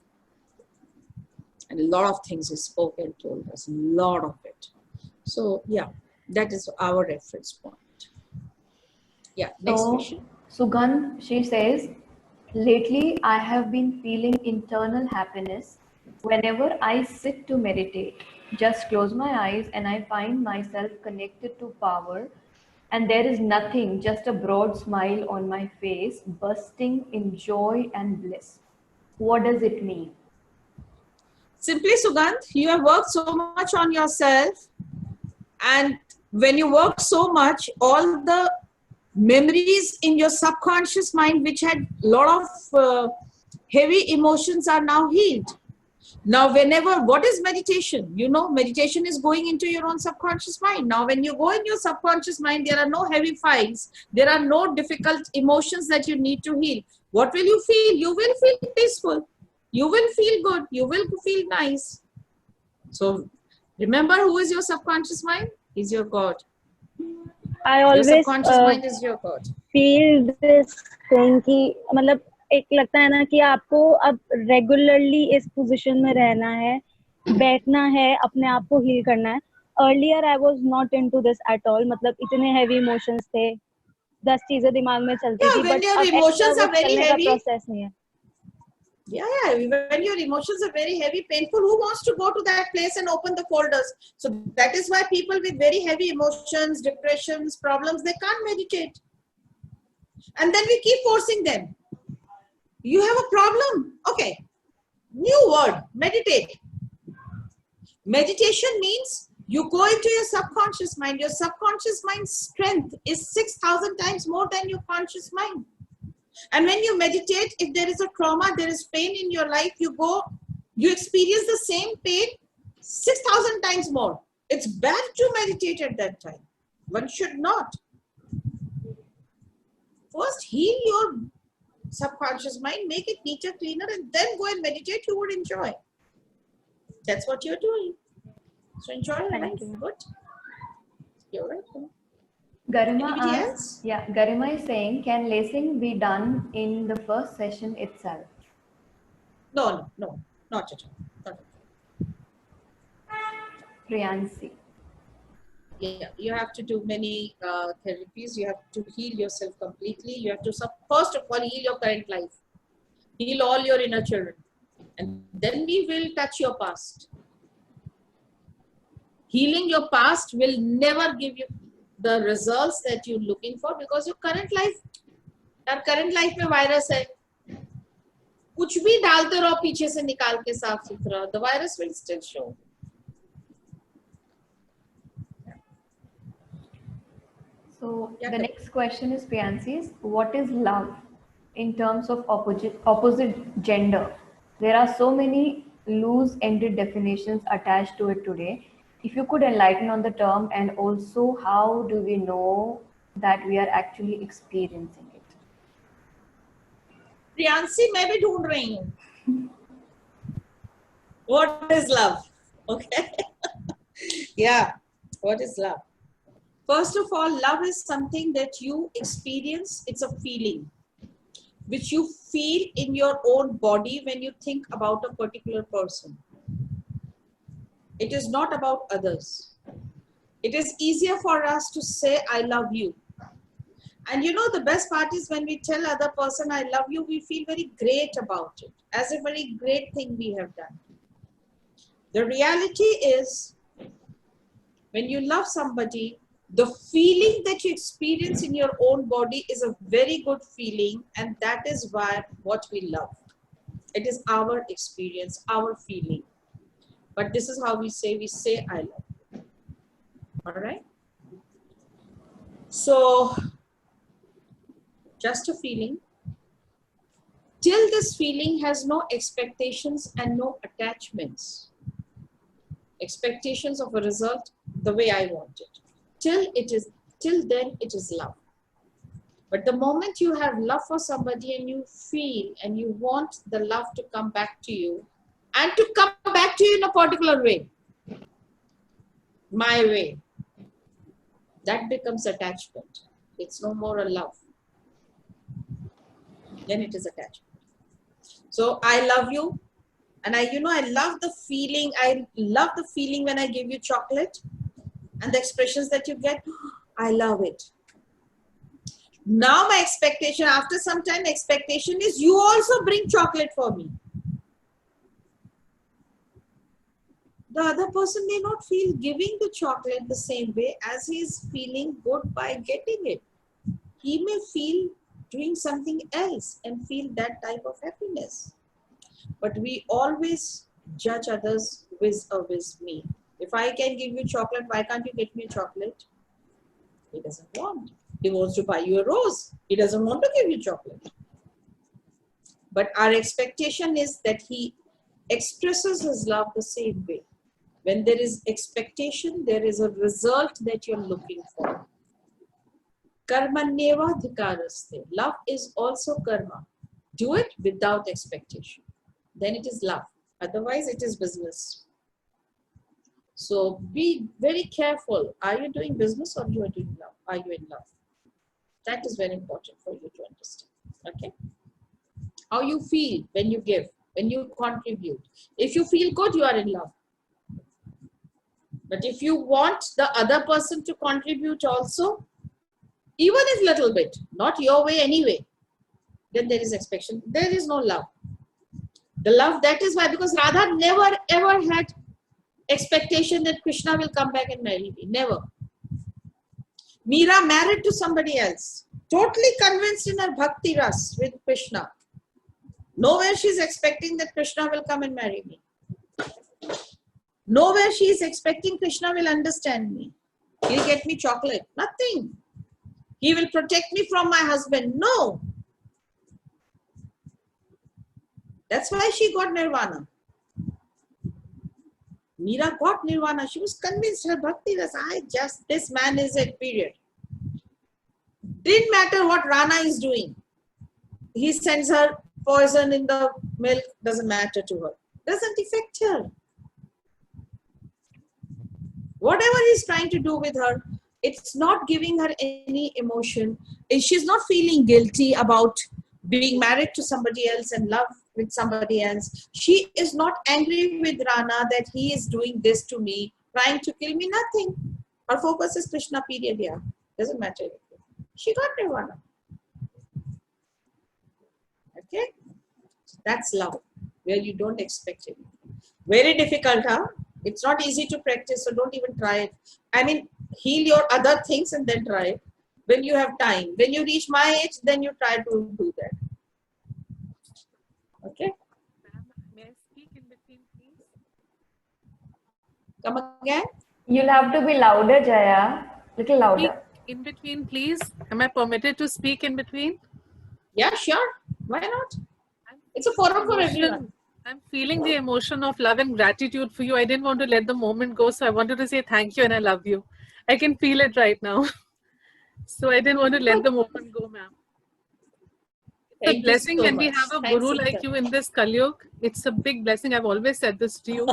And a lot of things he spoke and told us, a lot of it. So yeah, that is our reference point. Yeah, next question. Sugandh, she says, lately I have been feeling internal happiness whenever I sit to meditate. Just close my eyes and I find myself connected to power, and there is nothing, just a broad smile on my face, bursting in joy and bliss. What does it mean? Simply, Sugandh, you have worked so much on yourself, and when you work so much, all the memories in your subconscious mind which had a lot of heavy emotions are now healed. Now, whenever, what is meditation? You know, meditation is going into your own subconscious mind. Now, when you go in your subconscious mind, there are no heavy files. There are no difficult emotions that you need to heal. What will you feel? You will feel peaceful. You will feel good. You will feel nice. So, remember who is your subconscious mind? Is your God. I Your always subconscious mind is your God. feel this thing कि मतलब एक लगता है ना कि आपको अब regularly इस पोजीशन में रहना है, बैठना है, अपने आप को हील करना है. Earlier I was not into this at all. मतलब इतने heavy emotions थे, 10 चीजें दिमाग में चलती थी, When but your अब एक्स्ट्रा emotions वो are very चलने का heavy, प्रोसेस नहीं है. Yeah, when your emotions are very heavy, painful, who wants to go to that place and open the folders? So that is why people with very heavy emotions, depressions, problems, they can't meditate. And then we keep forcing them. You have a problem. Okay. New word, meditate. Meditation means you go into your subconscious mind. Your subconscious mind's strength is 6,000 times more than your conscious mind. And when you meditate, if there is a trauma, there is pain in your life, you experience the same pain 6,000 times more. It's bad to meditate at that time. One should not. First, heal your subconscious mind, make it neater, cleaner, and then go and meditate. You would enjoy. That's what you're doing. So enjoy your life. Good. You're welcome. Garima Anybody asks, else? yeah, Garima is saying, can lacing be done in the first session itself? No, not at all. Not at all. Priyansi. Yeah, you have to do many therapies. You have to heal yourself completely. You have to first of all heal your current life. Heal all your inner children. And then we will touch your past. Healing your past will never give you the results that you're looking for because your current life में virus है. कुछ भी डालते रहो पीछे से निकाल के साफ सुथरा, the virus will still show. So the next question is Priyansi's, what is love in terms of opposite gender? There are so many loose-ended definitions attached to it today. If you could enlighten on the term, and also how do we know that we are actually experiencing it? Priyansi, मैं भी ढूंढ रही हूँ. What is love? Okay. Yeah. What is love? First of all, love is something that you experience. It's a feeling which you feel in your own body when you think about a particular person. It is not about others. It is easier for us to say, I love you. And you know, the best part is when we tell other person, I love you, we feel very great about it, as a very great thing we have done. The reality is, when you love somebody, the feeling that you experience in your own body is a very good feeling, and that is why what we love. It is our experience, our feeling. But this is how we say I love you. All right? So, just a feeling. Till this feeling has no expectations and no attachments. Expectations of a result the way I want it. Till then it is love. But the moment you have love for somebody and you feel and you want the love to come back to you and to come back to you in a particular way, my way, that becomes attachment. It's no more a love. Then it is attachment. So I love you. And I love the feeling. I love the feeling when I give you chocolate and the expressions that you get. I love it. Now my expectation, after some time, expectation is you also bring chocolate for me. The other person may not feel giving the chocolate the same way as he is feeling good by getting it. He may feel doing something else and feel that type of happiness. But we always judge others with me. If I can give you chocolate, why can't you get me a chocolate? He doesn't want. He wants to buy you a rose. He doesn't want to give you chocolate. But our expectation is that he expresses his love the same way. When there is expectation, there is a result that you're looking for. Karmanyeva dhikaraste. Love is also karma. Do it without expectation. Then it is love. Otherwise, it is business. So be very careful. Are you doing business or you are doing love? Are you in love? That is very important for you to understand. Okay? How you feel when you give, when you contribute. If you feel good, you are in love. But if you want the other person to contribute also, even if little bit, not your way anyway, then there is expectation. There is no love. The love, that is why, because Radha never ever had expectation that Krishna will come back and marry me. Never. Meera married to somebody else. Totally convinced in her bhakti ras with Krishna. Nowhere she is expecting that Krishna will come and marry me. Nowhere she is expecting Krishna will understand me. He'll get me chocolate. Nothing. He will protect me from my husband. No. That's why she got nirvana. Meera got nirvana. She was convinced her bhakti was, this man is a period. Didn't matter what Rana is doing. He sends her poison in the milk, doesn't matter to her. Doesn't affect her. Whatever he's trying to do with her, it's not giving her any emotion. She's not feeling guilty about being married to somebody else and love with somebody else. She is not angry with Rana that he is doing this to me, trying to kill me. Nothing. Her focus is Krishna, period. Yeah. Doesn't matter. She got nirvana. Okay? That's love, where you don't expect it. Very difficult, huh? It's not easy to practice, so don't even try it. I mean, heal your other things and then try it. When you have time. When you reach my age, then you try to do that. Okay? May I speak in between, please? Come again? You'll have to be louder, Jaya. Little louder. Speak in between, please. Am I permitted to speak in between? Yeah, sure. Why not? It's a forum for everyone. I'm feeling the emotion of love and gratitude for you. I didn't want to let the moment go, so I wanted to say thank you and I love you. I can feel it right now. So I didn't want to let the moment go, ma'am. It's a blessing when we have a guru like you in this Kalyug. It's a big blessing. I've always said this to you.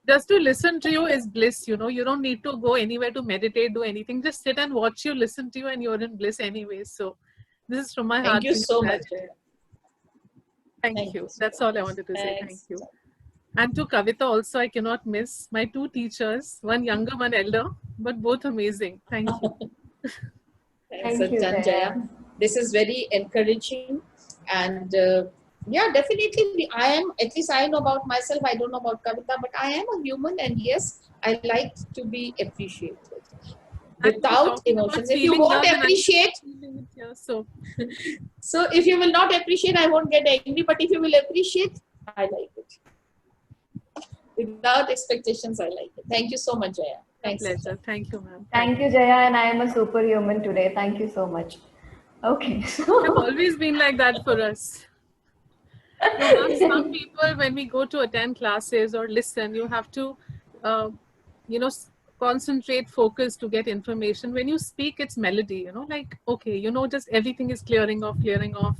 Just to listen to you is bliss, you know. You don't need to go anywhere to meditate, do anything. Just sit and watch you, listen to you, and you're in bliss anyway. So this is from my heart. Thank you so much. Thank you. That's all I wanted to say. Thank you. And to Kavita also, I cannot miss my two teachers, one younger, one elder, but both amazing. Thank you. Thanks, Jaya. This is very encouraging. And yeah, definitely I am, at least I know about myself. I don't know about Kavita, but I am a human. And yes, I like to be appreciated. Without emotions. If you won't appreciate, so if you will not appreciate, I won't get angry. But if you will appreciate, I like it. Without expectations, I like it. Thank you so much, Jaya. Thanks. Pleasure. Thank you, ma'am. Thank you, Jaya, and I am a superhuman today. Thank you so much. Okay. You've always been like that for us. No, some people, when we go to attend classes or listen, you have to, you know, concentrate, focus to get information. When you speak, it's melody, you know, like, okay, you know, just everything is clearing off.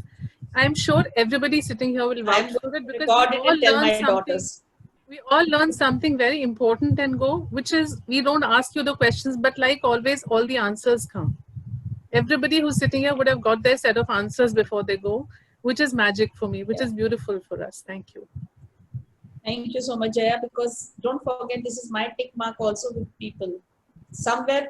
I'm sure everybody sitting here will vouch for it because we all learn something very important and go, which is, we don't ask you the questions, but like always, all the answers come. Everybody who's sitting here would have got their set of answers before they go, which is magic for me, which is beautiful for us. Thank you. Thank you so much, Jaya, because don't forget, this is my tick mark also with people. Somewhere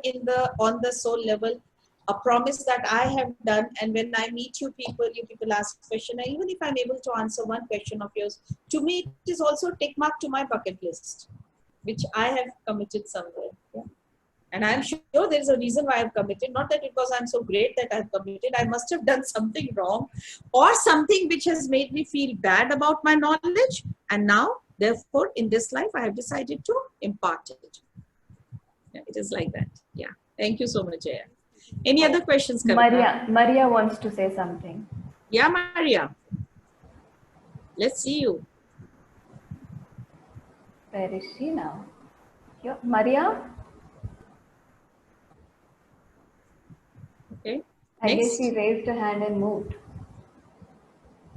on the soul level, a promise that I have done, and when I meet you people ask a question, and even if I'm able to answer one question of yours, to me it is also a tick mark to my bucket list, which I have committed somewhere. Yeah. And I'm sure there is a reason why I've committed, not that because I'm so great that I've committed. I must have done something wrong or something which has made me feel bad about my knowledge. And now Therefore, in this life, I have decided to impart it. Yeah, it is like that. Yeah. Thank you so much, Jaya. Any other questions, Kavita? Maria wants to say something. Yeah, Maria. Let's see you. Where is she now? Here, Maria? Okay. I guess Next. she raised her hand and moved.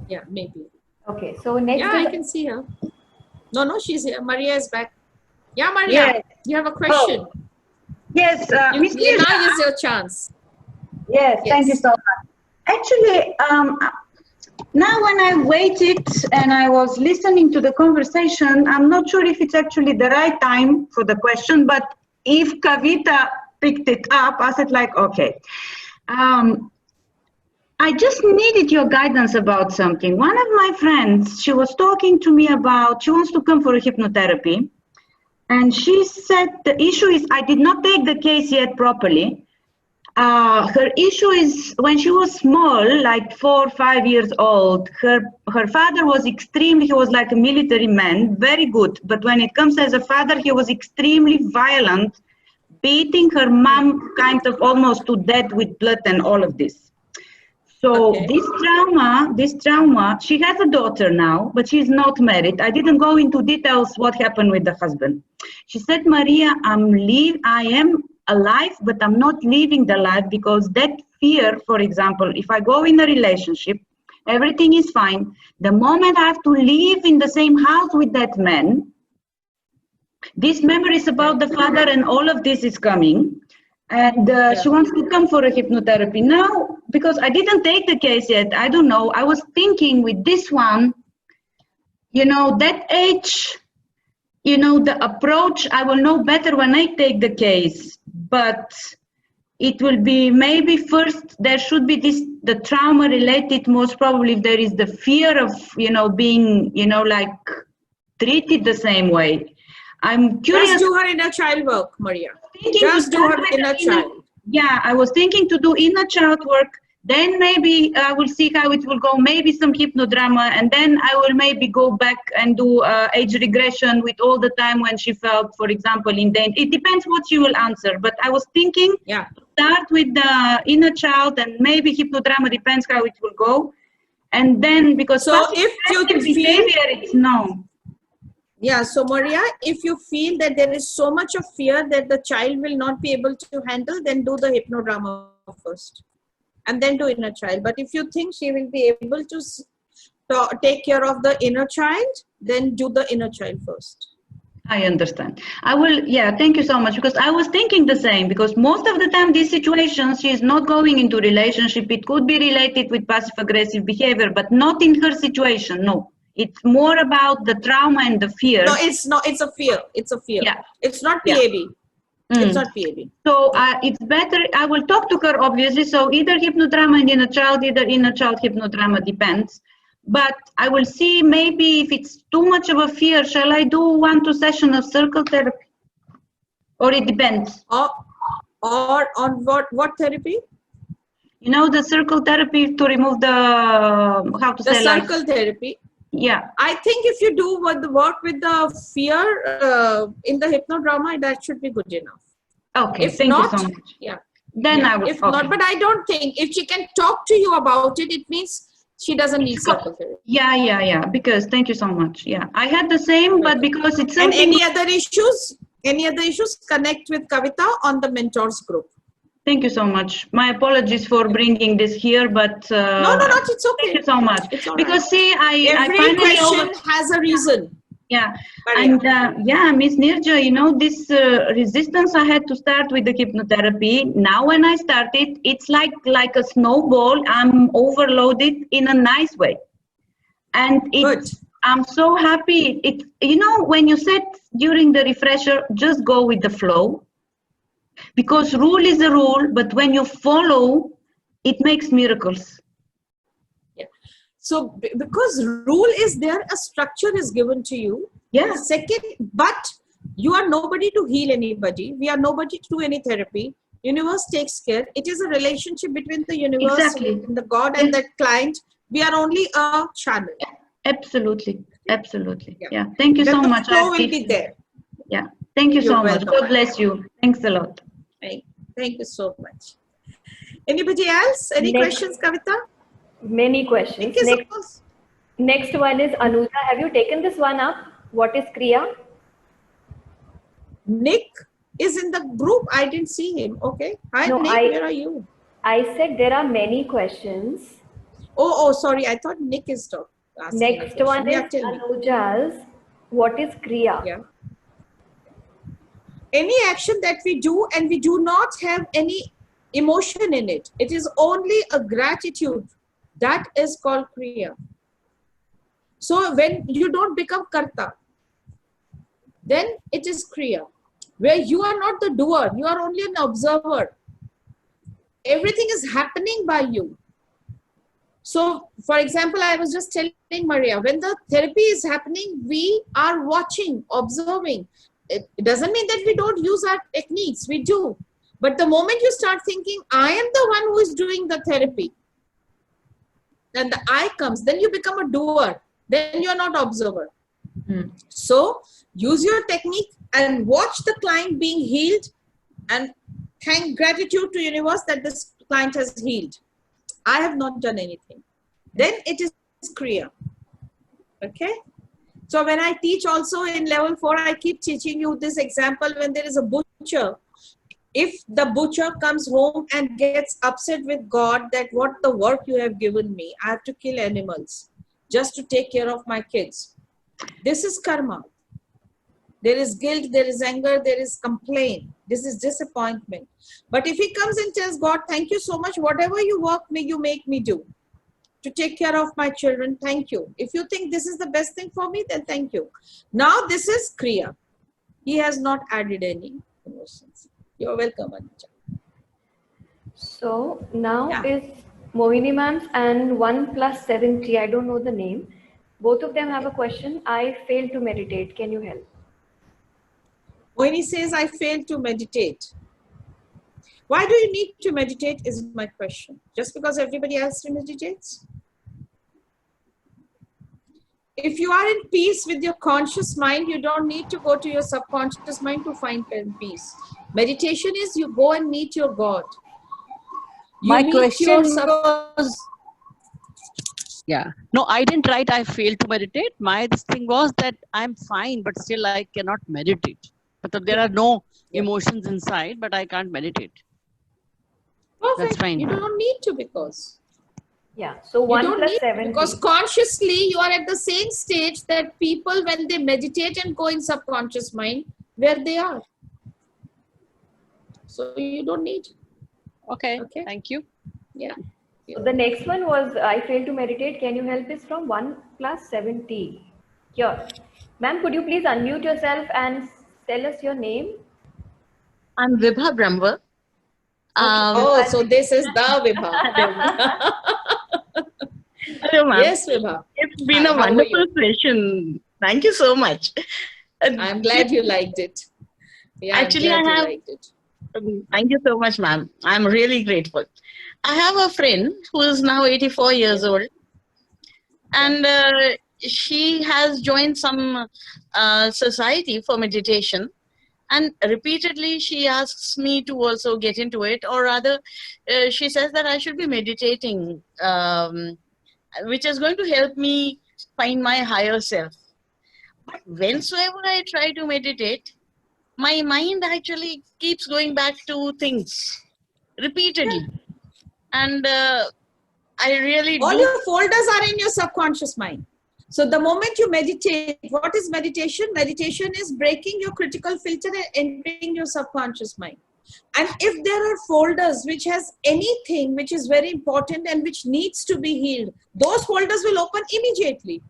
Yeah, maybe. Okay, so next Yeah, is... I can see her. No, she's here. Maria is back. Yeah, Maria, Yes. you have a question. Oh. Yes, Miss Now Neerja. is your chance. Yes, thank you so much. Actually, now when I waited and I was listening to the conversation, I'm not sure if it's actually the right time for the question, but if Kavita picked it up, I said like, okay. I just needed your guidance about something. One of my friends, she was talking to me about, she wants to come for a hypnotherapy. And she said the issue is, I did not take the case yet properly. Her issue is when she was small, like 4 or 5 years old, her father was he was like a military man, very good. But when it comes as a father, he was extremely violent, beating her mom kind of almost to death with blood and all of this. So this trauma, she has a daughter now, but she's not married. I didn't go into details what happened with the husband. She said, Maria, I am alive, but I'm not living the life because that fear, for example, if I go in a relationship, everything is fine. The moment I have to live in the same house with that man, these memories about the father and all of this is coming. And she wants to come for a hypnotherapy. Now, because I didn't take the case yet, I don't know. I was thinking with this one, that age, the approach, I will know better when I take the case. But it will be maybe first, there should be the trauma related, most probably if there is the fear of, being, like treated the same way. I'm curious. Just do her inner child work, Maria. Just do her inner child. Yeah, I was thinking to do inner child work. Then maybe I will see how it will go. Maybe some hypnodrama, and then I will maybe go back and do age regression with all the time when she felt, for example, in danger. It depends what she will answer. But I was thinking, start with the inner child, and maybe hypnodrama depends how it will go. And then because if you behavior, it's no. Yeah, so Maria, if you feel that there is so much of fear that the child will not be able to handle, then do the hypnodrama first and then do inner child. But if you think she will be able to take care of the inner child, then do the inner child first. I understand. I will, thank you so much, because I was thinking the same, because most of the time these situations, she is not going into relationship. It could be related with passive aggressive behavior, but not in her situation, no. It's more about the trauma and the fear. No, it's not. It's a fear. It's a fear. Yeah. It's not PAB. It's not PAB. So it's better. I will talk to her, obviously. So either hypnodrama and inner child, either inner child hypnodrama, depends. But I will see maybe if it's too much of a fear, shall I do 1 to 2 sessions of circle therapy? Or it depends. Or on what therapy? The circle therapy to remove the, the circle therapy. Yeah, I think if you do the work with the fear in the hypnodrama, that should be good enough. Okay, thank you so much. Then I will. If not, but I don't think if she can talk to you about it, it means she doesn't need circle therapy. Yeah. Because thank you so much. Yeah, I had the same, but because it's something. And any other issues? Connect with Kavita on the mentors group. Thank you so much. My apologies for bringing this here, but no, it's okay. Thank you so much. Because see, every I question has a reason. Yeah, and Miss Neerja, this resistance I had to start with the hypnotherapy. Now, when I started, it's like a snowball. I'm overloaded in a nice way, and I'm so happy. When you said during the refresher, just go with the flow. Because rule is a rule, but when you follow, it makes miracles. Yeah. So because rule is there, a structure is given to you. Yeah. Second, but you are nobody to heal anybody. We are nobody to do any therapy. Universe takes care. It is a relationship between the universe and the God and that client. We are only a channel. Absolutely. Absolutely. Yeah. Thank you so much. The flow will be there. Yeah. Thank you so much. welcome. God bless you. Thanks a lot. Thank you so much. Anybody else? Any questions, Kavita? Many questions. Next one is Anuja. Have you taken this one up? What is Kriya? Nick is in the group. I didn't see him. Okay. Hi, No, Nick. Where are you? I said there are many questions. Oh, sorry. I thought Nick is asking. Next one is Anuja's. What is Kriya? Yeah. Any action that we do and we do not have any emotion in it. It is only a gratitude. That is called Kriya. So when you don't become Karta, then it is Kriya. Where you are not the doer, you are only an observer. Everything is happening by you. So, for example, I was just telling Maria, when the therapy is happening, we are watching, observing. It doesn't mean that we don't use our techniques, we do. But the moment you start thinking, I am the one who is doing the therapy, then the I comes, then you become a doer, then you're not observer. So, use your technique and watch the client being healed and thank gratitude to universe that this client has healed. I have not done anything. Then it is Kriya. Okay? So when I teach also in level 4, I keep teaching you this example when there is a butcher. If the butcher comes home and gets upset with God that what the work you have given me, I have to kill animals just to take care of my kids. This is karma. There is guilt, there is anger, there is complaint. This is disappointment. But if he comes and tells God, thank you so much, whatever you work me, you make me do to take care of my children, thank you. If you think this is the best thing for me, then thank you. Now this is Kriya. He has not added any emotions. You're welcome, Anuja. So now is Mohini ma'am's and 1 plus 70. I don't know the name. Both of them have a question. I fail to meditate. Can you help? Mohini says, I fail to meditate. Why do you need to meditate is my question. Just because everybody else meditates? If you are in peace with your conscious mind, you don't need to go to your subconscious mind to find peace. Meditation is you go and meet your God. My question was, no, I didn't write I failed to meditate. My thing was that I'm fine, but still I cannot meditate. But there are no emotions inside, but I can't meditate. Perfect. That's fine. You don't need to because. Yeah. So 1 plus 70. Because consciously you are at the same stage that people when they meditate and go in subconscious mind where they are. So you don't need. Okay. Thank you. Yeah. So the next one was I fail to meditate. Can you help is from 1 plus 70. Here. Ma'am, could you please unmute yourself and tell us your name? I'm Vibha Brahmwar. So this is the Vibha. Hello, ma'am. Yes, Vibha. It's been a wonderful session. Thank you so much. I'm glad you liked it. Yeah, actually, I have. Thank you so much, ma'am. I'm really grateful. I have a friend who is now 84 years old, and she has joined some society for meditation. And repeatedly, she asks me to also get into it, or rather, she says that I should be meditating, which is going to help me find my higher self. But whensoever I try to meditate, my mind actually keeps going back to things repeatedly. And I really all your folders are in your subconscious mind. So the moment you meditate, what is meditation? Meditation is breaking your critical filter and entering your subconscious mind. And if there are folders which has anything which is very important and which needs to be healed, those folders will open immediately.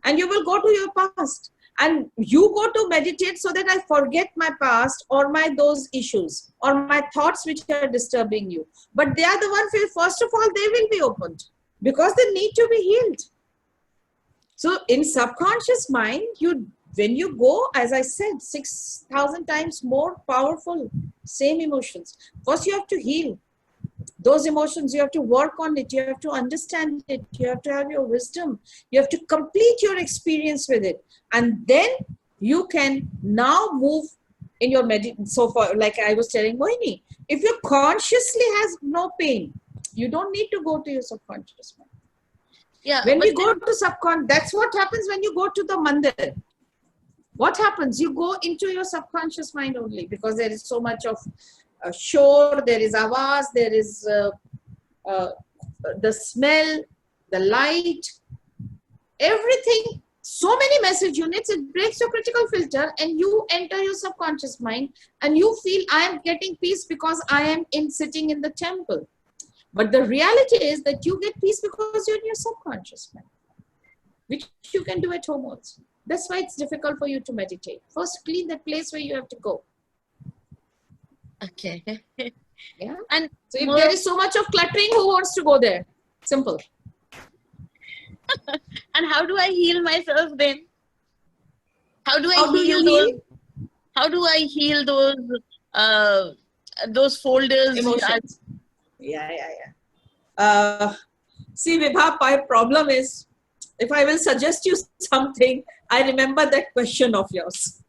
And you will go to your past. And you go to meditate so that I forget my past or those issues or my thoughts which are disturbing you. But they are the ones who, first of all, they will be opened because they need to be healed. So in subconscious mind, when you go, as I said, 6,000 times more powerful, same emotions. First you have to heal. Those emotions, you have to work on it. You have to understand it. You have to have your wisdom. You have to complete your experience with it. And then you can now move in your meditation. So far, like I was telling Mohini, if you consciously has no pain, you don't need to go to your subconscious mind. Yeah. When we go to subconscious, that's what happens when you go to the mandir. What happens? You go into your subconscious mind only, because there is so much of shore, there is avaz, there is the smell, the light, everything. So many message units, it breaks your critical filter and you enter your subconscious mind and you feel I am getting peace because I am sitting in the temple. But the reality is that you get peace because you're in your subconscious mind, which you can do at home also. That's why it's difficult for you to meditate. First, clean that place where you have to go. Okay. Yeah. And so if there is so much of cluttering, who wants to go there? Simple. And how do I heal myself then? How do I How do heal you those? heal? How do I heal those folders? Emotions. Yeah. See, Vibha, my problem is, if I will suggest you something, I remember that question of yours,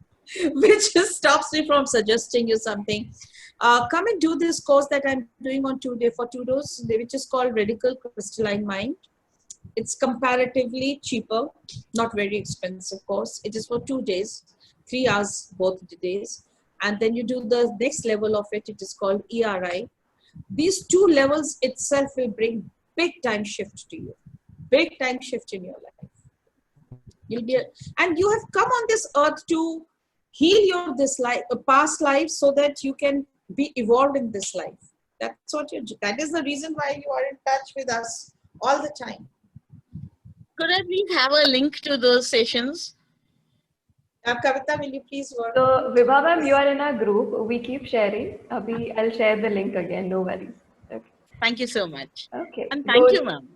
which stops me from suggesting you something. Come and do this course that I'm doing on 2 days, which is called Radical Crystalline Mind. It's comparatively cheaper, not very expensive course. It is for 2 days, 3 hours both the days. And then you do the next level of it. It is called ERI. These 2 levels itself will bring big time shift to you. Big time shift in your life. And you have come on this earth to heal your past life so that you can be evolved in this life. That is the reason why you are in touch with us all the time. Could I please have a link to those sessions? Kavita, will you please work? So, Vibha ma'am, you are in our group. We keep sharing. Abhi, I'll share the link again. No worries. Okay. Thank you so much. Okay. And thank you, ma'am.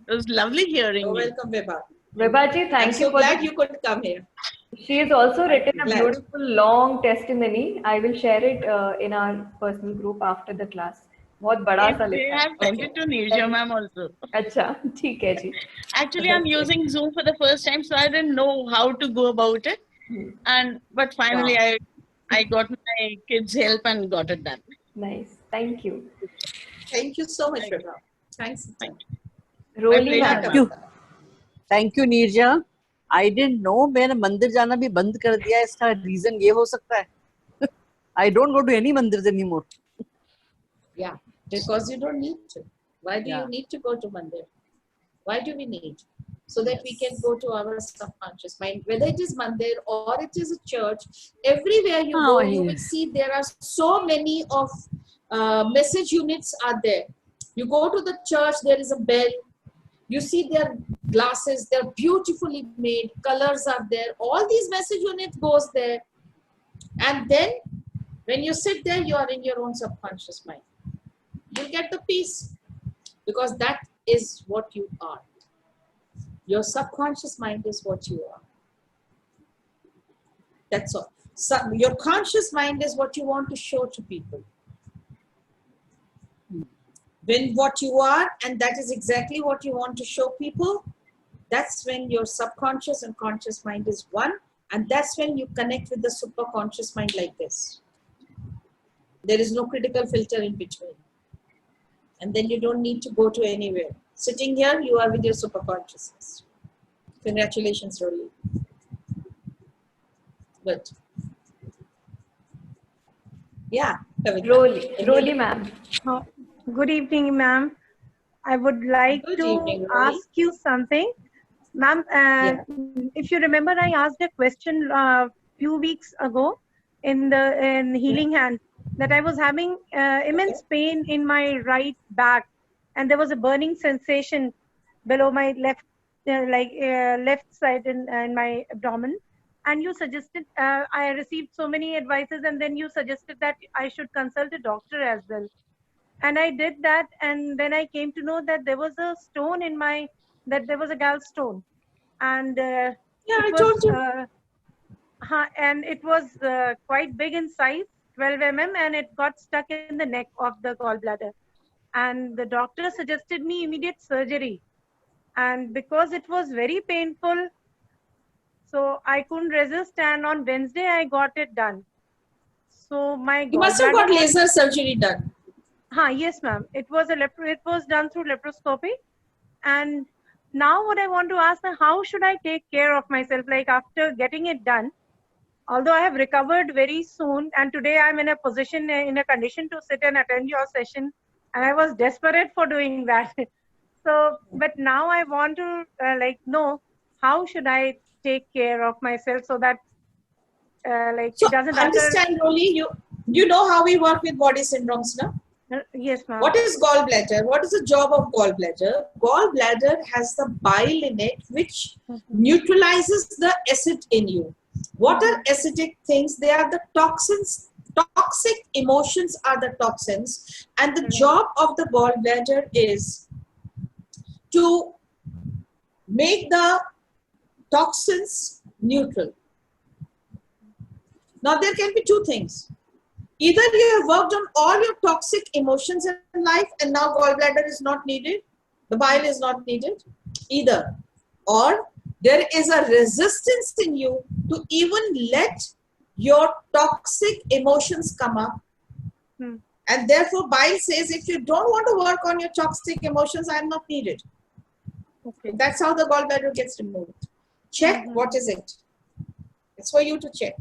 It was lovely hearing you. Welcome, Vibha. Vibha ji, thank I'm you so for glad you could come here. She has also written a Glad. beautiful long testimony. I will share it in our personal group after the class. बहुत बड़ा सा They लिखा have है. sent it to Neerja, ma'am, also. अच्छा, ठीक है जी. Actually, I'm using Zoom for the first time, so I didn't know how to go about it. But finally, I got my kids' help and got it done. Nice. Thank you. Thank you so much, Vibha. Thanks. Rolly ma'am. Thank you. Thank you, Neerja. I didn't know मैंने मंदिर जाना भी बंद कर दिया. इसका reason ये हो सकता है. I don't go to any mandirs anymore. Yeah, because you don't need to. Why do you need to go to mandir? Why do we need? So that we can go to our subconscious mind. Whether it is mandir or it is a church, everywhere you go, you will see there are so many of message units are there. You go to the church, there is a bell. You see their glasses, they're beautifully made, colors are there. All these message units goes there. And then when you sit there, you are in your own subconscious mind. You get the peace because that is what you are. Your subconscious mind is what you are. That's all. So your conscious mind is what you want to show to people. When what you are, and that is exactly what you want to show people, that's when your subconscious and conscious mind is one, and that's when you connect with the superconscious mind like this. There is no critical filter in between. And then you don't need to go to anywhere. Sitting here, you are with your superconsciousness. Congratulations, Rolly. Good. Yeah, Rolly ma'am. Good evening, ma'am. I would like Good to evening, Rolly. ask you something. Ma'am, if you remember, I asked a question a few weeks ago in Healing Hand that I was having immense pain in my right back, and there was a burning sensation below my left side in my abdomen. And you suggested, I received so many advices, and then you suggested that I should consult a doctor as well. And I did that, and then I came to know that there was a stone in there was a gallstone, and I told you. And it was quite big in size, 12 mm, and it got stuck in the neck of the gallbladder. and the doctor suggested me immediate surgery. And because it was very painful, so I couldn't resist, and on Wednesday I got it done. So my You must have got gallbladder laser surgery done. Yes, ma'am. It was done through laparoscopy. And now what I want to ask, how should I take care of myself? Like after getting it done, although I have recovered very soon, and today I'm in a position, in a condition to sit and attend your session, and I was desperate for doing that. So, but now I want to know how should I take care of myself so that So it doesn't utter. understand, Rolly, you know how we work with body syndromes now? Yes, ma'am. What is gallbladder? What is the job of gallbladder? Gallbladder has the bile in it which neutralizes the acid in you. What are acidic things? They are the toxins. Toxic emotions are the toxins, and the job of the gallbladder is to make the toxins neutral. Now there can be two things. Either you have worked on all your toxic emotions in life and now gallbladder is not needed, the bile is not needed, either. Or there is a resistance in you to even let your toxic emotions come up. And therefore bile says, if you don't want to work on your toxic emotions, I am not needed. Okay. That's how the gallbladder gets removed. Check what is it. It's for you to check.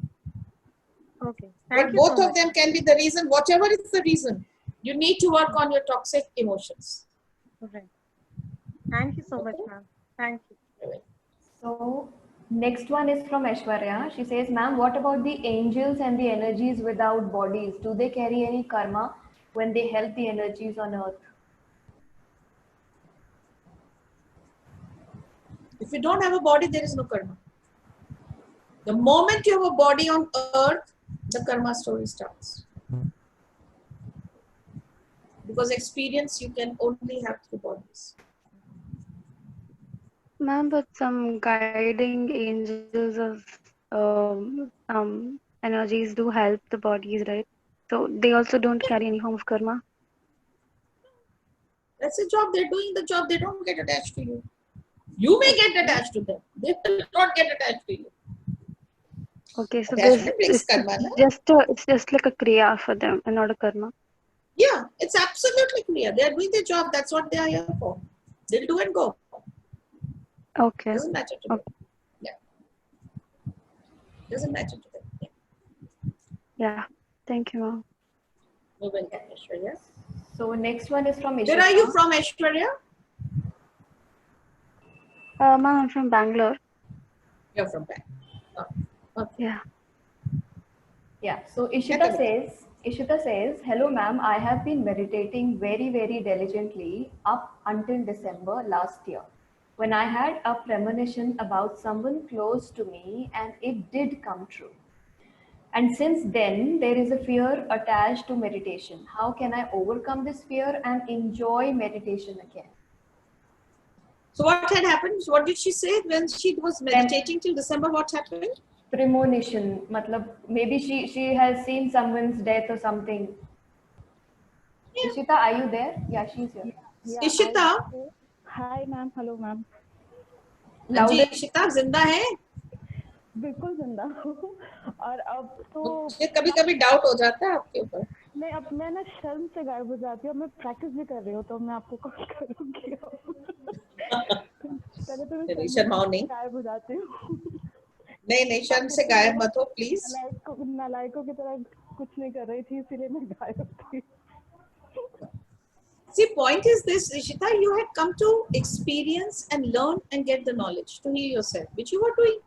Okay. But both of them can be the reason, whatever is the reason. You need to work on your toxic emotions. Okay. Thank you so much, ma'am. Thank you. So next one is from Aishwarya. She says, ma'am, what about the angels and the energies without bodies? Do they carry any karma when they help the energies on earth? If you don't have a body, there is no karma. The moment you have a body on earth, the karma story starts. Because experience you can only have through bodies. Ma'am, but some guiding angels of energies do help the bodies, right? So they also don't carry any form of karma. That's a job. They're doing the job. They don't get attached to you. You may get attached to them. They will not get attached to you. Okay, so Attachment brings karma, na? it's just like a kriya for them and not a karma. Yeah, it's absolutely clear. They're doing their job. That's what they are here for. They'll do and go. Okay. Doesn't matter to them. Yeah. Doesn't matter to them. Yeah. Yeah. Thank you, ma'am. You're welcome, Aishwarya. So next one is from Ishita. Where are you from, Aishwarya? Ma'am, I'm from Bangalore. You're from Bangalore. Oh, okay. Yeah. Yeah. So Ishita says, hello ma'am, I have been meditating very, very diligently up until December last year, when I had a premonition about someone close to me, and it did come true. And since then, there is a fear attached to meditation. How can I overcome this fear and enjoy meditation again? So what had happened? What did she say when she was meditating till December? What happened? Premonition. Matlab, maybe she has seen someone's death or something. Yeah. Ishita, are you there? Yeah, she's here. Yeah, Ishita. Hi, ma'am. Hello, ma'am. जी इशिता जिंदा है? बिल्कुल जिंदा हूँ और अब तो मुझे कभी-कभी डाउट हो जाता है आपके ऊपर. नहीं, अब मैं ना शर्म से गायब हो जाती हूँ. मैं प्रैक्टिस भी कर रही हूँ, तो मैं आपको कॉल करूँगी. पहले तो मैं शर्माओ नहीं. गायब हो जाती हूँ. नहीं शर्म से गायब मत हो प्लीज. नालायकों की तरह कुछ नहीं कर रही थी, इसीलिए मैं गायब थी. See, point is this, Ishita, you had come to experience and learn and get the knowledge to heal yourself, which you were doing.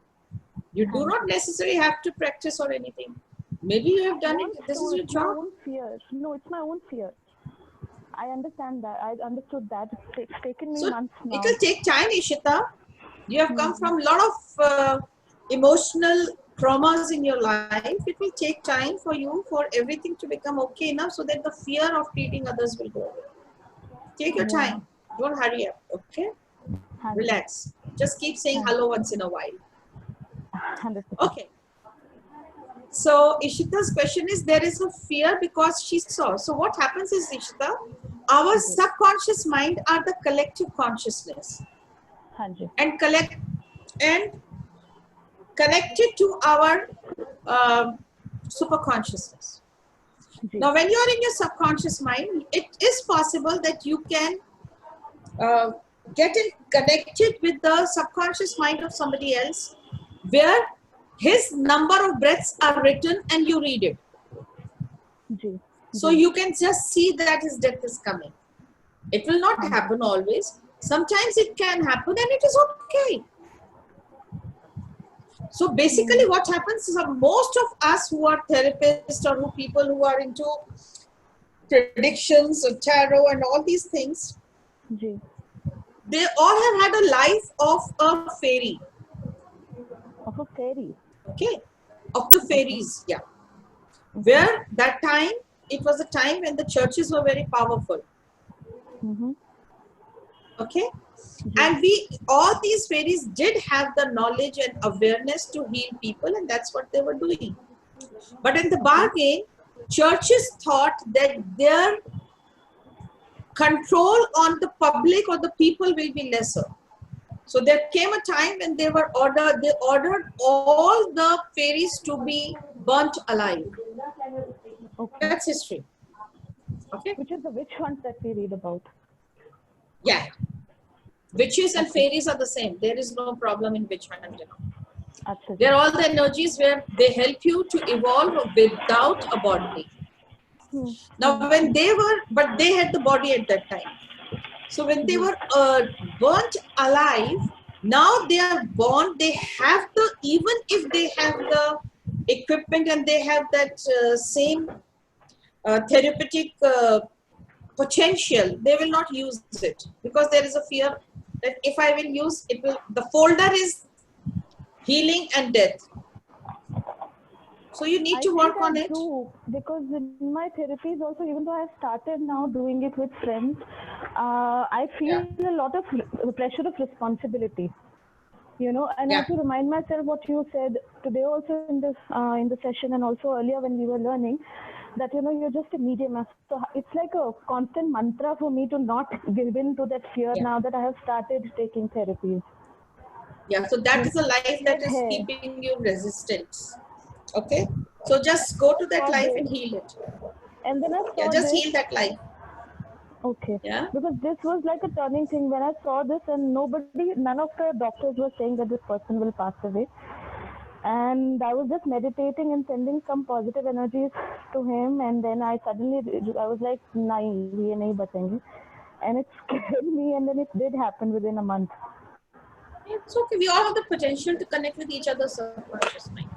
You do not necessarily have to practice or anything. Maybe you have done it. This is your job. My own fear. No, it's my own fear. I understand that. I understood that. It's taken me months now. It will take time, Ishita. You have come from a lot of emotional traumas in your life. It will take time for you for everything to become okay enough so that the fear of treating others will go away. Take your time. Don't hurry up. Okay? Relax. Just keep saying hello once in a while. Okay. So Ishita's question is, there is a fear because she saw. So what happens is, Ishita, our subconscious mind are the collective consciousness, and connected to our super consciousness. Now, when you are in your subconscious mind, it is possible that you can get connected with the subconscious mind of somebody else, where his number of breaths are written and you read it. So you can just see that his death is coming. It will not happen always. Sometimes it can happen and it is okay. So basically what happens is most of us who are therapists or who people who are into predictions or tarot and all these things, they all have had a life of a fairy. Of a fairy? Okay. Of the fairies, yeah. Where that time, it was a time when the churches were very powerful. Okay. And all these fairies did have the knowledge and awareness to heal people, and that's what they were doing. But in the bargain, churches thought that their control on the public or the people will be lesser. So there came a time when they ordered all the fairies to be burnt alive. That's history. Okay. Which is the witch hunt that we read about. Yeah. Witches and fairies are the same. There is no problem in witch hunt. They're all the energies where they help you to evolve without a body. Now, when but they had the body at that time. So when they were burnt alive, now they are born, they have even if they have the equipment and they have that same therapeutic potential, they will not use it because there is a fear that if I will use it, the folder is healing and death. So you need to work on it. Because in my therapies also, even though I started now doing it with friends, I feel a lot of pressure of responsibility. And I have to remind myself what you said today also in the session and also earlier when we were learning, that you're just a medium. So it's like a constant mantra for me to not give in to that fear now that I have started taking therapies. Yeah, so that is a life that is keeping you resistant. Okay, so just go to that life and heal it. And then I saw just heal that life. Okay. Yeah. Because this was like a turning thing when I saw this, and none of the doctors were saying that this person will pass away. And I was just meditating and sending some positive energies to him, and then I was like, "Nahi, ye nahi bachenge," and it scared me, and then it did happen within a month. It's okay. We all have the potential to connect with each other's subconscious mind.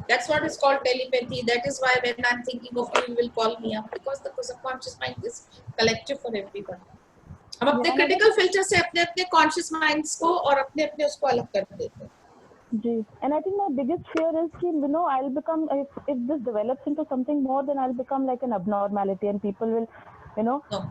That's what is called telepathy. That is why when I'm thinking of you, you will call me up, because the subconscious mind is collective for everyone. हम अपने critical filter से अपने conscious minds को और अपने उसको अलग कर देते हैं. And I think my biggest fear is that, I'll become, if this develops into something more, then I'll become like an abnormality and people will,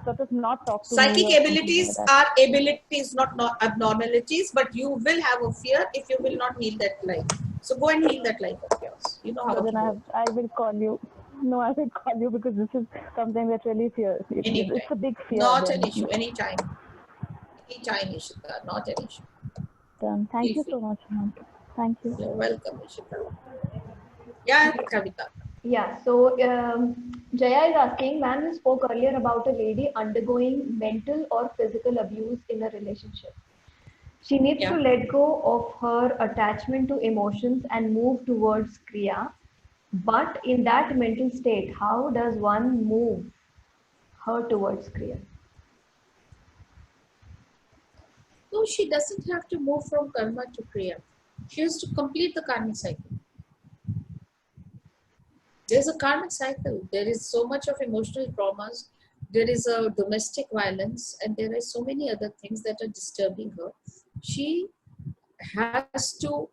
sort of not talk to me. Psychic abilities are abilities, not abnormalities, but you will have a fear if you will not heal that life. So go and heal that life of yours. You know how to do it. I will call you. No, I will call you because this is something that really fears. It's a big fear. Not an issue. Anytime. Anytime, Ishita. Not an issue. Thank you so much, ma'am. Thank you. You're welcome, Ishita. Yeah, Kavita. Yeah, so Jaya is asking, ma'am, you spoke earlier about a lady undergoing mental or physical abuse in a relationship. She needs to let go of her attachment to emotions and move towards Kriya. But in that mental state, how does one move her towards Kriya? No, she doesn't have to move from karma to Kriya. She has to complete the karmic cycle. There's a karmic cycle. There is so much of emotional traumas. There is a domestic violence, and there are so many other things that are disturbing her. She has to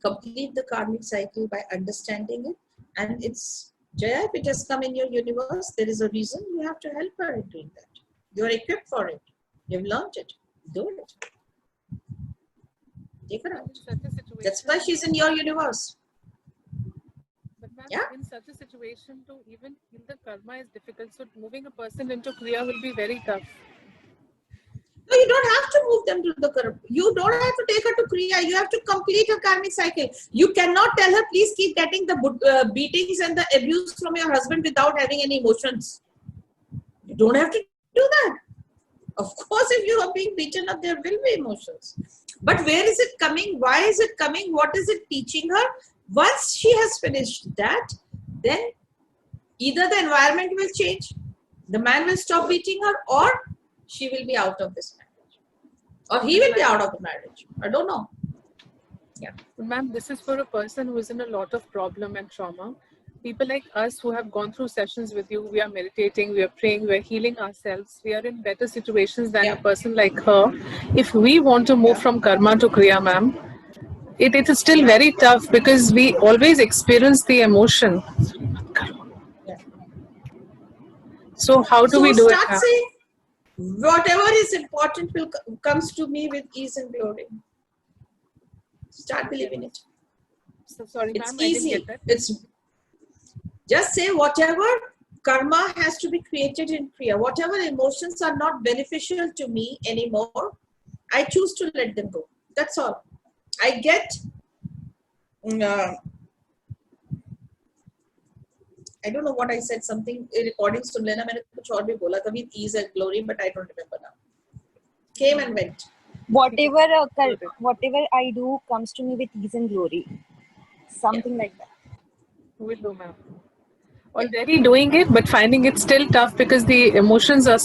complete the karmic cycle by understanding it. And it's, Jaya, if it has come in your universe, there is a reason. You have to help her in doing that. You're equipped for it. You've learned it. Do it. Take her out. That's why she's in your universe. But Yeah. In such a situation, to even heal the karma is difficult. So moving a person into kriya will be very tough. No, you don't have to move them to the karma. You don't have to take her to kriya. You have to complete her karmic cycle. You cannot tell her, please keep getting the beatings and the abuse from your husband without having any emotions. You don't have to do that. Of course, if you are being beaten up, there will be emotions. But where is it coming? Why is it coming? What is it teaching her? Once she has finished that, then either the environment will change, the man will stop beating her, or she will be out of this marriage. Or he will be out of the marriage. I don't know. Yeah. Ma'am, this is for a person who is in a lot of problem and trauma. People like us who have gone through sessions with you, we are meditating, we are praying, we are healing ourselves. We are in better situations than a person like her. If we want to move from karma to kriya, ma'am, it is still very tough because we always experience the emotion. So how do we do it? Start saying, whatever is important will comes to me with ease and glory. Start believing it. So sorry, it's ma'am, easy. I didn't get that. It's just say whatever karma has to be created in kriya. Whatever emotions are not beneficial to me anymore, I choose to let them go. That's all. I get. I don't know what I said. Something recording सुन लेना मैंने कुछ और भी बोला था with ease and glory, but I don't remember now. Came and went. Whatever I do comes to me with ease and glory. Something like that. Will do, ma'am. Already doing it, but finding it still tough because the emotions are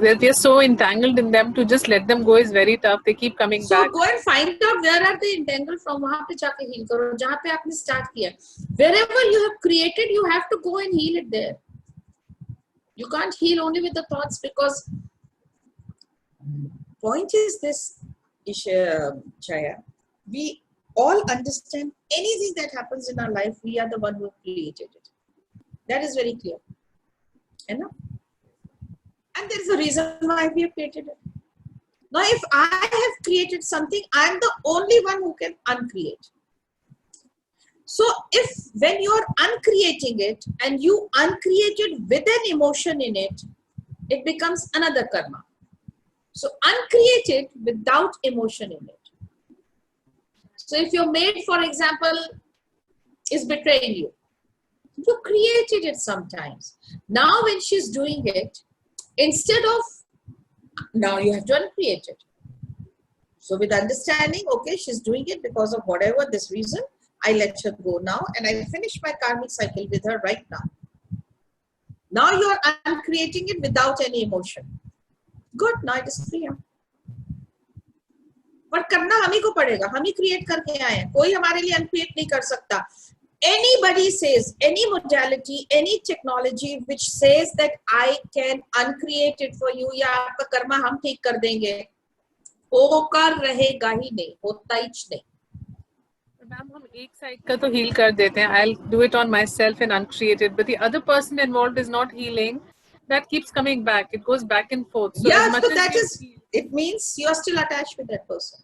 they're so entangled in them. To just let them go is very tough. They keep coming So back. go and find out where are they entangled from. वहाँ पे जाके heal करो. जहाँ पे आपने start किया. Wherever you have created, you have to go and heal it there. You can't heal only with the thoughts, because point is this, Chaya. We all understand anything that happens in our life, we are the one who created it. That is very clear. And there is a reason why we have created it. Now, if I have created something, I am the only one who can uncreate. So, if when you are uncreating it and you uncreated with an emotion in it, it becomes another karma. So, uncreated without emotion in it. So, if your maid, for example, is betraying you, you created it sometimes. Now, when she's doing it, instead of, now you have to uncreate it. So, with understanding, okay, she's doing it because of whatever this reason, I let her go now and I finish my karmic cycle with her right now. Now you are uncreating it without any emotion. Good, now it is clear. पर करना हम ही को पड़ेगा, हम ही create करके आए हैं, कोई हमारे लिए अनक्रिएट नहीं कर सकता. Anybody says, any modality, any technology which says that I can uncreate it for you या आपका कर्मा हम ठीक कर देंगे, होकर रहेगा ही नहीं, होता ही नहीं. मैम हम एक साइड का तो heal कर देते हैं. I'll do it on myself and uncreate it, but the other person involved is not healing. That keeps coming back. It goes back and forth. So Yeah, as much so as that is, it means you are still attached with that person.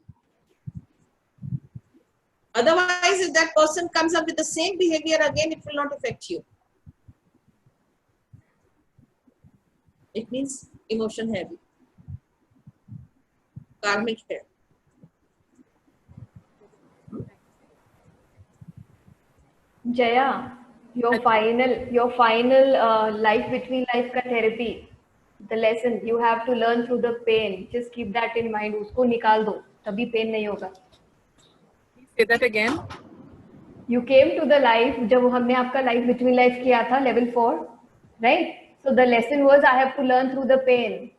Otherwise, if that person comes up with the same behavior again, it will not affect you. It means emotion heavy. Karmic heavy. Jaya, your final life between life ka therapy, the lesson you have to learn through the pain. Just keep that in mind. उसको निकाल दो, तभी pain नहीं होगा. Say that again. You came to the life जब हमने आपका life between life किया था level 4, right? So the lesson was I have to learn through the pain.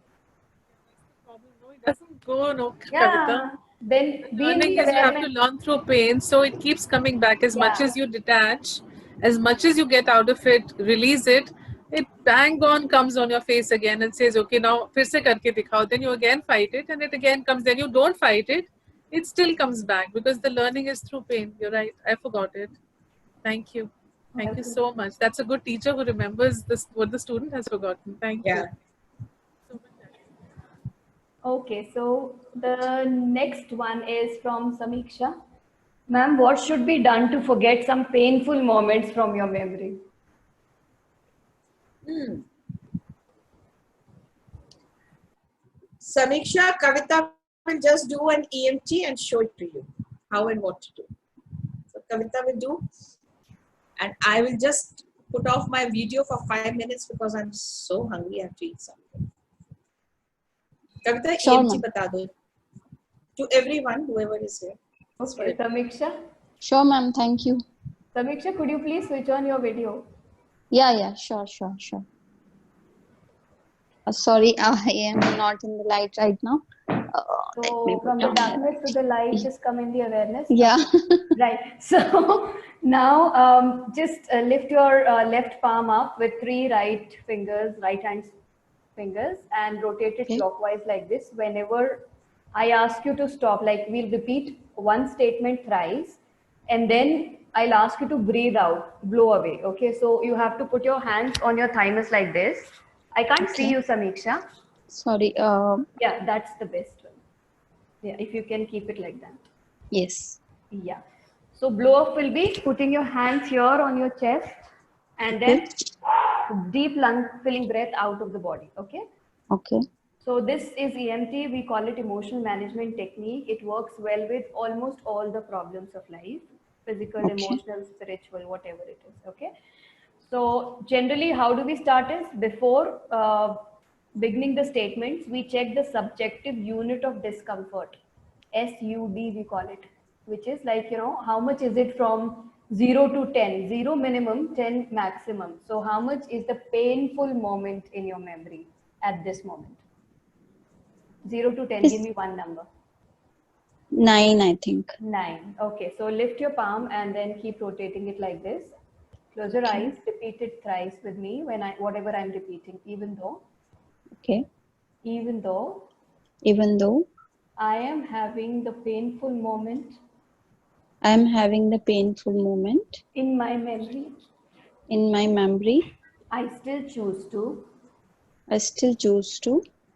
It doesn't go, no, Yeah. Kavita. Then Learning is you have to learn through pain, so it keeps coming back. As much as you detach, as much as you get out of it, release it, it bang on comes on your face again and says, okay, now फिर से करके दिखाओ. Then you again fight it and it again comes. Then you don't fight it, it still comes back because the learning is through pain. You're right. I forgot it. Thank you. Thank you so much. That's a good teacher who remembers this, what the student has forgotten. Thank you. Okay, so the next one is from Samiksha. Ma'am, what should be done to forget some painful moments from your memory? Samiksha, Kavita will just do an EMT and show it to you, how and what to do. So Kavita will do, and I will just put off my video for 5 minutes because I'm so hungry. I have to eat something. Kavita, Sure, EMT ma'am. bata do to everyone, whoever is here. Okay, Samiksha. Sure, ma'am. Thank you. Samiksha, could you please switch on your video? Yeah, sure. Sorry, I am not in the light right now. So from the darkness to the light, just come in the awareness. Yeah. Right. So now just lift your left palm up with 3 right hand fingers, and rotate it clockwise like this. Whenever I ask you to stop, like we'll repeat one statement thrice, and then I'll ask you to breathe out, blow away. Okay. So you have to put your hands on your thymus like this. I can't see you, Samiksha. Sorry. Yeah, that's the best one. Yeah, if you can keep it like that. Yes. Yeah. So blow off will be putting your hands here on your chest and then deep lung filling breath out of the body. Okay. Okay. So this is EMT. We call it emotional management technique. It works well with almost all the problems of life, physical, emotional, spiritual, whatever it is. Okay. So generally, how do we start is before beginning the statements, we check the subjective unit of discomfort, SUD we call it, which is like, how much is it from 0 to 10, 0 minimum, 10 maximum. So how much is the painful moment in your memory at this moment? 0 to 10, give me one number. 9, I think. 9. Okay, so lift your palm and then keep rotating it like this. Close your eyes, repeat it thrice with me whatever I'm repeating, even though. Okay. Even though I am having the painful moment am having the painful moment in my memory, I still choose to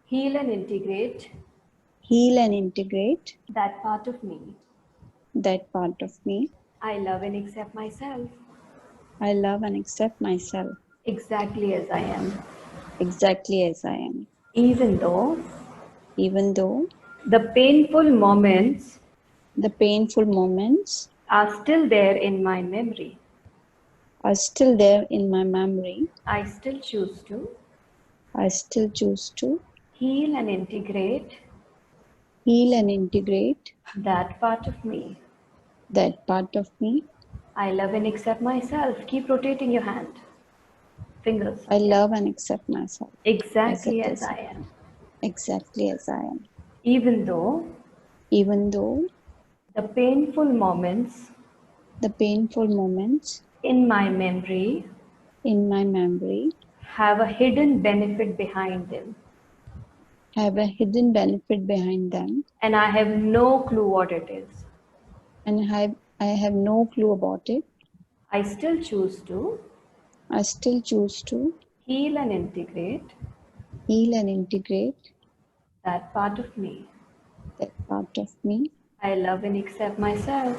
heal and integrate that part of me. I love and accept myself. Exactly as I am. Even though the painful moments are still there in my memory. I still choose to heal and integrate that part of me. I love and accept myself. Keep rotating your hand. Fingers. I love and accept myself. Exactly as I am. Even though the painful moments in my memory have a hidden benefit behind them. And I have no clue what it is. I have no clue about it. I still choose to heal and integrate that part of me. I love and accept myself.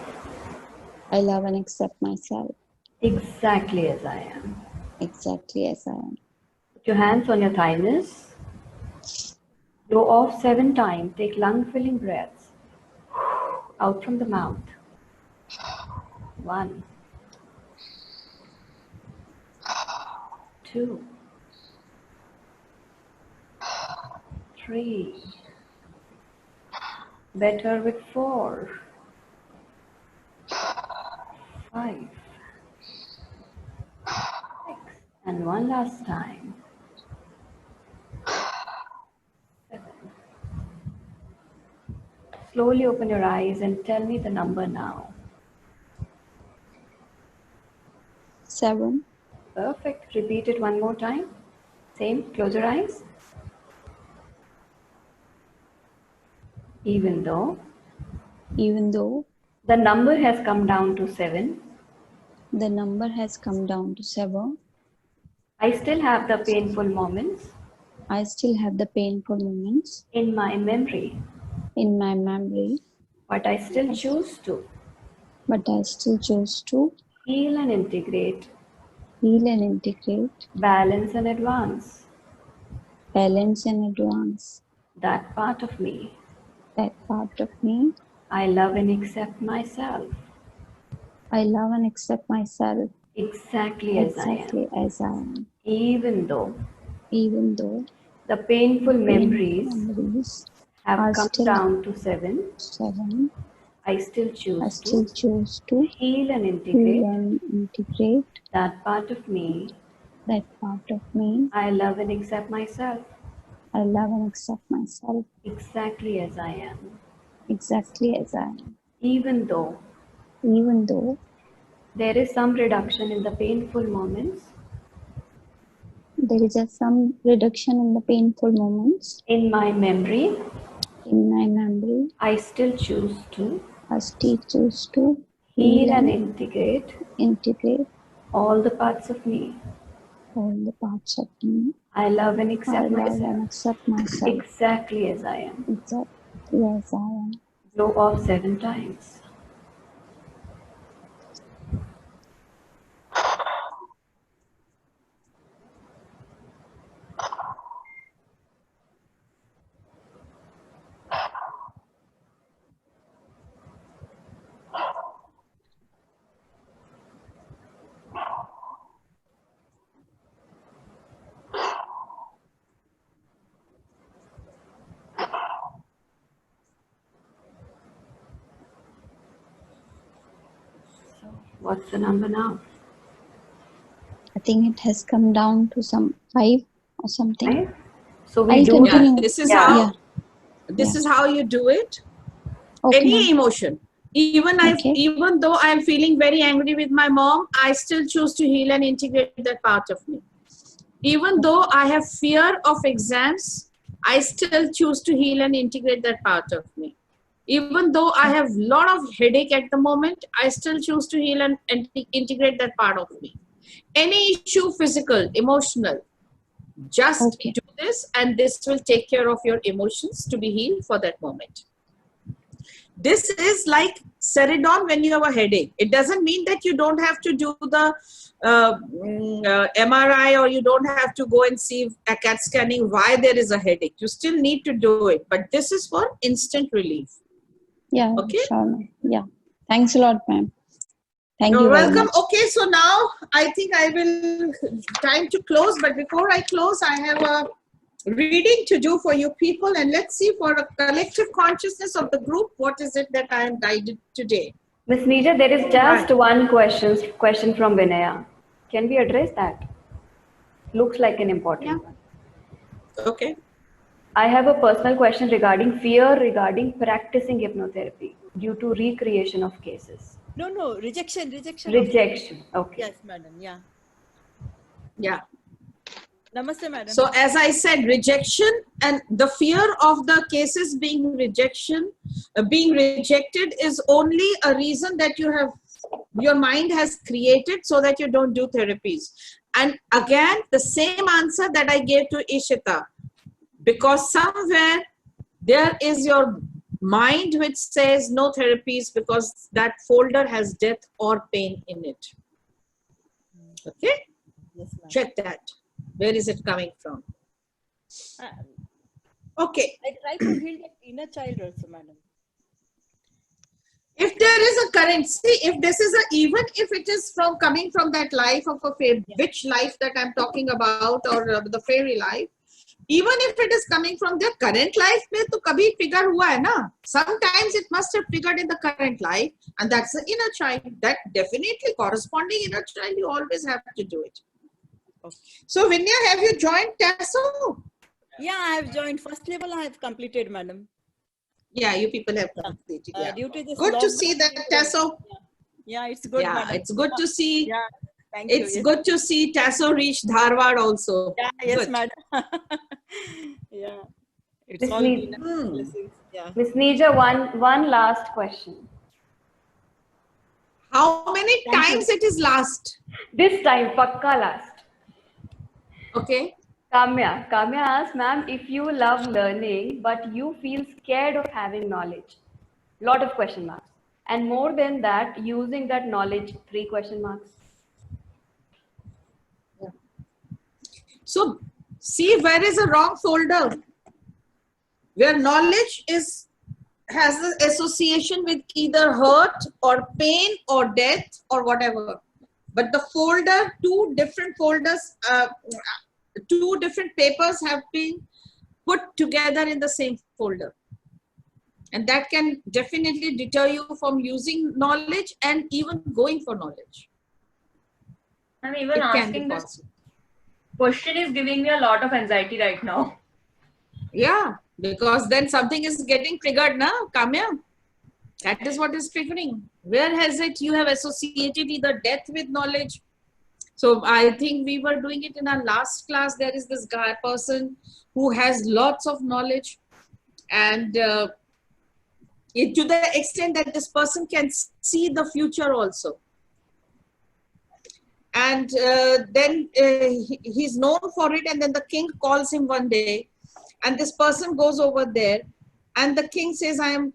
Exactly as I am. Put your hands on your thymus. Blow off 7 times. Take lung filling breaths. Out from the mouth. 1, 2, 3. Better with 4, 5, 6. And one last time. 7. Slowly open your eyes and tell me the number now. 7. Perfect. Repeat it one more time. Same. Close your eyes. Even though the number has come down to 7, I still have the painful moments in my memory. But I still choose to but I still choose to heal and integrate, heal and integrate, balance and advance balance and advance that part of me. that part of me. I love and accept myself I love and accept myself exactly as I am, exactly as I am, even though even though the painful memories memories have are come still down to 7. 7. I still I choose still to choose to heal and heal integrate and integrate that part of me. that part of me. I love and accept myself I love and accept myself exactly as I am, exactly as I am, even though even though there is some reduction in the painful moments there is some reduction in the painful moments in my memory. in my memory. I still choose to I still choose to heal heal and and integrate integrate all the parts of me. all the parts of me. I love and I accept love and myself accept myself exactly as I am. exactly as I am. Blow off 7 times. What's the number now? I think it has come down to some 5 or something. Right? So we I'll do continue. This is yeah. how this is how you do it. Okay, Any ma'am. emotion, even though I'm feeling very angry with my mom, I still choose to heal and integrate that part of me. Even though I have fear of exams, I still choose to heal and integrate that part of me. Even though I have a lot of headache at the moment, I still choose to heal and integrate that part of me. Any issue, physical, emotional, just do this and this will take care of your emotions to be healed for that moment. This is like Ceridon when you have a headache. It doesn't mean that you don't have to do the MRI or you don't have to go and see a CAT scanning why there is a headache. You still need to do it, but this is for instant relief. Yeah, okay. Sure, ma'am. Yeah. Thanks a lot, ma'am. Thank You're you very welcome. much. Okay, so now I think I will time to close, but before I close, I have a reading to do for you people, and let's see for a collective consciousness of the group, what is it that I am guided today? Miss Neerja, there is just one question from Vinaya. Can we address that? Looks like an important one. Okay. I have a personal question regarding fear regarding practicing hypnotherapy due to recreation of cases. No, rejection. Rejection. Okay. Yes, madam. Yeah. Yeah. Namaste, madam. So as I said, rejection and the fear of the cases being rejected is only a reason that your mind has created so that you don't do therapies. And again, the same answer that I gave to Ishita, because somewhere there is your mind which says no therapies because that folder has death or pain in it. Okay? Yes, ma'am. Check that. Where is it coming from? Okay. I try to heal that inner child also, madam. If there is a current, see, if this is even if it is coming from that life of a fairy, which life that I'm talking about, or the fairy life, even if it is coming from their current life, mein to kabhi figure hua hai na. Sometimes it must have figured in the current life, and that's the inner child. That definitely corresponding inner child, you always have to do it. Okay. So Vinya, have you joined TASO? Yeah, I have joined. First level I have completed, madam. Yeah, you people have completed. Yeah. Due to this Good to see that, TASO. Yeah, it's good, yeah, madam. it's good to see. Yeah, thank you. It's Yes. good to see TASO reach Dharwad also. Yeah, yes, good. madam. Yeah, it's Miss all Neerja, been blessings. Yeah. Miss Neerja, one last question. How many times it is last? This time, pakka last. Okay. Kamya asked, ma'am, if you love learning, but you feel scared of having knowledge. Lot of question marks. And more than that, using that knowledge, 3 question marks. So see where is a wrong folder, where knowledge has an association with either hurt or pain or death or whatever. But the folder, 2 different folders, 2 different papers have been put together in the same folder. And that can definitely deter you from using knowledge and even going for knowledge. I'm even It can be asking this possible. question is giving me a lot of anxiety right now. Yeah, because then something is getting triggered now. Come here. That is what is triggering. Where has it you have associated either death with knowledge? So I think we were doing it in our last class. There is this person who has lots of knowledge, and to the extent that this person can see the future also. And then he's known for it, and then the king calls him one day, and this person goes over there, and the king says, I am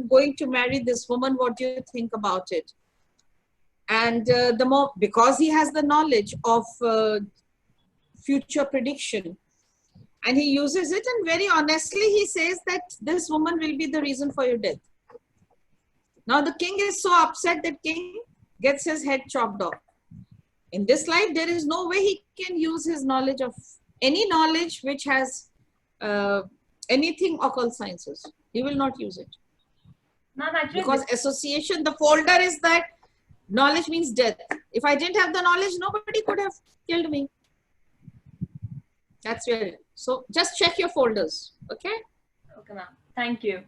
going to marry this woman. What do you think about it? And because he has the knowledge of future prediction, and he uses it, and very honestly he says that this woman will be the reason for your death. Now the king is so upset that king gets his head chopped off. In this life, there is no way he can use his knowledge of any knowledge which has anything occult sciences. He will not use it. Ma'am, actually, because association, the folder is that knowledge means death. If I didn't have the knowledge, nobody could have killed me. That's where. So just check your folders. Okay. Okay, ma'am. Thank you.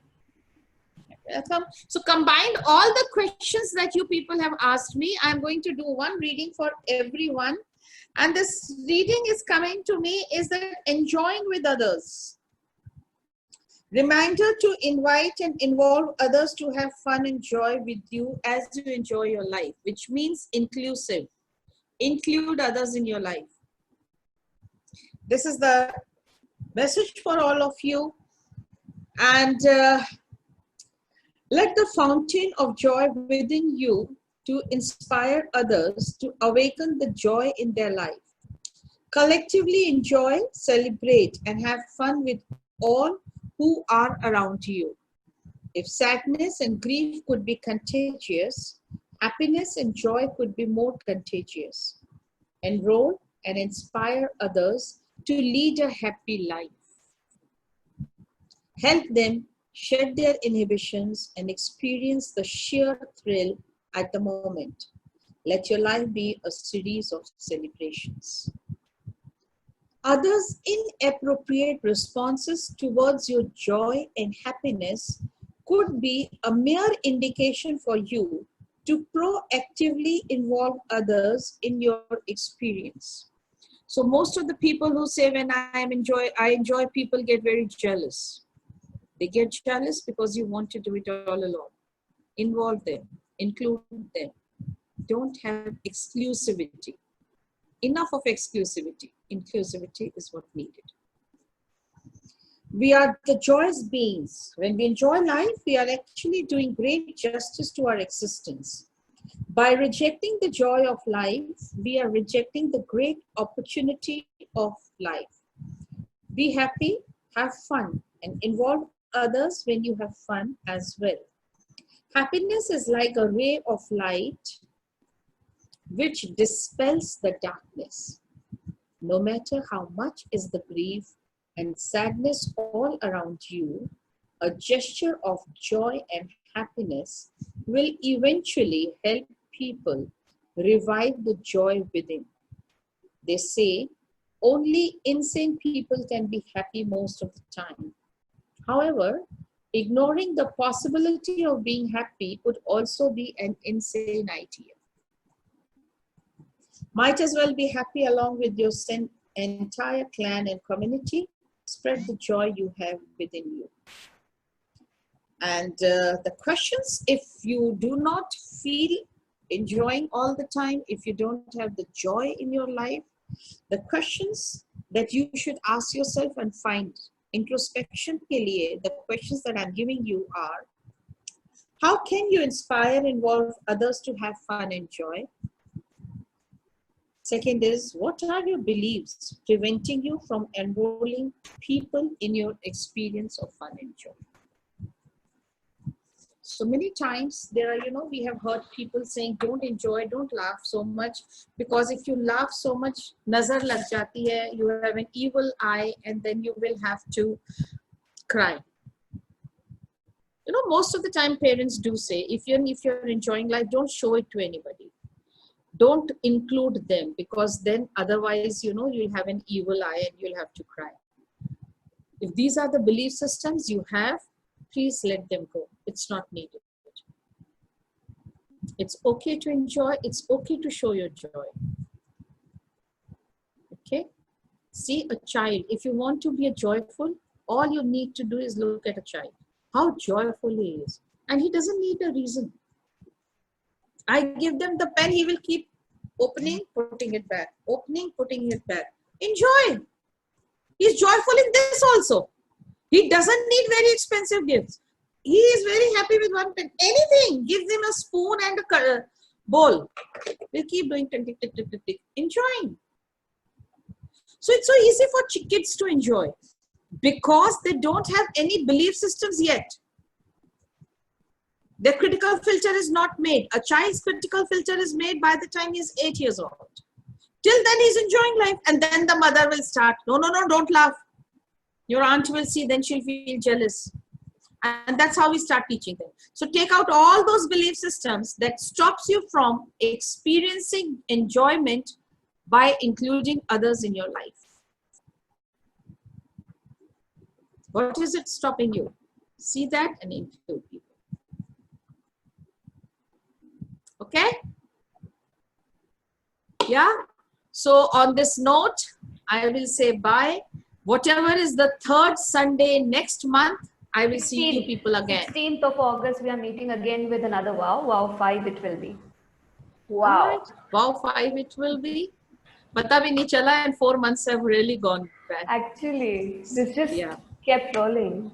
Welcome. So combined all the questions that you people have asked me, I'm going to do one reading for everyone. And this reading is coming to me is that enjoying with others. Reminder to invite and involve others to have fun and joy with you as you enjoy your life, which means inclusive. Include others in your life. This is the message for all of you. And let the fountain of joy within you to inspire others to awaken the joy in their life. Collectively enjoy, celebrate, and have fun with all who are around you. If sadness and grief could be contagious, happiness and joy could be more contagious. Enroll and inspire others to lead a happy life. Help them shed their inhibitions and experience the sheer thrill at the moment. Let your life be a series of celebrations. Others' inappropriate responses towards your joy and happiness could be a mere indication for you to proactively involve others in your experience. So most of the people who say when I enjoy, people get very jealous. They get jealous because you want to do it all alone. Involve them, include them. Don't have exclusivity. Enough of exclusivity. Inclusivity is what needed. We are the joyous beings. When we enjoy life, we are actually doing great justice to our existence. By rejecting the joy of life, we are rejecting the great opportunity of life. Be happy, have fun, and involve others when you have fun as well. Happiness is like a ray of light which dispels the darkness. No matter how much is the grief and sadness all around you, a gesture of joy and happiness will eventually help people revive the joy within. They say only insane people can be happy most of the time. However, ignoring the possibility of being happy would also be an insane idea. Might as well be happy along with your entire clan and community. Spread the joy you have within you. And the questions, if you do not feel enjoying all the time, if you don't have the joy in your life, the questions that you should ask yourself and find introspection ke liye, the questions that I'm giving you are, How can you inspire and involve others to have fun and joy? Second is, what are your beliefs preventing you from enrolling people in your experience of fun and joy? So many times there are, we have heard people saying, don't enjoy, don't laugh so much, because if you laugh so much, nazar lag jati hai, you have an evil eye, and then you will have to cry. Most of the time parents do say, if you're enjoying life, don't show it to anybody. Don't include them, because then otherwise, you'll have an evil eye and you'll have to cry. If these are the belief systems you have, please let them go. It's not needed. It's okay to enjoy. It's okay to show your joy. Okay? See a child. If you want to be a joyful, all you need to do is look at a child. How joyful he is. And he doesn't need a reason. I give them the pen, he will keep opening, putting it back. Opening, putting it back. Enjoy. He's joyful in this also. He doesn't need very expensive gifts. He is very happy with one pen. Anything. Give him a spoon and a bowl. We'll keep doing tick, tick, tick, tick, tick, tick. Enjoying. So it's so easy for kids to enjoy, because they don't have any belief systems yet. Their critical filter is not made. A child's critical filter is made by the time he's 8 years old. Till then he's enjoying life, and then the mother will start, no, don't laugh. Your aunt will see, then she'll feel jealous. And that's how we start teaching them. So take out all those belief systems that stops you from experiencing enjoyment by including others in your life. What is it stopping you? See that and include people. Okay? Yeah? So on this note, I will say bye. Whatever is the third Sunday next month, I will see you people again. 16th of August, we are meeting again with another Wow. Wow 5 it will be. Wow. Right. Wow 5 it will be. Pata bhi nahi chala, and 4 months have really gone back. Actually, this just kept rolling.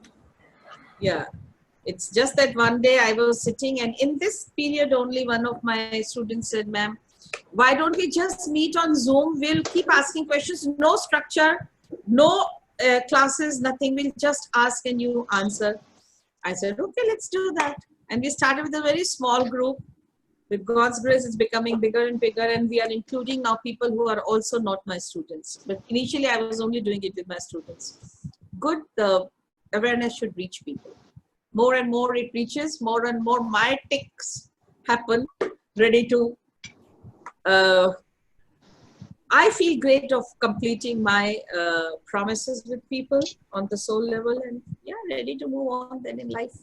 Yeah. It's just that one day I was sitting, and in this period only one of my students said, ma'am, why don't we just meet on Zoom? We'll keep asking questions, no structure, no classes, nothing. We'll just ask and you answer. I said, okay, let's do that. And we started with a very small group. With God's grace, it's becoming bigger and bigger, and we are including now people who are also not my students. But initially, I was only doing it with my students. Good, the awareness should reach people. More and more it reaches, more and more my ticks happen, ready to... I feel great of completing my promises with people on the soul level, and ready to move on then in life.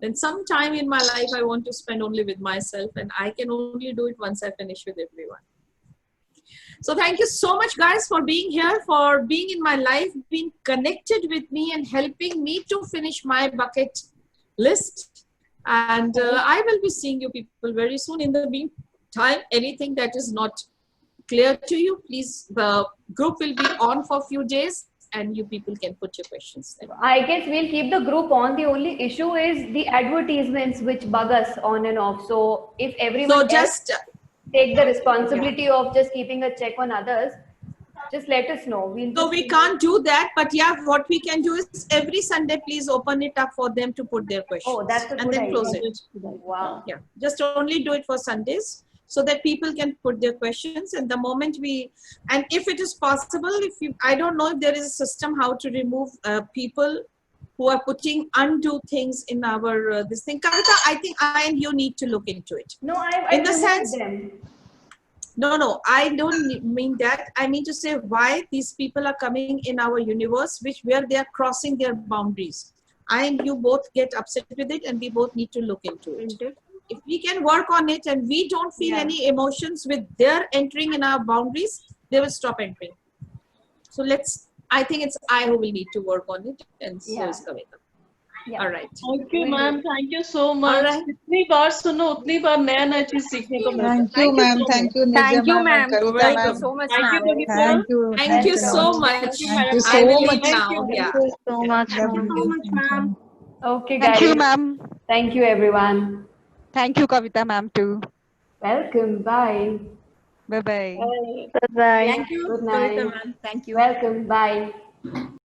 Then some time in my life I want to spend only with myself, and I can only do it once I finish with everyone. So thank you so much guys for being here, for being in my life, being connected with me and helping me to finish my bucket list. And I will be seeing you people very soon. In the meantime, anything that is not clear to you, please, the group will be on for a few days and you people can put your questions there. I guess we'll keep the group on. The only issue is the advertisements which bug us on and off. So if everyone else take the responsibility of just keeping a check on others, just let us know. So we can't do that, but what we can do is every Sunday, please open it up for them to put their questions. Oh, that's a good and then idea. close it. Wow. Yeah, just only do it for Sundays, so that people can put their questions. And the moment and if it is possible, I don't know if there is a system how to remove people who are putting undue things in our, this thing. Kavita, I think I and you need to look into it. No, I in the sense, them. No, I don't mean that. I mean to say why these people are coming in our universe, where they are crossing their boundaries. I and you both get upset with it, and we both need to look into it. If we can work on it and we don't feel any emotions with their entering in our boundaries, they will stop entering. So I think it's I who will need to work on it, and so is Kavita. Yeah. All right. Thank you, ma'am. Thank you so much. जितनी बार सुनो उतनी बार नया चीज सीखने को मिलता है. Thank you, ma'am. Thank you, Neerja ma'am. Thank you so much, ma'am. Thank you so much. Thank you I will so leave much. now. Yeah. so much, Love you. ma'am. Okay, Thank guys. you, ma'am. Thank you, everyone. Thank you, Kavita, ma'am, too. Welcome. Bye. Bye bye. Bye. Bye-bye. Thank you, Good Kavita night. ma'am. Thank you. Welcome. Bye.